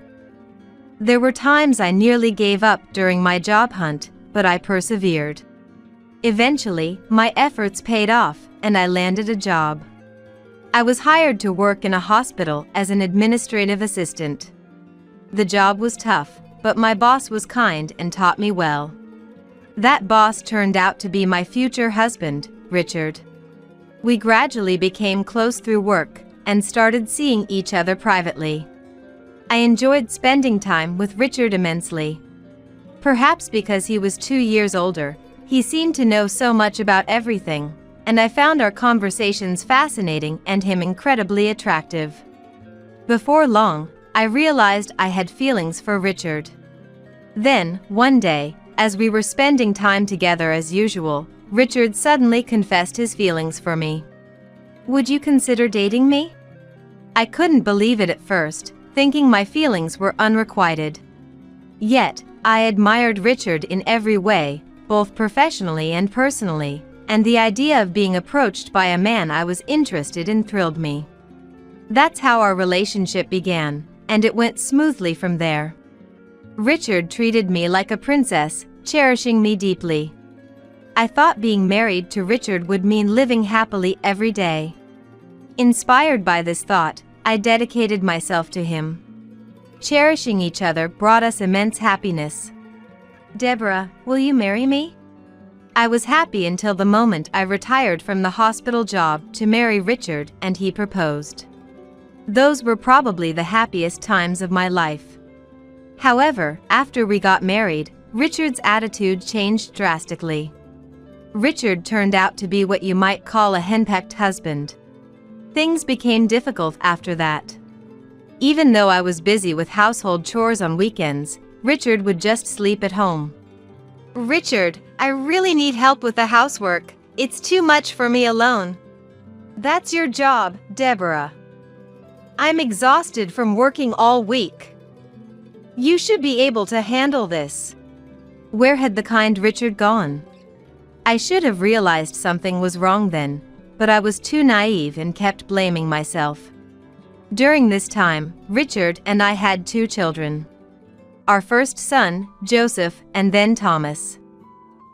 Speaker 2: There were times I nearly gave up during my job hunt, but I persevered. Eventually, my efforts paid off, and I landed a job. I was hired to work in a hospital as an administrative assistant. The job was tough, but my boss was kind and taught me well. That boss turned out to be my future husband, Richard. We gradually became close through work and started seeing each other privately. I enjoyed spending time with Richard immensely. Perhaps because he was 2 years older, he seemed to know so much about everything, and I found our conversations fascinating and him incredibly attractive. Before long, I realized I had feelings for Richard. Then, one day, as we were spending time together as usual, Richard suddenly confessed his feelings for me. "Would you consider dating me?" I couldn't believe it at first, thinking my feelings were unrequited. Yet, I admired Richard in every way, both professionally and personally, and the idea of being approached by a man I was interested in thrilled me. That's how our relationship began, and it went smoothly from there. Richard treated me like a princess, cherishing me deeply. I thought being married to Richard would mean living happily every day. Inspired by this thought, I dedicated myself to him. Cherishing each other brought us immense happiness. "Deborah, will you marry me?" I was happy until the moment I retired from the hospital job to marry Richard and he proposed. Those were probably the happiest times of my life. However, after we got married, Richard's attitude changed drastically. Richard turned out to be what you might call a henpecked husband. Things became difficult after that. Even though I was busy with household chores on weekends, Richard would just sleep at home. "Richard, I really need help with the housework. It's too much for me alone." "That's your job, Deborah. I'm exhausted from working all week. You should be able to handle this." Where had the kind Richard gone? I should have realized something was wrong then, but I was too naive and kept blaming myself. During this time, Richard and I had 2 children. Our first son, Joseph, and then Thomas.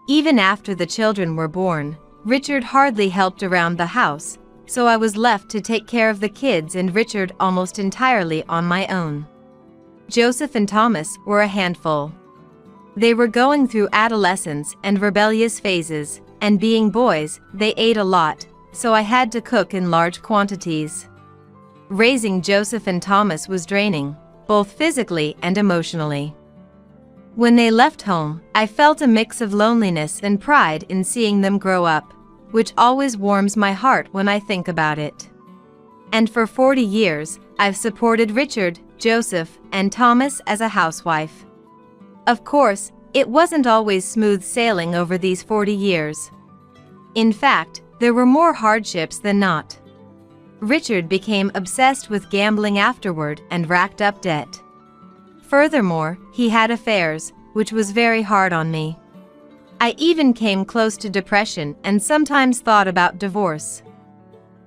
Speaker 2: Even after the children were born, Richard hardly helped around the house, so I was left to take care of the kids and Richard almost entirely on my own. Joseph and Thomas were a handful. They were going through adolescence and rebellious phases, and being boys, they ate a lot, so I had to cook in large quantities. Raising Joseph and Thomas was draining, both physically and emotionally. When they left home, I felt a mix of loneliness and pride in seeing them grow up, which always warms my heart when I think about it. And for 40 years, I've supported Richard, Joseph, and Thomas as a housewife. Of course, it wasn't always smooth sailing over these 40 years. In fact, there were more hardships than not. Richard became obsessed with gambling afterward and racked up debt. Furthermore, he had affairs, which was very hard on me. I even came close to depression and sometimes thought about divorce.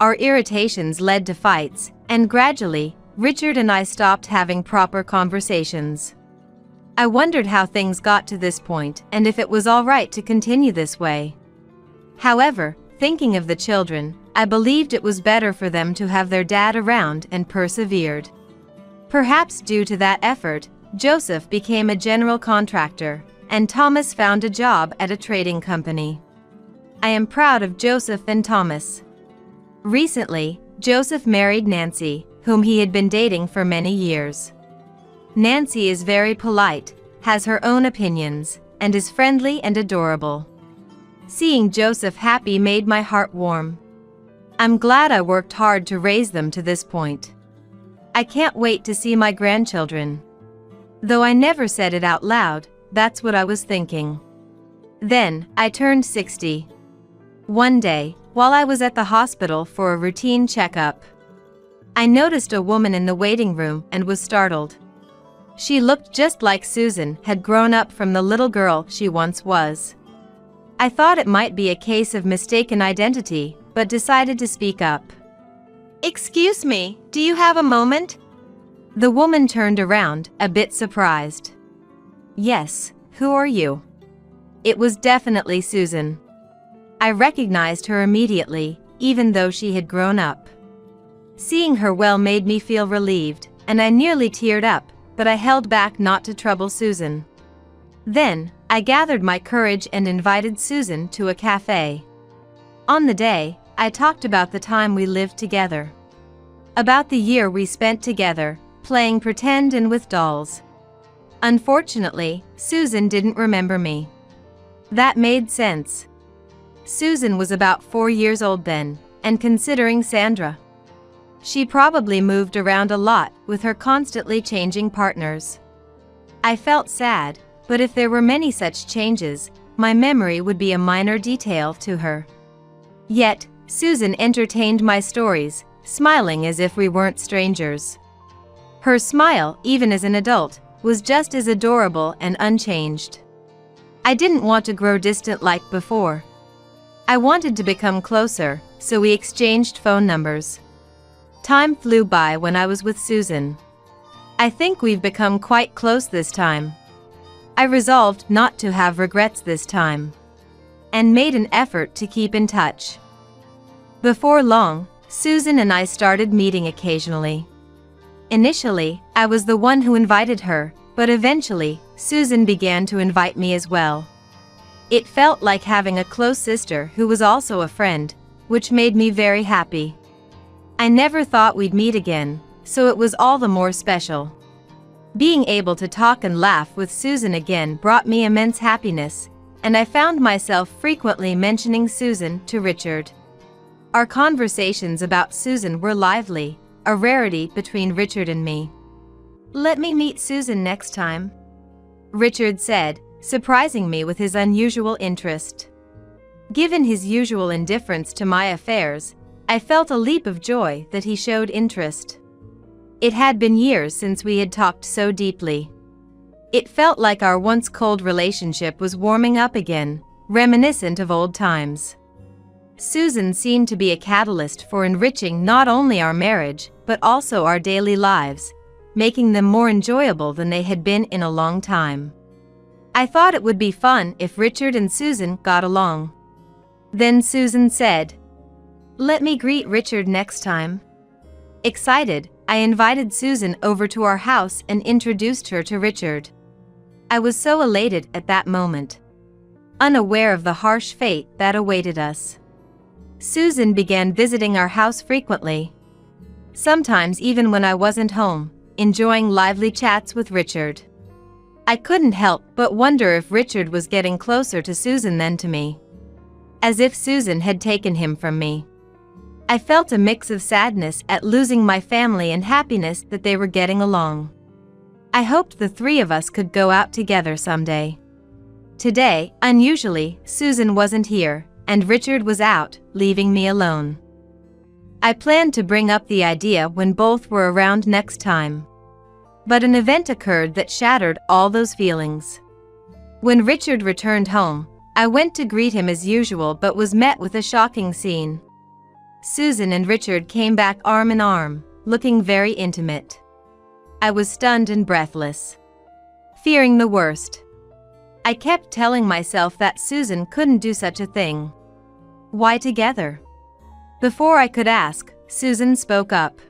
Speaker 2: Our irritations led to fights, and gradually, Richard and I stopped having proper conversations. I wondered how things got to this point and if it was all right to continue this way. However, thinking of the children, I believed it was better for them to have their dad around and persevered. Perhaps due to that effort, Joseph became a general contractor, and Thomas found a job at a trading company. I am proud of Joseph and Thomas. Recently, Joseph married Nancy, whom he had been dating for many years. Nancy is very polite, has her own opinions, and is friendly and adorable. Seeing Joseph happy made my heart warm. I'm glad I worked hard to raise them to this point. I can't wait to see my grandchildren. Though I never said it out loud, that's what I was thinking. Then, I turned 60. One day, while I was at the hospital for a routine checkup, I noticed a woman in the waiting room and was startled. She looked just like Susan had grown up from the little girl she once was. I thought it might be a case of mistaken identity, but decided to speak up.
Speaker 3: Excuse me, do you have a moment?
Speaker 2: The woman turned around, a bit surprised. Yes, who are you? It was definitely Susan. I recognized her immediately, even though she had grown up. Seeing her well made me feel relieved, and I nearly teared up, but I held back not to trouble Susan. Then, I gathered my courage and invited Susan to a cafe. On the day, I talked about the time we lived together. About the year we spent together, playing pretend and with dolls. Unfortunately, Susan didn't remember me. That made sense. Susan was about 4 years old then, and considering Sandra. She probably moved around a lot with her constantly changing partners. I felt sad, but if there were many such changes, my memory would be a minor detail to her. Yet, Susan entertained my stories, smiling as if we weren't strangers. Her smile, even as an adult, was just as adorable and unchanged. I didn't want to grow distant like before. I wanted to become closer, so we exchanged phone numbers. Time flew by when I was with Susan. I think we've become quite close this time. I resolved not to have regrets this time, and made an effort to keep in touch. Before long, Susan and I started meeting occasionally. Initially, I was the one who invited her, but eventually, Susan began to invite me as well. It felt like having a close sister who was also a friend, which made me very happy. I never thought we'd meet again, so it was all the more special. Being able to talk and laugh with Susan again brought me immense happiness, and I found myself frequently mentioning Susan to Richard. Our conversations about Susan were lively, a rarity between Richard and me. "Let me meet Susan next time," Richard said, surprising me with his unusual interest. Given his usual indifference to my affairs, I felt a leap of joy that he showed interest. It had been years since we had talked so deeply. It felt like our once cold relationship was warming up again, reminiscent of old times. Susan seemed to be a catalyst for enriching not only our marriage, but also our daily lives, making them more enjoyable than they had been in a long time. I thought it would be fun if Richard and Susan got along. Then Susan said, "Let me greet Richard next time." Excited, I invited Susan over to our house and introduced her to Richard. I was so elated at that moment, unaware of the harsh fate that awaited us. Susan began visiting our house frequently, sometimes even when I wasn't home, enjoying lively chats with Richard. I couldn't help but wonder if Richard was getting closer to Susan than to me, as if Susan had taken him from me. I felt a mix of sadness at losing my family and happiness that they were getting along. I hoped the three of us could go out together someday. Today, unusually, Susan wasn't here, and Richard was out, leaving me alone. I planned to bring up the idea when both were around next time. But an event occurred that shattered all those feelings. When Richard returned home, I went to greet him as usual but was met with a shocking scene. Susan and Richard came back arm in arm, looking very intimate. I was stunned and breathless, fearing the worst. I kept telling myself that Susan couldn't do such a thing. Why together? Before I could ask, Susan spoke up.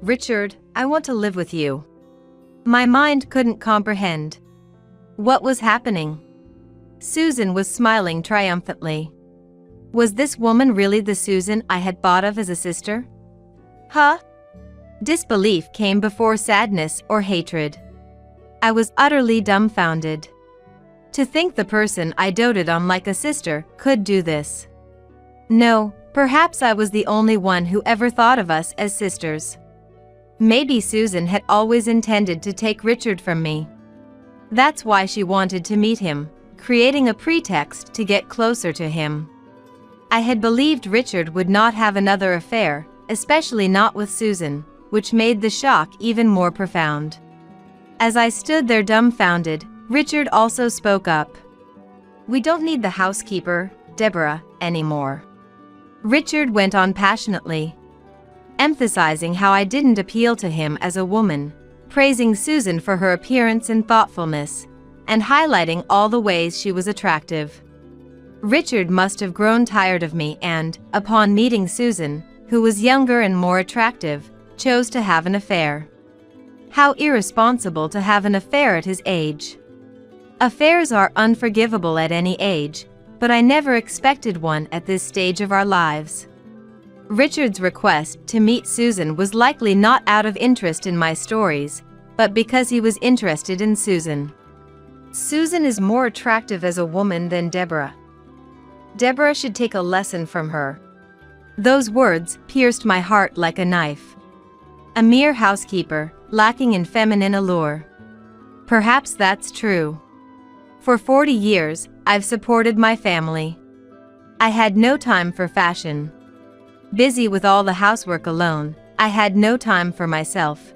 Speaker 2: "Richard, I want to live with you." My mind couldn't comprehend what was happening. Susan was smiling triumphantly. Was this woman really the Susan I had thought of as a sister? Huh? Disbelief came before sadness or hatred. I was utterly dumbfounded. To think the person I doted on like a sister could do this. No, perhaps I was the only one who ever thought of us as sisters. Maybe Susan had always intended to take Richard from me. That's why she wanted to meet him, creating a pretext to get closer to him. I had believed Richard would not have another affair, especially not with Susan, which made the shock even more profound. As I stood there dumbfounded, Richard also spoke up. "We don't need the housekeeper, Deborah, anymore." Richard went on passionately, emphasizing how I didn't appeal to him as a woman, praising Susan for her appearance and thoughtfulness, and highlighting all the ways she was attractive. Richard must have grown tired of me and, upon meeting Susan, who was younger and more attractive, chose to have an affair. How irresponsible to have an affair at his age. Affairs are unforgivable at any age, but I never expected one at this stage of our lives. Richard's request to meet Susan was likely not out of interest in my stories, but because he was interested in Susan. Susan is more attractive as a woman than Deborah. Deborah should take a lesson from her. Those words pierced my heart like a knife. A mere housekeeper, lacking in feminine allure. Perhaps that's true. For 40 years, I've supported my family. I had no time for fashion. Busy with all the housework alone, I had no time for myself.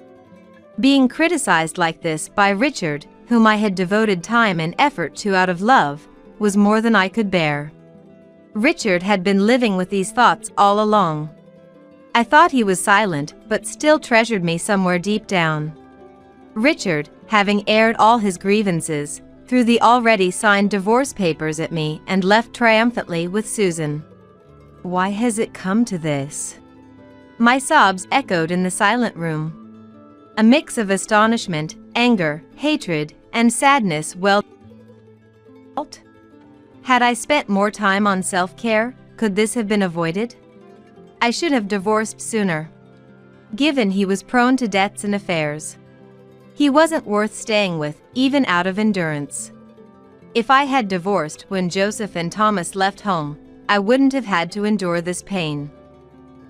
Speaker 2: Being criticized like this by Richard, whom I had devoted time and effort to out of love, was more than I could bear. Richard had been living with these thoughts all along. I thought he was silent, but still treasured me somewhere deep down. Richard, having aired all his grievances, threw the already signed divorce papers at me and left triumphantly with Susan. Why has it come to this? My sobs echoed in the silent room. A mix of astonishment, anger, hatred, and sadness welled. Had I spent more time on self-care, could this have been avoided? I should have divorced sooner, given he was prone to debts and affairs. He wasn't worth staying with, even out of endurance. If I had divorced when Joseph and Thomas left home, I wouldn't have had to endure this pain.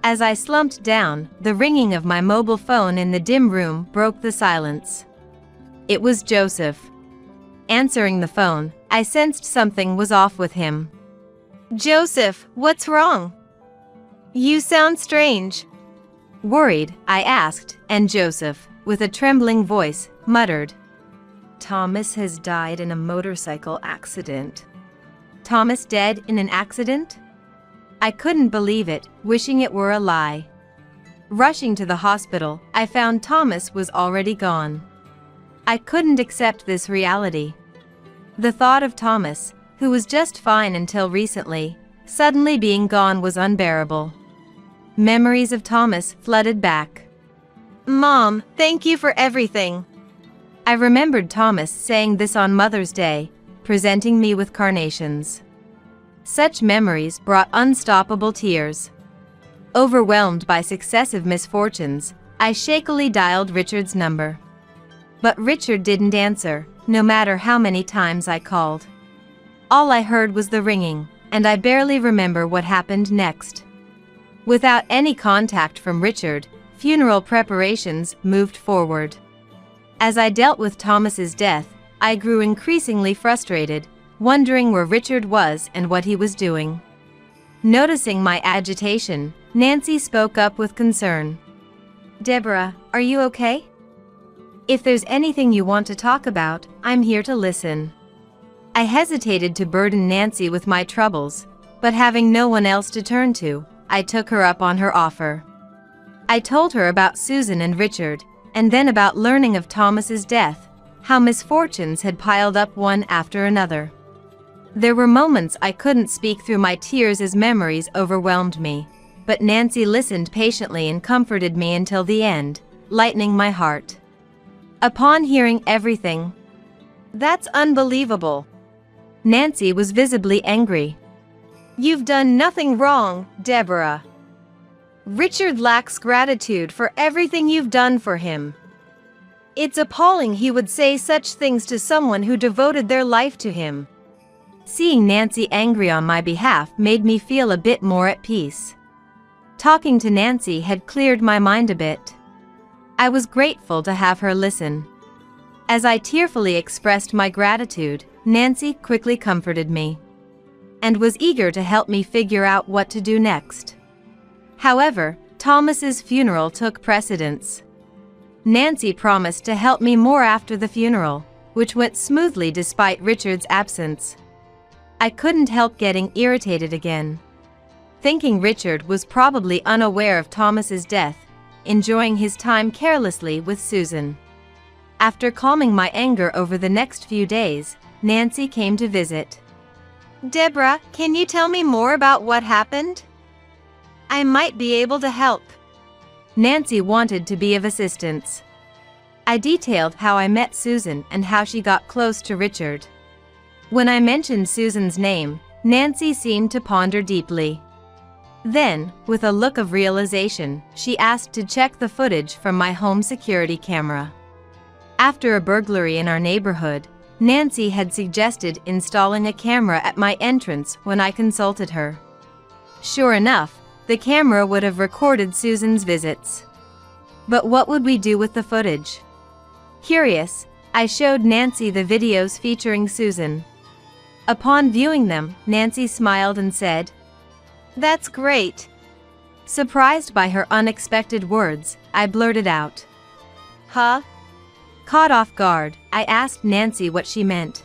Speaker 2: As I slumped down, the ringing of my mobile phone in the dim room broke the silence. It was Joseph. Answering the phone, I sensed something was off with him.
Speaker 3: "Joseph, what's wrong? You sound strange."
Speaker 2: Worried, I asked, and Joseph, with a trembling voice, muttered, "Thomas has died in a motorcycle accident." Thomas dead in an accident? I couldn't believe it, wishing it were a lie. Rushing to the hospital, I found Thomas was already gone. I couldn't accept this reality. The thought of Thomas, who was just fine until recently, suddenly being gone was unbearable. Memories of Thomas flooded back.
Speaker 3: "Mom, thank you for everything."
Speaker 2: I remembered Thomas saying this on Mother's Day, presenting me with carnations. Such memories brought unstoppable tears. Overwhelmed by successive misfortunes, I shakily dialed Richard's number. But Richard didn't answer, no matter how many times I called. All I heard was the ringing, and I barely remember what happened next. Without any contact from Richard, funeral preparations moved forward. As I dealt with Thomas's death, I grew increasingly frustrated, wondering where Richard was and what he was doing. Noticing my agitation, Nancy spoke up with concern. "Deborah, are you okay? If there's anything you want to talk about, I'm here to listen." I hesitated to burden Nancy with my troubles, but having no one else to turn to, I took her up on her offer. I told her about Susan and Richard, and then about learning of Thomas's death, how misfortunes had piled up one after another. There were moments I couldn't speak through my tears as memories overwhelmed me, but Nancy listened patiently and comforted me until the end, lightening my heart. Upon hearing everything,
Speaker 3: That's unbelievable.
Speaker 2: Nancy was visibly angry.
Speaker 3: You've done nothing wrong, Deborah. Richard lacks gratitude for everything you've done for him. It's appalling he would say such things to someone who devoted their life to him.
Speaker 2: Seeing Nancy angry on my behalf made me feel a bit more at peace. Talking to Nancy had cleared my mind a bit. I was grateful to have her listen. As I tearfully expressed my gratitude, Nancy quickly comforted me and was eager to help me figure out what to do next. However, Thomas's funeral took precedence. Nancy promised to help me more after the funeral, which went smoothly despite Richard's absence. I couldn't help getting irritated again, thinking Richard was probably unaware of Thomas's death, enjoying his time carelessly with Susan. After calming my anger over the next few days, Nancy came to visit.
Speaker 3: Deborah, can you tell me more about what happened? I might be able to help.
Speaker 2: Nancy wanted to be of assistance. I detailed how I met Susan and how she got close to Richard. When I mentioned Susan's name, Nancy seemed to ponder deeply. Then, with a look of realization, she asked to check the footage from my home security camera. After a burglary in our neighborhood, Nancy had suggested installing a camera at my entrance when I consulted her. Sure enough, the camera would have recorded Susan's visits. But what would we do with the footage? Curious, I showed Nancy the videos featuring Susan. Upon viewing them, Nancy smiled and said,
Speaker 3: That's great.
Speaker 2: Surprised by her unexpected words, I blurted out.
Speaker 3: Huh?
Speaker 2: Caught off guard, I asked Nancy what she meant.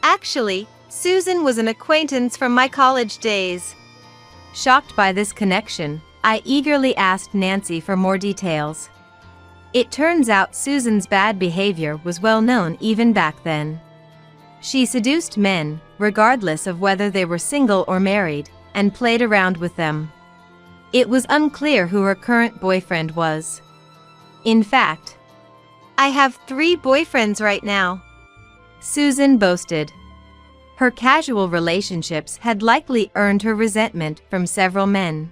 Speaker 3: Actually, Susan was an acquaintance from my college days.
Speaker 2: Shocked by this connection, I eagerly asked Nancy for more details. It turns out Susan's bad behavior was well known even back then. She seduced men, regardless of whether they were single or married, and played around with them. It was unclear who her current boyfriend was. In fact,
Speaker 3: I have 3 boyfriends right now,
Speaker 2: Susan boasted. Her casual relationships had likely earned her resentment from several men.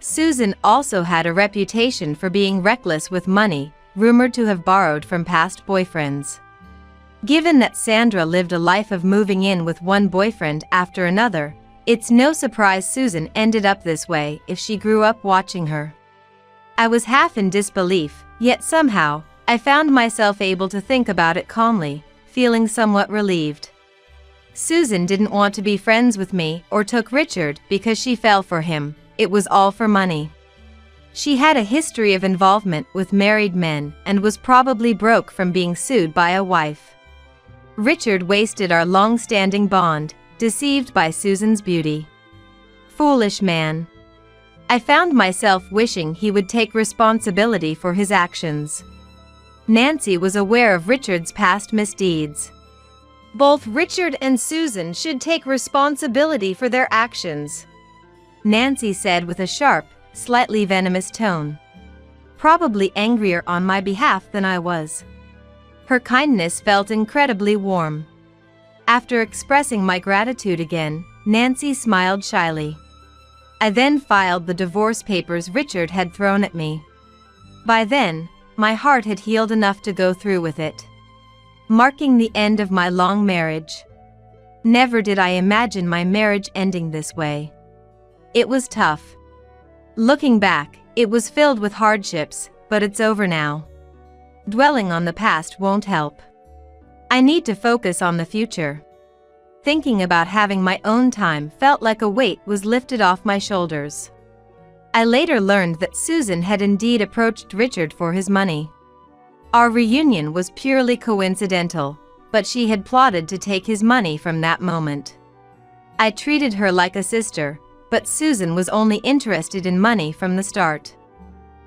Speaker 2: Susan also had a reputation for being reckless with money, rumored to have borrowed from past boyfriends. Given that Sandra lived a life of moving in with one boyfriend after another, it's no surprise Susan ended up this way if she grew up watching her. I was half in disbelief, yet somehow, I found myself able to think about it calmly, feeling somewhat relieved. Susan didn't want to be friends with me or took Richard because she fell for him. It was all for money. She had a history of involvement with married men and was probably broke from being sued by a wife. Richard wasted our long-standing bond, deceived by Susan's beauty. Foolish man. I found myself wishing he would take responsibility for his actions. Nancy was aware of Richard's past misdeeds.
Speaker 3: Both Richard and Susan should take responsibility for their actions,
Speaker 2: Nancy said with a sharp, slightly venomous tone. Probably angrier on my behalf than I was. Her kindness felt incredibly warm. After expressing my gratitude again, Nancy smiled shyly. I then filed the divorce papers Richard had thrown at me. By then, my heart had healed enough to go through with it, marking the end of my long marriage. Never did I imagine my marriage ending this way. It was tough. Looking back, it was filled with hardships, but it's over now. Dwelling on the past won't help. I need to focus on the future. Thinking about having my own time felt like a weight was lifted off my shoulders. I later learned that Susan had indeed approached Richard for his money. Our reunion was purely coincidental, but she had plotted to take his money from that moment. I treated her like a sister, but Susan was only interested in money from the start.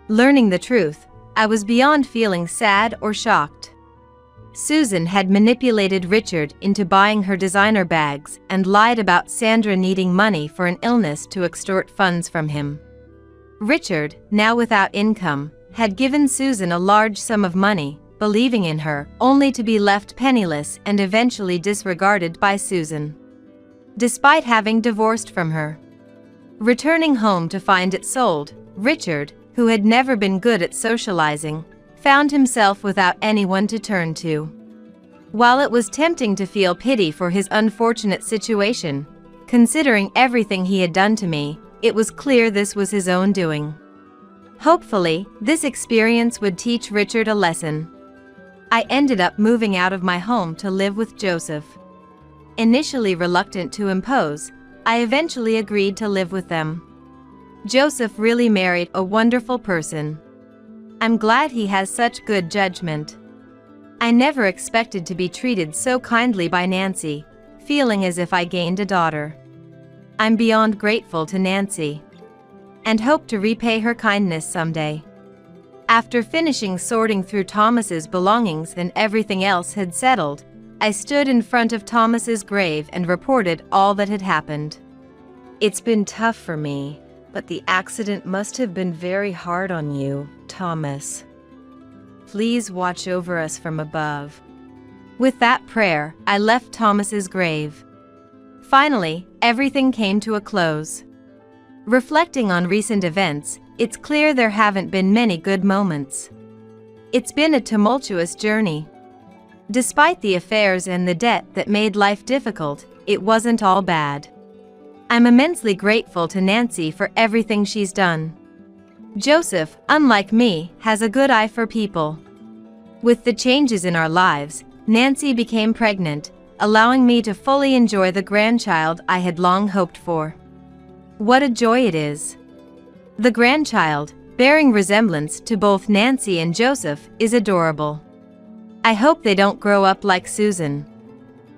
Speaker 2: Learning the truth, I was beyond feeling sad or shocked. Susan had manipulated Richard into buying her designer bags and lied about Sandra needing money for an illness to extort funds from him. Richard, now without income, had given Susan a large sum of money, believing in her, only to be left penniless and eventually disregarded by Susan, despite having divorced from her. Returning home to find it sold, Richard, who had never been good at socializing, found himself without anyone to turn to. While it was tempting to feel pity for his unfortunate situation, considering everything he had done to me, it was clear this was his own doing. Hopefully, this experience would teach Richard a lesson. I ended up moving out of my home to live with Joseph. Initially reluctant to impose, I eventually agreed to live with them. Joseph really married a wonderful person. I'm glad he has such good judgment. I never expected to be treated so kindly by Nancy, feeling as if I gained a daughter. I'm beyond grateful to Nancy, and hope to repay her kindness someday. After finishing sorting through Thomas's belongings and everything else had settled, I stood in front of Thomas's grave and reported all that had happened.
Speaker 3: It's been tough for me, but the accident must have been very hard on you, Thomas. Please watch over us from above.
Speaker 2: With that prayer, I left Thomas's grave. Finally, everything came to a close. Reflecting on recent events, it's clear there haven't been many good moments. It's been a tumultuous journey. Despite the affairs and the debt that made life difficult, it wasn't all bad. I'm immensely grateful to Nancy for everything she's done. Joseph, unlike me, has a good eye for people. With the changes in our lives, Nancy became pregnant, allowing me to fully enjoy the grandchild I had long hoped for. What a joy it is! The grandchild, bearing resemblance to both Nancy and Joseph, is adorable. I hope they don't grow up like Susan.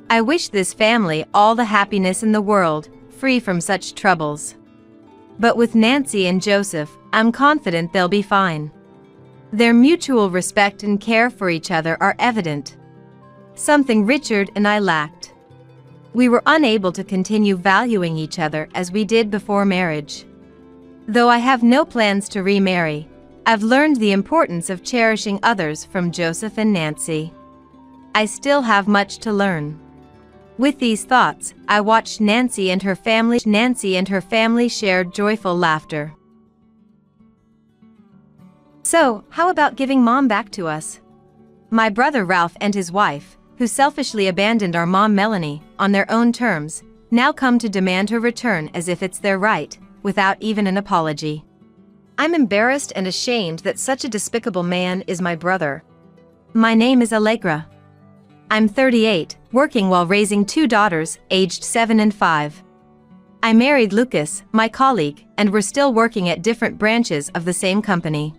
Speaker 2: I wish this family all the happiness in the world, free from such troubles. But with Nancy and Joseph, I'm confident they'll be fine. Their mutual respect and care for each other are evident. Something Richard and I lacked. We were unable to continue valuing each other as we did before marriage. Though I have no plans to remarry, I've learned the importance of cherishing others from Joseph and Nancy. I still have much to learn. With these thoughts, I watched Nancy and her family shared joyful laughter. So, how about giving Mom back to us? My brother Ralph and his wife, who selfishly abandoned our mom Melanie, on their own terms, now come to demand her return as if it's their right, without even an apology.
Speaker 3: I'm embarrassed and ashamed that such a despicable man is my brother.
Speaker 2: My name is Allegra. I'm 38, working while raising 2 daughters, aged 7 and 5. I married Lucas, my colleague, and we're still working at different branches of the same company.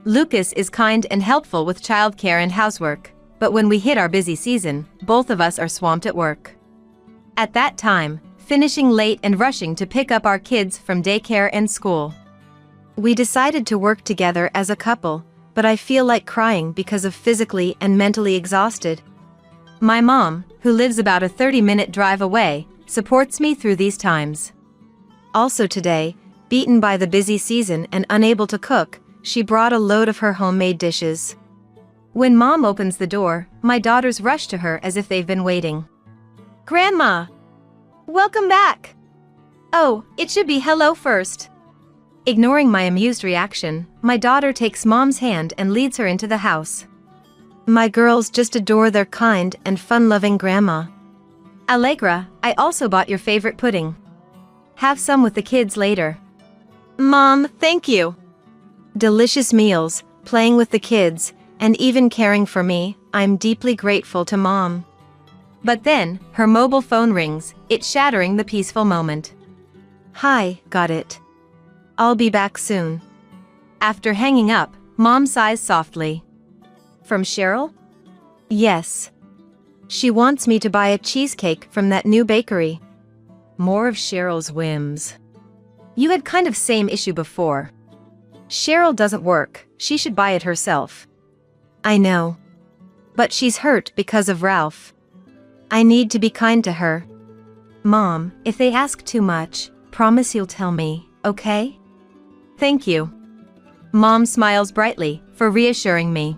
Speaker 2: Lucas is kind and helpful with childcare and housework, but when we hit our busy season, both of us are swamped at work. At that time, finishing late and rushing to pick up our kids from daycare and school.
Speaker 3: We decided to work together as a couple, but I feel like crying because of physically and mentally exhausted.
Speaker 2: My mom, who lives about a 30-minute drive away, supports me through these times.
Speaker 3: Also today, beaten by the busy season and unable to cook, she brought a load of her homemade dishes.
Speaker 2: When Mom opens the door, my daughters rush to her as if they've been waiting.
Speaker 3: Grandma! Welcome back!
Speaker 2: Oh, it should be hello first. Ignoring my amused reaction, my daughter takes Mom's hand and leads her into the house.
Speaker 3: My girls just adore their kind and fun-loving grandma.
Speaker 2: Allegra, I also bought your favorite pudding. Have some with the kids later.
Speaker 3: Mom, thank you. Delicious meals, playing with the kids, and even caring for me, I'm deeply grateful to Mom.
Speaker 2: But then, her mobile phone rings, it shattering the peaceful moment.
Speaker 3: Hi, got it. I'll be back soon.
Speaker 2: After hanging up, Mom sighs softly.
Speaker 3: From Cheryl? Yes. She wants me to buy a cheesecake from that new bakery.
Speaker 2: More of Cheryl's whims. You had kind of same issue before.
Speaker 3: Cheryl doesn't work, she should buy it herself. I know. But she's hurt because of Ralph. I need to be kind to her. Mom, if they ask too much, promise you'll tell me, okay?
Speaker 2: Thank you. Mom smiles brightly, for reassuring me.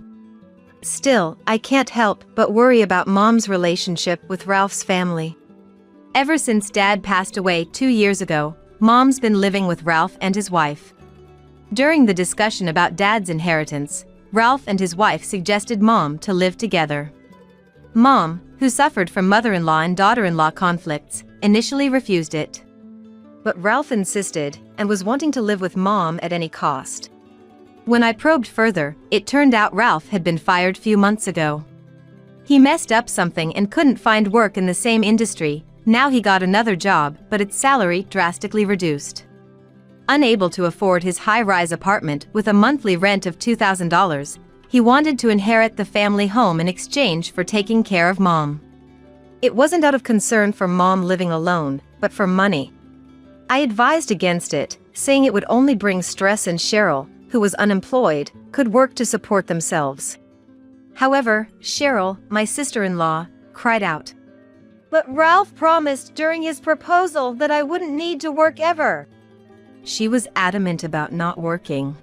Speaker 3: Still, I can't help but worry about Mom's relationship with Ralph's family.
Speaker 2: Ever since Dad passed away 2 years ago, Mom's been living with Ralph and his wife. During the discussion about Dad's inheritance, Ralph and his wife suggested Mom to live together. Mom, who suffered from mother-in-law and daughter-in-law conflicts, initially refused it.
Speaker 3: But Ralph insisted and was wanting to live with Mom at any cost.
Speaker 2: When I probed further, it turned out Ralph had been fired few months ago. He messed up something and couldn't find work in the same industry. Now he got another job, but its salary drastically reduced. Unable to afford his high-rise apartment with a monthly rent of $2,000, he wanted to inherit the family home in exchange for taking care of Mom.
Speaker 3: It wasn't out of concern for Mom living alone, but for money. I advised against it, saying it would only bring stress, and Cheryl, who was unemployed, could work to support themselves. However, Cheryl, my sister-in-law, cried out. But Ralph promised during his proposal that I wouldn't need to work ever.
Speaker 2: She was adamant about not working.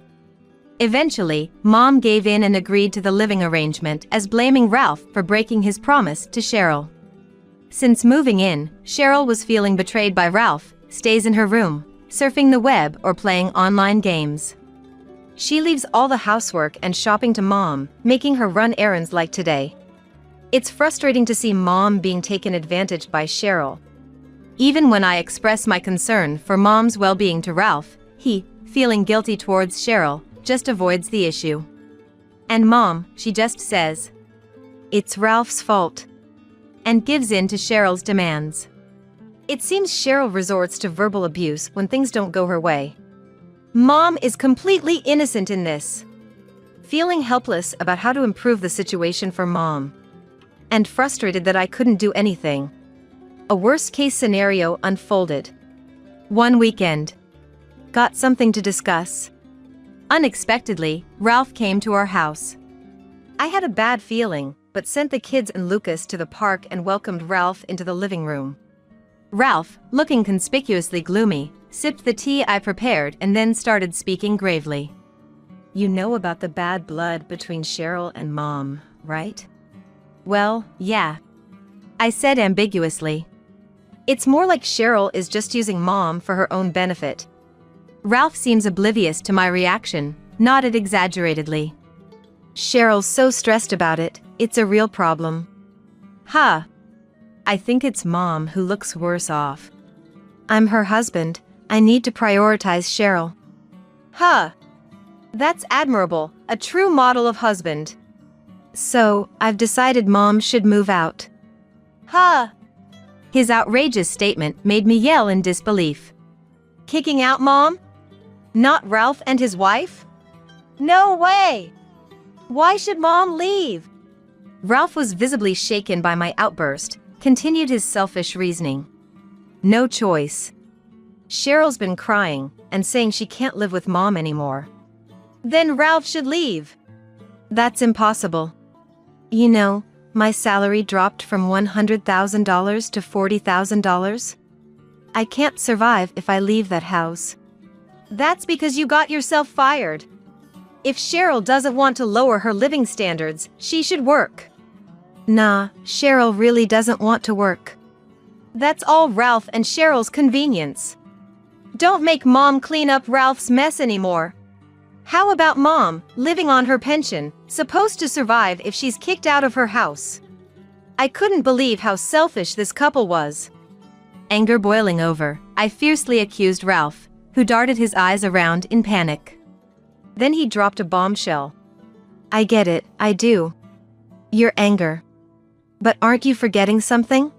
Speaker 2: Eventually, Mom gave in and agreed to the living arrangement, as blaming Ralph for breaking his promise to Cheryl. Since moving in, Cheryl was feeling betrayed by Ralph, stays in her room, surfing the web or playing online games. She leaves all the housework and shopping to Mom, making her run errands like today. It's frustrating to see Mom being taken advantage by Cheryl. Even when I express my concern for Mom's well-being to Ralph, he, feeling guilty towards Cheryl, just avoids the issue. And Mom, she just says, "It's Ralph's fault," and gives in to Cheryl's demands. It seems Cheryl resorts to verbal abuse when things don't go her way. Mom is completely innocent in this. Feeling helpless about how to improve the situation for Mom, and frustrated that I couldn't do anything, a worst-case scenario unfolded. One weekend. Got something to discuss. Unexpectedly, Ralph came to our house. I had a bad feeling, but sent the kids and Lucas to the park and welcomed Ralph into the living room. Ralph, looking conspicuously gloomy, sipped the tea I prepared and then started speaking gravely. "You know about the bad blood between Cheryl and Mom, right?" "Well, yeah," I said ambiguously. "It's more like Cheryl is just using Mom for her own benefit." Ralph seems oblivious to my reaction, nodded exaggeratedly. "Cheryl's so stressed about it, it's a real problem." "Huh. I think it's Mom who looks worse off." "I'm her husband, I need to prioritize Cheryl." "Huh. That's admirable, a true model of husband." "So, I've decided Mom should move out." "Huh." His outrageous statement made me yell in disbelief. "Kicking out Mom? Not Ralph and his wife? No way! Why should Mom leave?" Ralph was visibly shaken by my outburst, continued his selfish reasoning. "No choice. Cheryl's been crying and saying she can't live with Mom anymore." "Then Ralph should leave." "That's impossible. You know, my salary dropped from $100,000 to $40,000. I can't survive if I leave that house." "That's because you got yourself fired.
Speaker 3: If Cheryl doesn't want to lower her living standards, she should work. Nah, Cheryl really doesn't want to work. That's all Ralph and Cheryl's convenience. Don't make Mom clean up Ralph's mess anymore. How about Mom, living on her pension, supposed to survive if she's kicked out of her house? I couldn't believe how selfish this couple was.
Speaker 2: Anger boiling over, I fiercely accused Ralph, who darted his eyes around in panic.
Speaker 3: Then he dropped a bombshell. I get it, I do. Your anger. But aren't you forgetting something?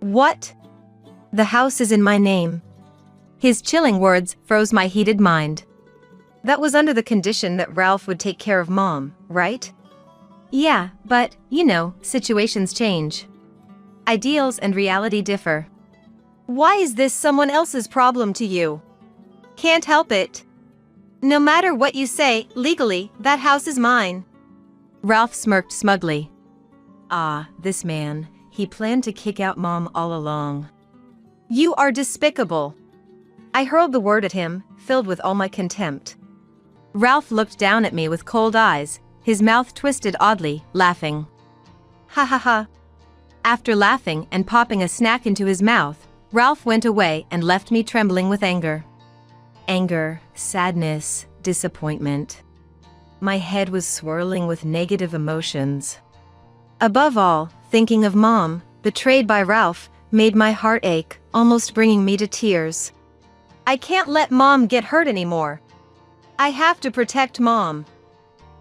Speaker 3: What? The house is in my name.
Speaker 2: His chilling words froze my heated mind.
Speaker 3: That was under the condition that Ralph would take care of Mom, right?
Speaker 2: Yeah, but, situations change. Ideals and reality differ.
Speaker 3: Why is this someone else's problem to you? Can't help it. No matter what you say, legally, that house is mine.
Speaker 2: Ralph smirked smugly. Ah, this man. He planned to kick out Mom all along.
Speaker 3: You are despicable. I hurled the word at him, filled with all my contempt.
Speaker 2: Ralph looked down at me with cold eyes, his mouth twisted oddly, laughing.
Speaker 3: Ha ha ha.
Speaker 2: After laughing and popping a snack into his mouth, Ralph went away and left me trembling with anger. Anger, sadness, disappointment. My head was swirling with negative emotions.
Speaker 3: Above all, thinking of Mom, betrayed by Ralph, made my heart ache, almost bringing me to tears. I can't let Mom get hurt anymore. I have to protect Mom.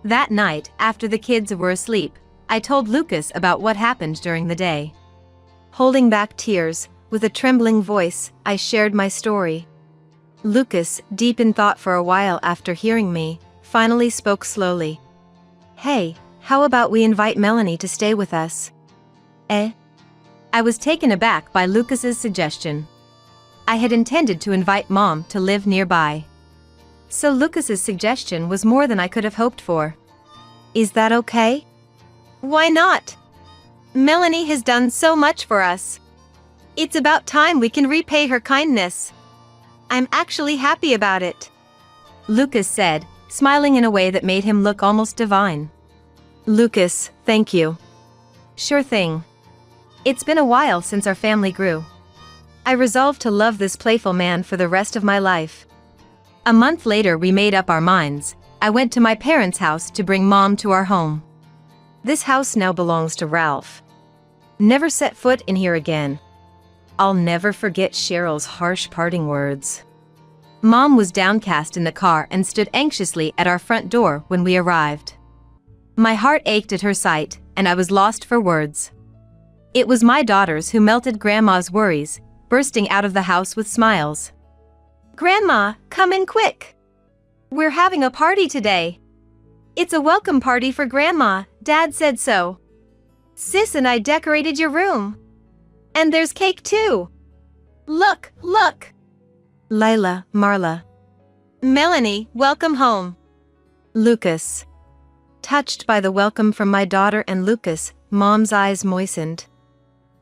Speaker 2: That night, after the kids were asleep, I told Lucas about what happened during the day.
Speaker 3: Holding back tears, with a trembling voice, I shared my story. Lucas, deep in thought for a while after hearing me, finally spoke slowly. Hey, how about we invite Melanie to stay with us?
Speaker 2: I was taken aback by Lucas's suggestion. I had intended to invite Mom to live nearby. So Lucas's suggestion was more than I could have hoped for.
Speaker 3: Is that okay? Why not? Melanie has done so much for us. It's about time we can repay her kindness. I'm actually happy about it.
Speaker 2: Lucas said, smiling in a way that made him look almost divine.
Speaker 3: Lucas, thank you.
Speaker 2: Sure thing. It's been a while since our family grew.
Speaker 3: I resolved to love this playful man for the rest of my life.
Speaker 2: A month later we made up our minds. I went to my parents' house to bring Mom to our home.
Speaker 3: This house now belongs to Ralph. Never set foot in here again.
Speaker 2: I'll never forget Cheryl's harsh parting words. Mom was downcast in the car and stood anxiously at our front door when we arrived. My heart ached at her sight, and I was lost for words. It was my daughters who melted Grandma's worries, bursting out of the house with smiles.
Speaker 3: Grandma, come in quick. We're having a party today. It's a welcome party for Grandma, Dad said so. Sis and I decorated your room. And there's cake too. Look, look. Lila, Marla. Melanie, welcome home. Lucas. Touched by the welcome from my daughter and Lucas, Mom's eyes moistened.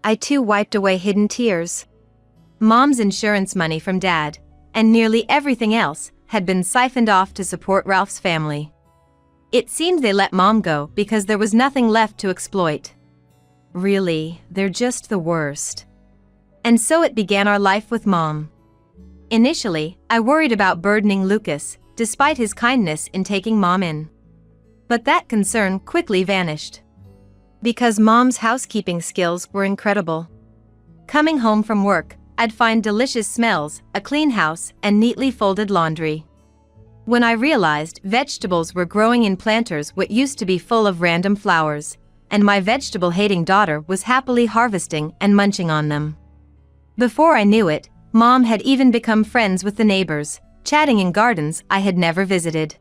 Speaker 3: I too wiped away hidden tears.
Speaker 2: Mom's insurance money from Dad, and nearly everything else, had been siphoned off to support Ralph's family. It seemed they let Mom go because there was nothing left to exploit. Really, they're just the worst. And so it began our life with Mom. Initially, I worried about burdening Lucas, despite his kindness in taking Mom in. But that concern quickly vanished.
Speaker 3: Because Mom's housekeeping skills were incredible.
Speaker 2: Coming home from work, I'd find delicious smells, a clean house, and neatly folded laundry. When I realized vegetables were growing in planters what used to be full of random flowers, and my vegetable-hating daughter was happily harvesting and munching on them. Before I knew it, Mom had even become friends with the neighbors, chatting in gardens I had never visited.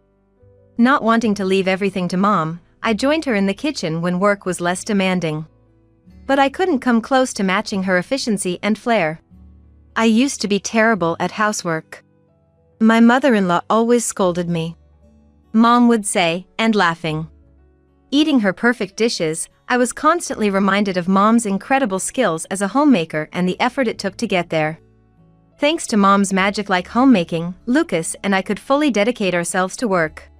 Speaker 2: Not wanting to leave everything to Mom, I joined her in the kitchen when work was less demanding. But I couldn't come close to matching her efficiency and flair.
Speaker 3: I used to be terrible at housework. My mother-in-law always scolded me.
Speaker 2: Mom would say, and laughing. Eating her perfect dishes, I was constantly reminded of Mom's incredible skills as a homemaker and the effort it took to get there. Thanks to Mom's magic like homemaking, Lucas and I could fully dedicate ourselves to work.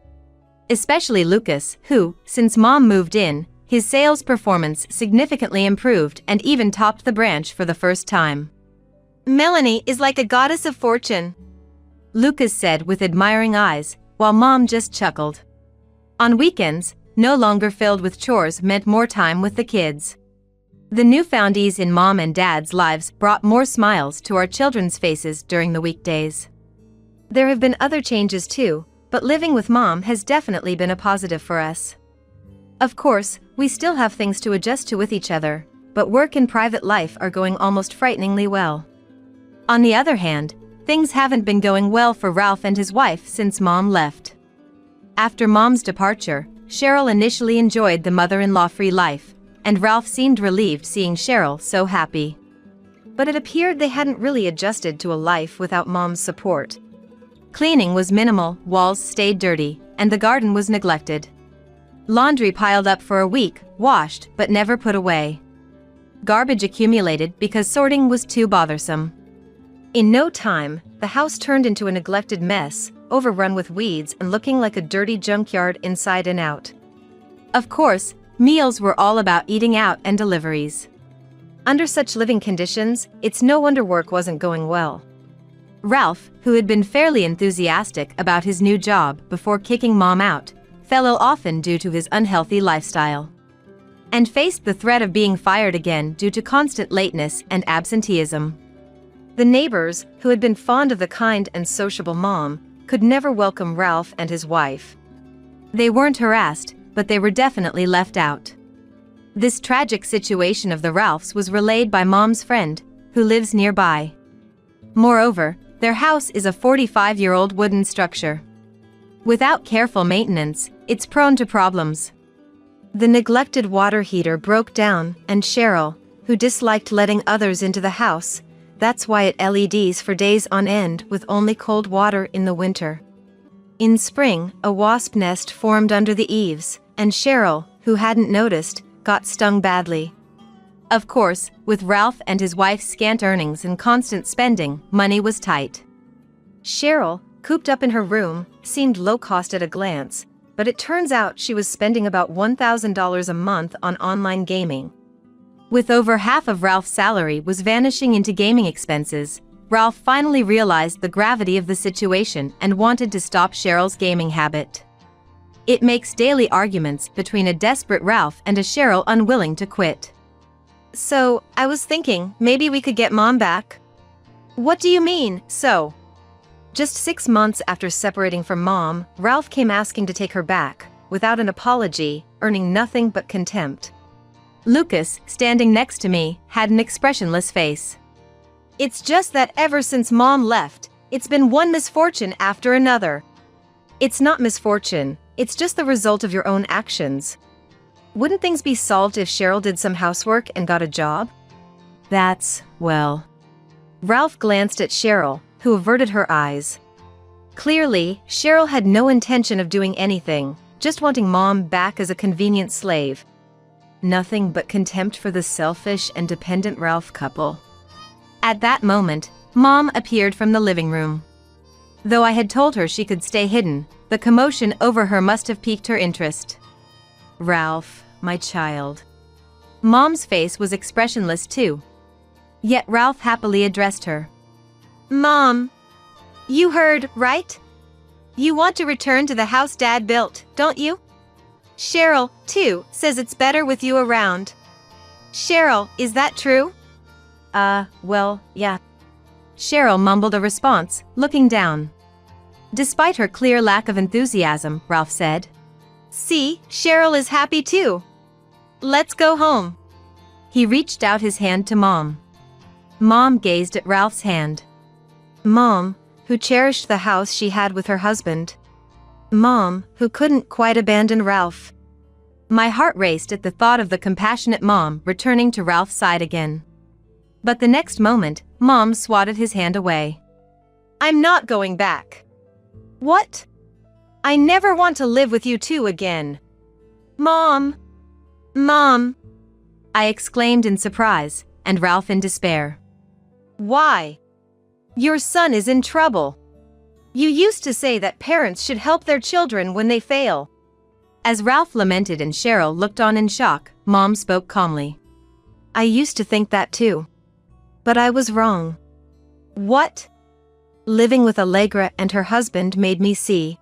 Speaker 2: Especially Lucas, who, since Mom moved in, his sales performance significantly improved and even topped the branch for the first time.
Speaker 3: Melanie is like a goddess of fortune,
Speaker 2: Lucas said with admiring eyes, while Mom just chuckled. On weekends, no longer filled with chores, meant more time with the kids. The newfound ease in Mom and Dad's lives brought more smiles to our children's faces during the weekdays. There have been other changes too, but living with Mom has definitely been a positive for us. Of course, we still have things to adjust to with each other, but work and private life are going almost frighteningly well. On the other hand, things haven't been going well for Ralph and his wife since Mom left. After Mom's departure, Cheryl initially enjoyed the mother-in-law-free life, and Ralph seemed relieved seeing Cheryl so happy. But it appeared they hadn't really adjusted to a life without Mom's support. Cleaning was minimal, walls stayed dirty, and the garden was neglected. Laundry piled up for a week, washed but never put away. Garbage accumulated because sorting was too bothersome. In no time, the house turned into a neglected mess, overrun with weeds and looking like a dirty junkyard inside and out. Of course, meals were all about eating out and deliveries. Under such living conditions, it's no wonder work wasn't going well. Ralph, who had been fairly enthusiastic about his new job before kicking Mom out, fell ill often due to his unhealthy lifestyle, and faced the threat of being fired again due to constant lateness and absenteeism. The neighbors, who had been fond of the kind and sociable Mom, could never welcome Ralph and his wife. They weren't harassed, but they were definitely left out. This tragic situation of the Ralphs was relayed by Mom's friend, who lives nearby. Moreover, their house is a 45-year-old wooden structure. Without careful maintenance, it's prone to problems. The neglected water heater broke down, and Cheryl, who disliked letting others into the house, that's why it LEDs for days on end with only cold water in the winter. In spring, a wasp nest formed under the eaves, and Cheryl, who hadn't noticed, got stung badly. Of course, with Ralph and his wife's scant earnings and constant spending, money was tight. Cheryl, cooped up in her room, seemed low-cost at a glance, but it turns out she was spending about $1,000 a month on online gaming. With over half of Ralph's salary was vanishing into gaming expenses, Ralph finally realized the gravity of the situation and wanted to stop Cheryl's gaming habit. It makes daily arguments between a desperate Ralph and a Cheryl unwilling to quit.
Speaker 3: So, I was thinking, maybe we could get Mom back. What do you mean, so? Just 6 months after separating from Mom, Ralph came asking to take her back, without an apology, earning nothing but contempt.
Speaker 2: Lucas, standing next to me, had an expressionless face.
Speaker 3: It's just that ever since Mom left, it's been one misfortune after another. It's not misfortune, it's just the result of your own actions. Wouldn't things be solved if Cheryl did some housework and got a job?
Speaker 2: Well.
Speaker 3: Ralph glanced at Cheryl, who averted her eyes. Clearly, Cheryl had no intention of doing anything, just wanting Mom back as a convenient slave. Nothing but contempt for the selfish and dependent Ralph couple.
Speaker 2: At that moment, Mom appeared from the living room. Though I had told her she could stay hidden, the commotion over her must have piqued her interest.
Speaker 3: Ralph, my child.
Speaker 2: Mom's face was expressionless too. Yet Ralph happily addressed her.
Speaker 3: Mom, you heard, right? You want to return to the house Dad built, don't you? Cheryl, too, says it's better with you around. Cheryl, is that true?
Speaker 2: Well, yeah. Cheryl mumbled a response, looking down. Despite her clear lack of enthusiasm, Ralph said,
Speaker 3: See, Cheryl is happy too. Let's go home.
Speaker 2: He reached out his hand to Mom. Mom gazed at Ralph's hand.
Speaker 3: Mom, who cherished the house she had with her husband. Mom, who couldn't quite abandon Ralph.
Speaker 2: My heart raced at the thought of the compassionate Mom returning to Ralph's side again. But the next moment, Mom swatted his hand away.
Speaker 3: I'm not going back. What? I never want to live with you two again. Mom! Mom!
Speaker 2: I exclaimed in surprise, and Ralph in despair.
Speaker 3: Why? Your son is in trouble. You used to say that parents should help their children when they fail.
Speaker 2: As Ralph lamented and Cheryl looked on in shock, Mom spoke calmly.
Speaker 3: I used to think that too. But I was wrong. What? Living with Allegra and her husband made me see.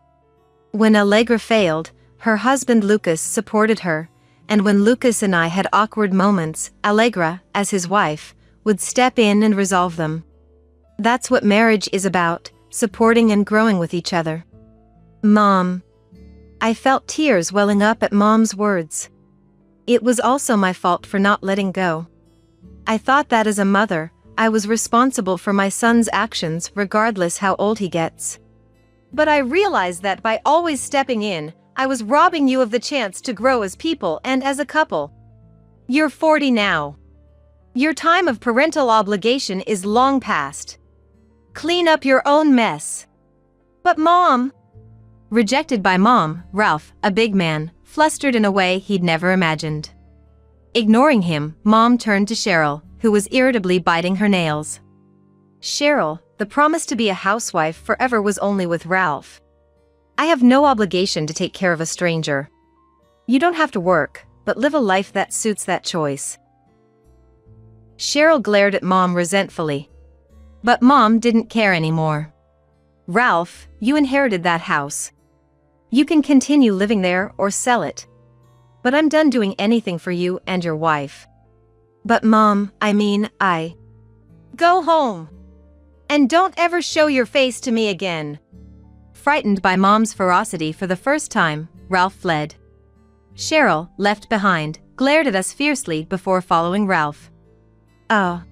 Speaker 3: When Allegra failed, her husband Lucas supported her, and when Lucas and I had awkward moments, Allegra, as his wife, would step in and resolve them. That's what marriage is about, supporting and growing with each other. Mom. I felt tears welling up at Mom's words. It was also my fault for not letting go. I thought that as a mother, I was responsible for my son's actions regardless how old he gets. But I realized that by always stepping in, I was robbing you of the chance to grow as people and as a couple. You're 40 now. Your time of parental obligation is long past. Clean up your own mess. But Mom...
Speaker 2: Rejected by Mom, Ralph, a big man, flustered in a way he'd never imagined. Ignoring him, Mom turned to Cheryl, who was irritably biting her nails.
Speaker 3: Cheryl, the promise to be a housewife forever was only with Ralph. I have no obligation to take care of a stranger. You don't have to work, but live a life that suits that choice.
Speaker 2: Cheryl glared at Mom resentfully. But Mom didn't care anymore. Ralph, you inherited that house. You can continue living there or sell it.
Speaker 3: But I'm done doing anything for you and your wife. But Mom, I... Go home. And don't ever show your face to me again.
Speaker 2: Frightened by Mom's ferocity for the first time, Ralph fled. Cheryl, left behind, glared at us fiercely before following Ralph.
Speaker 3: Oh.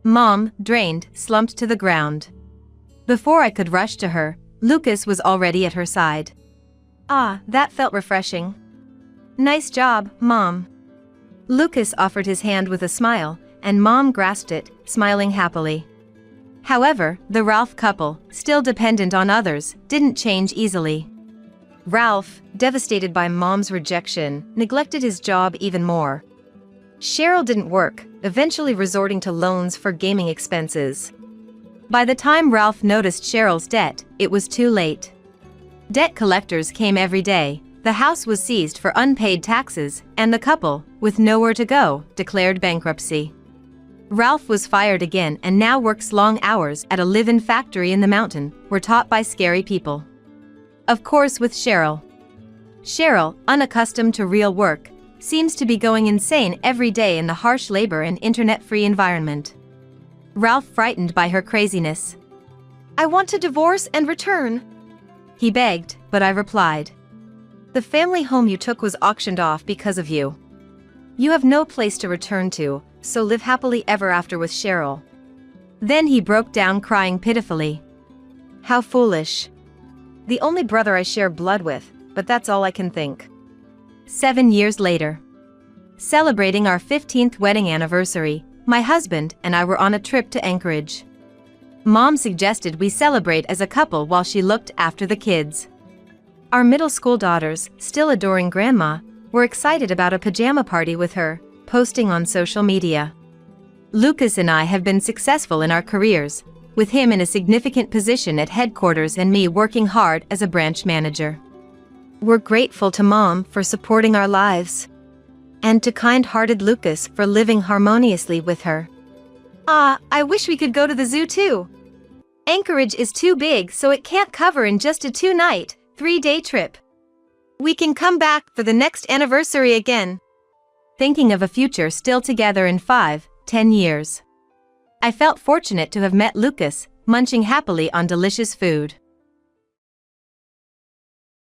Speaker 2: Mom, drained, slumped to the ground. Before I could rush to her, Lucas was already at her side.
Speaker 3: Ah, that felt refreshing. Nice job, Mom.
Speaker 2: Lucas offered his hand with a smile, and Mom grasped it, smiling happily. However, the Ralph couple, still dependent on others, didn't change easily.
Speaker 3: Ralph, devastated by Mom's rejection, neglected his job even more. Cheryl didn't work, eventually resorting to loans for gaming expenses.
Speaker 2: By the time Ralph noticed Cheryl's debt, it was too late. Debt collectors came every day, the house was seized for unpaid taxes, and the couple, with nowhere to go, declared bankruptcy. Ralph was fired again and now works long hours at a live-in factory in the mountain, where taught by scary people. Of course with Cheryl. Cheryl, unaccustomed to real work, seems to be going insane every day in the harsh labor and internet-free environment. Ralph frightened by her craziness.
Speaker 3: I want to divorce and return.
Speaker 2: He begged, but I replied.
Speaker 3: The family home you took was auctioned off because of you. You have no place to return to, so live happily ever after with Cheryl.
Speaker 2: Then he broke down crying pitifully.
Speaker 3: How foolish. The only brother I share blood with, but that's all I can think.
Speaker 2: 7 years later. Celebrating our 15th wedding anniversary, my husband and I were on a trip to Anchorage. Mom suggested we celebrate as a couple while she looked after the kids. Our middle school daughters, still adoring Grandma, were excited about a pajama party with her, posting on social media. Lucas and I have been successful in our careers, with him in a significant position at headquarters and me working hard as a branch manager.
Speaker 3: We're grateful to Mom for supporting our lives. And to kind-hearted Lucas for living harmoniously with her. Ah, I wish we could go to the zoo too. Anchorage is too big, so it can't cover in just a 2-night, 3-day trip. We can come back for the next anniversary again.
Speaker 2: Thinking of a future still together in 5, 10 years. I felt fortunate to have met Lucas, munching happily on delicious food.